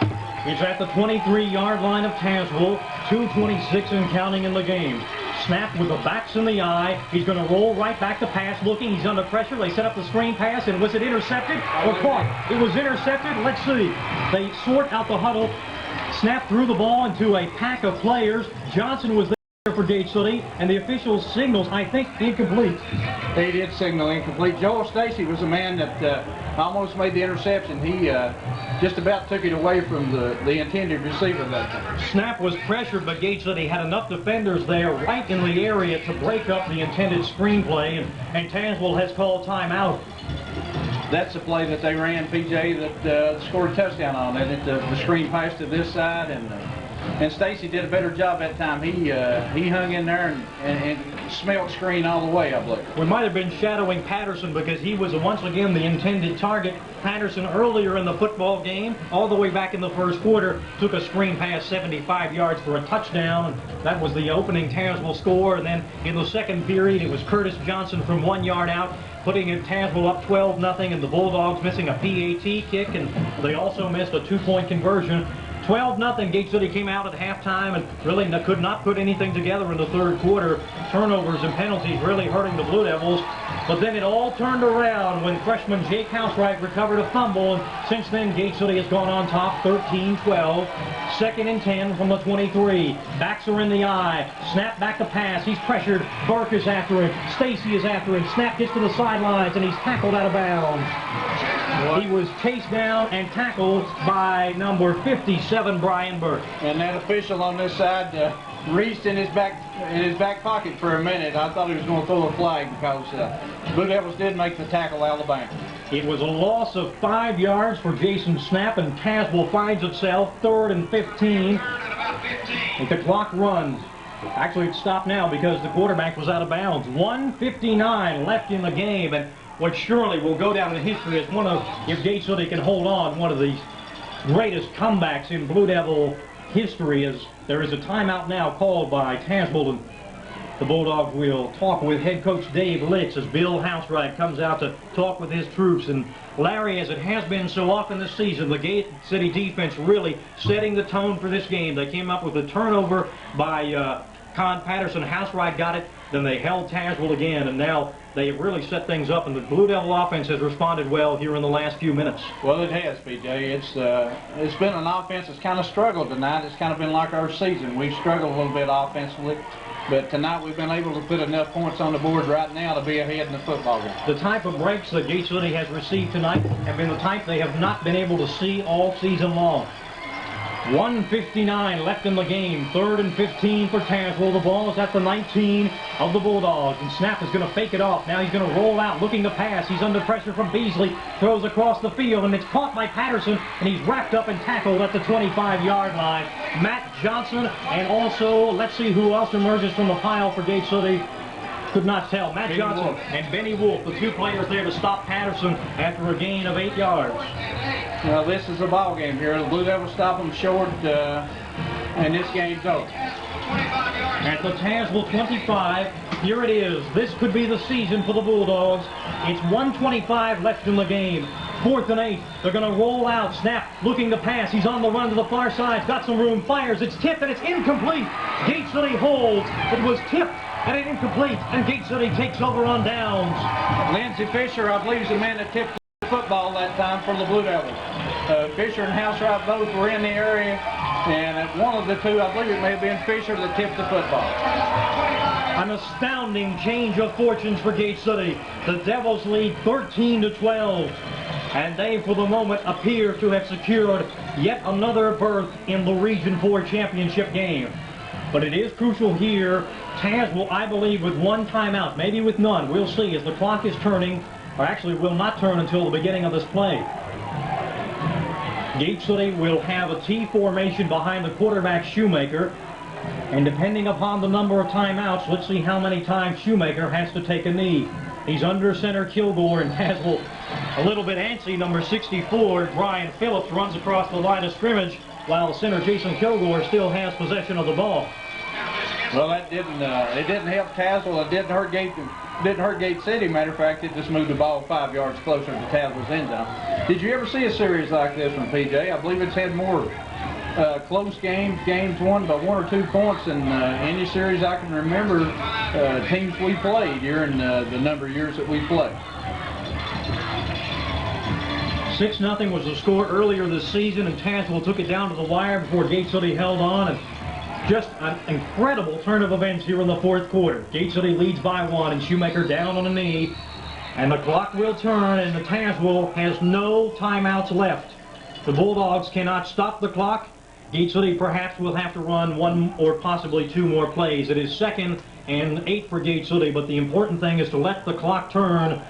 It's at the 23-yard line of Tazwell, 2:26 and counting in the game. Snap with the backs in the eye. He's going to roll right back to pass looking. He's under pressure. They set up the screen pass, and was it intercepted or caught? It was intercepted. Let's see. They sort out the huddle. Snap threw the ball into a pack of players. Johnson was there for Gate City, and the official signals, I think, incomplete. They did signal incomplete. Joel Stacy was a man that almost made the interception. He just about took it away from the intended receiver that time. Snap was pressured, but Gate City had enough defenders there right in the area to break up the intended screenplay, and Tazwell has called timeout. That's the play that they ran, PJ, that scored a touchdown on it. The screen passed to this side, and Stacy did a better job that time. He hung in there and smelled screen all the way, I believe. We might have been shadowing Patterson because he was once again the intended target. Patterson earlier in the football game, all the way back in the first quarter, took a screen pass 75 yards for a touchdown. And that was the opening Tazwell score. And then in the second period, it was Curtis Johnson from 1 yard out, putting Tazwell up 12-0, and the Bulldogs missing a PAT kick, and they also missed a 2-point conversion. 12-0. Gate City came out at halftime and really could not put anything together in the third quarter. Turnovers and penalties really hurting the Blue Devils. But then it all turned around when freshman Jake Housewright recovered a fumble, and since then Gate City has gone on top 13-12. 2nd and 10 from the 23. Backs are in the eye. Snap back to pass. He's pressured. Burke is after him. Stacy is after him. Snap gets to the sidelines, and he's tackled out of bounds. He was chased down and tackled by number 57, Brian Burke. And that official on this side reached in his back pocket for a minute. I thought he was going to throw a flag because Blue Devils did make the tackle Alabama. It was a loss of 5 yards for Jason Snap, and Tazwell finds itself 3rd and 15. And the clock runs. Actually, it's stopped now because the quarterback was out of bounds. 1:59 left in the game, and what surely will go down in history as one of, if Gate City can hold on, one of the greatest comebacks in Blue Devil history. As there is a timeout now called by Tazwell, and the Bulldogs will talk with head coach Dave Litz as Bill Housewright comes out to talk with his troops. And Larry, as it has been so often this season, the Gate City defense really setting the tone for this game. They came up with a turnover by Con Patterson. Housewright got it, then they held Tazwell again, and now they have really set things up, and the Blue Devil offense has responded well here in the last few minutes. Well, it has, PJ. It's been an offense that's kind of struggled tonight. It's kind of been like our season. We've struggled a little bit offensively, but tonight we've been able to put enough points on the board right now to be ahead in the football game. The type of breaks that Gate City has received tonight have been the type they have not been able to see all season long. 1:59 left in the game. 3rd and 15 for Tazwell. The ball is at the 19 of the Bulldogs, and Snap is going to fake it off. Now he's going to roll out looking to pass. He's under pressure from Beasley. Throws across the field, and it's caught by Patterson, and he's wrapped up and tackled at the 25-yard line. Matt Johnson, and also, let's see who else emerges from the pile for Gate City. Could not tell. Matt Johnson and Benny Wolf, the two players there to stop Patterson after a gain of 8 yards. Well, this is a ball game here. The Blue Devils stop them short, and this game's over. At the Tazwell 25, here it is. This could be the season for the Bulldogs. It's 1:25 left in the game. 4th and 8. They're going to roll out. Snap looking to pass. He's on the run to the far side. Got some room. Fires. It's tipped, and it's incomplete. Gate City holds. It was tipped and it's incomplete, and Gate City takes over on downs. Lindsey Fisher, I believe, is the man that tipped the football that time for the Blue Devils. Fisher and Housewright both were in the area, and one of the two, I believe it may have been Fisher, that tipped the football. An astounding change of fortunes for Gate City. The Devils lead 13-12, and they, for the moment, appear to have secured yet another berth in the Region 4 championship game. But it is crucial here. Tazwell, I believe, with one timeout, maybe with none. We'll see as the clock is turning, or actually will not turn until the beginning of this play. Gate City will have a T formation behind the quarterback Shoemaker, and depending upon the number of timeouts, let's see how many times Shoemaker has to take a knee. He's under center Kilgore, and Tazwell a little bit antsy. Number 64, Brian Phillips, runs across the line of scrimmage, while center Jason Kilgore still has possession of the ball. Well, that didn't help Tazwell. It didn't hurt Gate City. Matter of fact, it just moved the ball 5 yards closer to Tazwell's end zone. Did you ever see a series like this one, PJ? I believe it's had more close games won by 1 or 2 points than any series I can remember teams we played during the number of years that we played. 6-0 was the score earlier this season, and Tazwell took it down to the wire before Gate City held on. And just an incredible turn of events here in the fourth quarter. Gate City leads by 1, and Shoemaker down on a knee. And the clock will turn, and the Tazwell has no timeouts left. The Bulldogs cannot stop the clock. Gate City perhaps will have to run one or possibly two more plays. It is 2nd and 8 for Gate City, but the important thing is to let the clock turn.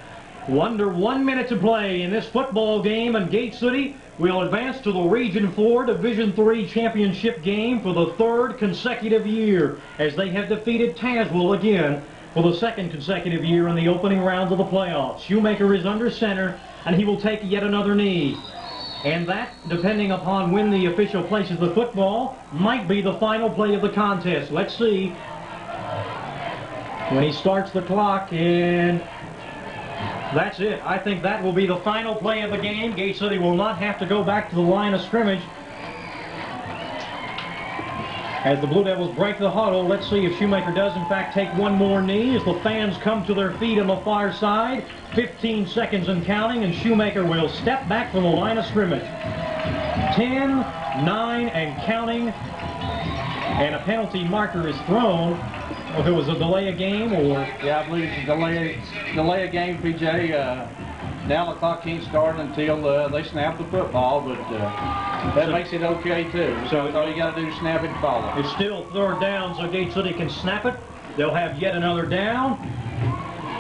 Under 1 minute to play in this football game, and Gate City will advance to the Region 4 Division 3 championship game for the 3rd consecutive year, as they have defeated Tazwell again for the 2nd consecutive year in the opening rounds of the playoffs. Shoemaker is under center, and he will take yet another knee. And that, depending upon when the official places the football, might be the final play of the contest. Let's see when he starts the clock, and that's it. I think that will be the final play of the game. Gate City will not have to go back to the line of scrimmage. As the Blue Devils break the huddle, let's see if Shoemaker does in fact take one more knee as the fans come to their feet on the far side. 15 seconds and counting, and Shoemaker will step back from the line of scrimmage. 10, 9, and counting. And a penalty marker is thrown. If it was a delay of game or... Yeah, I believe it's a delay of game, PJ. Now the clock can't start until they snap the football, but that makes it okay too. So all you got to do is snap it and follow. It's still 3rd down, so Gate City can snap it. They'll have yet another down.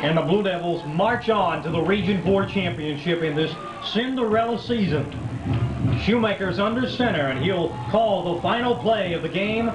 And the Blue Devils march on to the Region 4 championship in this Cinderella season. Shoemaker's under center, and he'll call the final play of the game.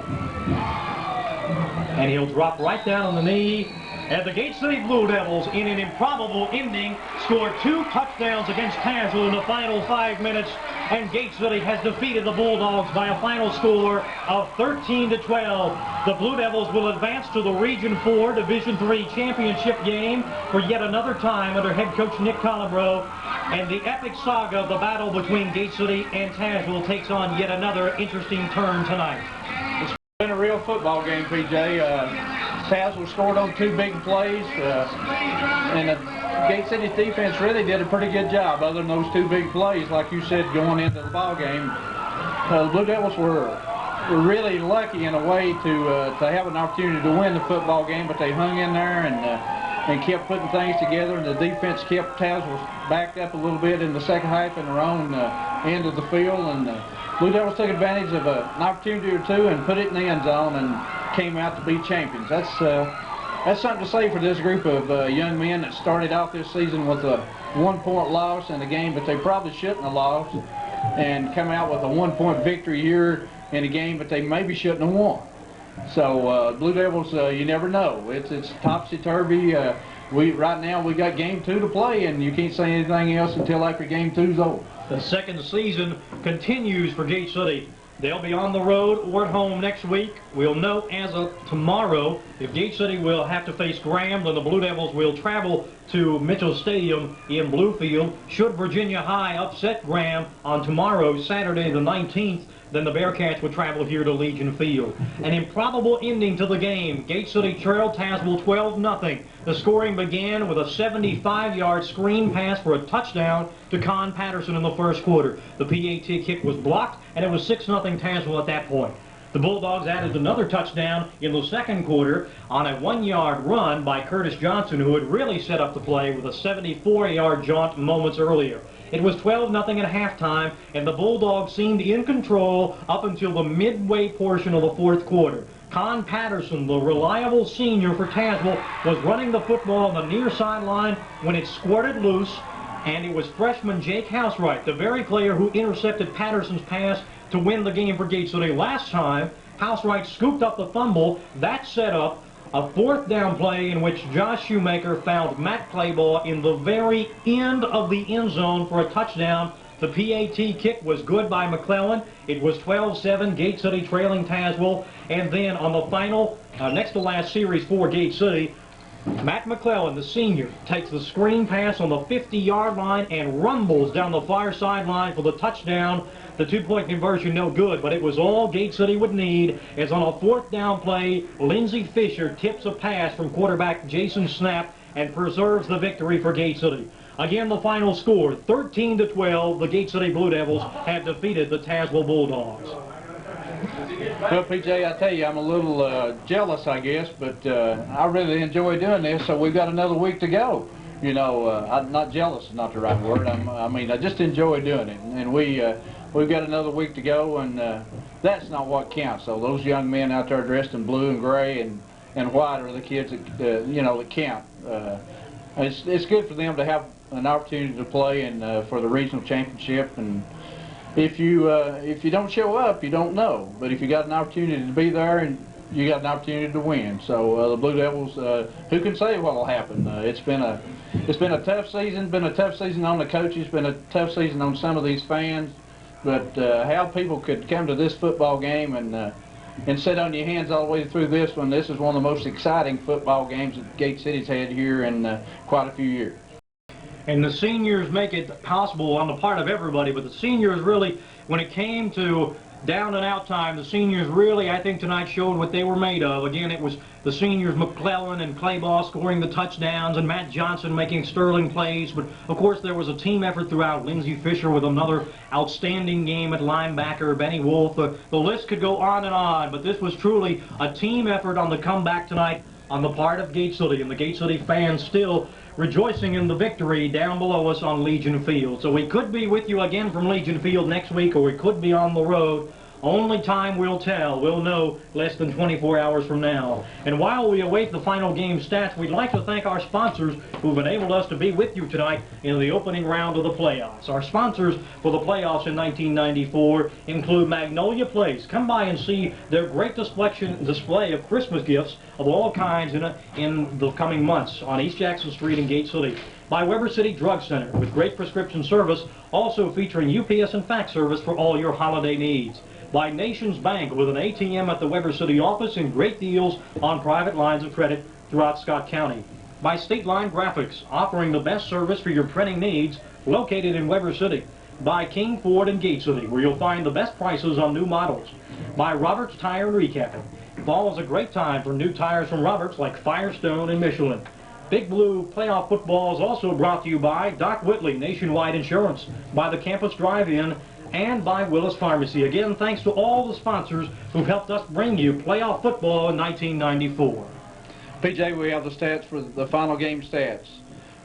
And he'll drop right down on the knee. And the Gate City Blue Devils, in an improbable ending, scored 2 touchdowns against Tazwell in the final 5 minutes. And Gate City has defeated the Bulldogs by a final score of 13-12. The Blue Devils will advance to the Region 4 Division 3 championship game for yet another time under head coach Nick Colabro. And the epic saga of the battle between Gate City and Tazwell takes on yet another interesting turn tonight. It's been a real football game, PJ. Tazwell scored on 2 big plays, and the Gate City defense really did a pretty good job other than those 2 big plays, like you said, going into the ball game. The Blue Devils were really lucky in a way to have an opportunity to win the football game, but they hung in there and kept putting things together, and the defense kept Tazwell backed up a little bit in the second half in their own end of the field, and Blue Devils took advantage of an opportunity or two and put it in the end zone and came out to be champions. That's something to say for this group of young men that started out this season with a 1-point loss in the game, but they probably shouldn't have lost, and come out with a 1-point victory here in a game, but they maybe shouldn't have won. So Blue Devils, you never know. It's topsy-turvy. Right now we got game 2 to play, and you can't say anything else until after game 2's over. The second season continues for Gate City. They'll be on the road or at home next week. We'll know as of tomorrow if Gate City will have to face Graham, then the Blue Devils will travel to Mitchell Stadium in Bluefield. Should Virginia High upset Graham on tomorrow, Saturday the 19th, then the Bearcats would travel here to Legion Field. An improbable ending to the game. Gate City trailed Tazwell 12-0. The scoring began with a 75-yard screen pass for a touchdown to Con Patterson in the first quarter. The PAT kick was blocked, and it was 6-0 Tazwell at that point. The Bulldogs added another touchdown in the second quarter on a 1-yard run by Curtis Johnson, who had really set up the play with a 74-yard jaunt moments earlier. It was 12-0 at halftime, and the Bulldogs seemed in control up until the midway portion of the fourth quarter. Con Patterson, the reliable senior for Tazwell, was running the football on the near sideline when it squirted loose, and it was freshman Jake Housewright, the very player who intercepted Patterson's pass to win the game for Gate City last time. Housewright scooped up the fumble. That set up a 4th down play in which Josh Shoemaker found Matt Claybaugh in the very end of the end zone for a touchdown. The PAT kick was good by McClellan. It was 12-7, Gate City trailing Tazwell. And then on the final, next to last series for Gate City, Matt McClellan, the senior, takes the screen pass on the 50-yard line and rumbles down the far sideline for the touchdown. The 2-point conversion no good, but it was all Gate City would need, as on a 4th down play, Lindsey Fisher tips a pass from quarterback Jason Snap and preserves the victory for Gate City. Again, the final score, 13-12, the Gate City Blue Devils have defeated the Tazwell Bulldogs. Well, PJ, I tell you, I'm a little jealous, I guess, but I really enjoy doing this, so we've got another week to go. you know, I'm not jealous is not the right word. I mean, I just enjoy doing it. And we've got another week to go, and that's not what counts. So those young men out there dressed in blue and gray and white are the kids that you know, that count. It's good for them to have an opportunity to play and for the regional championship. And if you don't show up, you don't know. But if you got an opportunity to be there, and you got an opportunity to win. So the Blue Devils, who can say what will happen? It's been a tough season. Been a tough season on the coaches. Been a tough season on some of these fans. But how people could come to this football game and sit on your hands all the way through this one. This is one of the most exciting football games that Gate City's had here in quite a few years. And the seniors make it possible on the part of everybody, but the seniors really, when it came to down and out time, the seniors really, I think, tonight showed what they were made of. Again, it was the seniors, McClellan and Claybaugh scoring the touchdowns and Matt Johnson making sterling plays. But, of course, there was a team effort throughout. Lindsey Fisher with another outstanding game at linebacker, Benny Wolf. The list could go on, but this was truly a team effort on the comeback tonight on the part of Gate City, and the Gate City fans still rejoicing in the victory down below us on Legion Field. So we could be with you again from Legion Field next week, or we could be on the road. Only time will tell. We'll know less than 24 hours from now. And while we await the final game stats, we'd like to thank our sponsors who've enabled us to be with you tonight in the opening round of the playoffs. Our sponsors for the playoffs in 1994 include Magnolia Place. Come by and see their great display of Christmas gifts of all kinds in the coming months on East Jackson Street in Gate City. By Weber City Drug Center with great prescription service, also featuring UPS and fax service for all your holiday needs. By Nations Bank with an ATM at the Weber City office and great deals on private lines of credit throughout Scott County. By State Line Graphics, offering the best service for your printing needs, located in Weber City. By King Ford in Gate City, where you'll find the best prices on new models. By Roberts Tire and Recapping. Fall is a great time for new tires from Roberts like Firestone and Michelin. Big Blue Playoff Football is also brought to you by Doc Whitley Nationwide Insurance, by the Campus Drive-In, and by Willis Pharmacy. Again, thanks to all the sponsors who helped us bring you playoff football in 1994. PJ, we have the stats for the final game stats.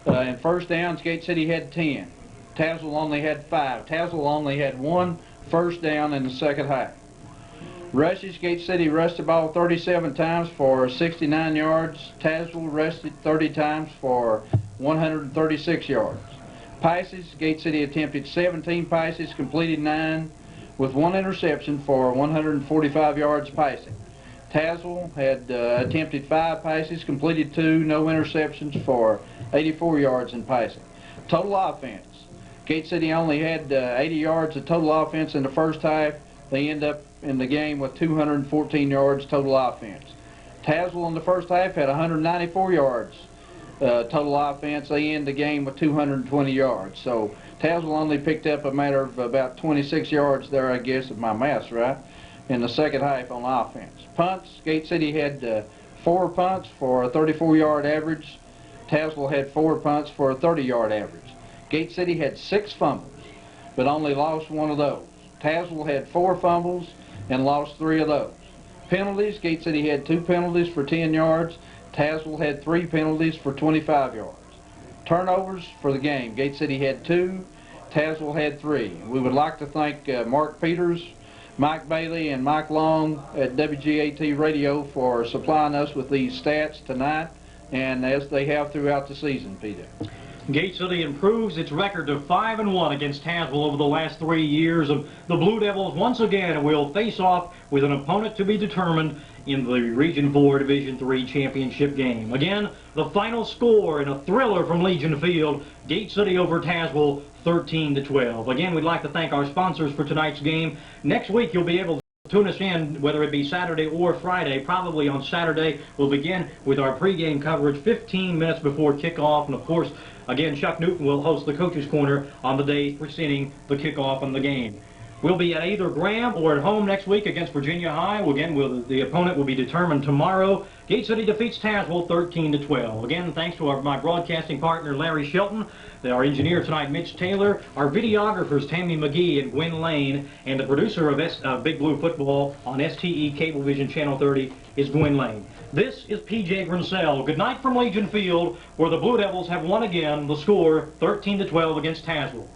In first downs, Gate City had 10. Tazwell only had 5. Tazwell only had 1 first down in the second half. Rushes, Gate City rushed the ball 37 times for 69 yards. Tazwell rushed it 30 times for 136 yards. Passes, Gate City attempted 17 passes, completed 9, with 1 interception for 145 yards passing. Tazwell had attempted 5 passes, completed 2, no interceptions for 84 yards in passing. Total offense, Gate City only had 80 yards of total offense in the first half. They end up in the game with 214 yards total offense. Tazwell in the first half had 194 yards. Total offense. They end the game with 220 yards. So Tazwell only picked up a matter of about 26 yards there, I guess, if my math's right, in the second half on offense. Punts, Gate City had 4 punts for a 34-yard average. Tazwell had 4 punts for a 30-yard average. Gate City had 6 fumbles, but only lost 1 of those. Tazwell had 4 fumbles and lost 3 of those. Penalties, Gate City had 2 penalties for 10 yards. Tazwell had 3 penalties for 25 yards. Turnovers for the game, Gate City had 2, Tazwell had 3. We would like to thank Mark Peters, Mike Bailey, and Mike Long at WGAT Radio for supplying us with these stats tonight, and as they have throughout the season, Peter. Gate City improves its record to 5-1 against Tazwell over the last 3 years, and the Blue Devils once again will face off with an opponent to be determined in the Region 4 Division 3 championship game. Again, the final score in a thriller from Legion Field, Gate City over Tazwell, 13-12. Again, we'd like to thank our sponsors for tonight's game. Next week, you'll be able to tune us in, whether it be Saturday or Friday. Probably on Saturday, we'll begin with our pregame coverage 15 minutes before kickoff. And, of course, again, Chuck Newton will host the Coach's Corner on the day preceding the kickoff and the game. We'll be at either Graham or at home next week against Virginia High. Again, the opponent will be determined tomorrow. Gate City defeats Tazwell 13-12. Again, thanks to my broadcasting partner, Larry Shelton, our engineer tonight, Mitch Taylor, our videographers, Tammy McGee and Gwen Lane, and the producer of Big Blue Football on STE Cablevision Channel 30 is Gwen Lane. This is P.J. Grinsell. Good night from Legion Field, where the Blue Devils have won again. The score 13-12 against Tazwell.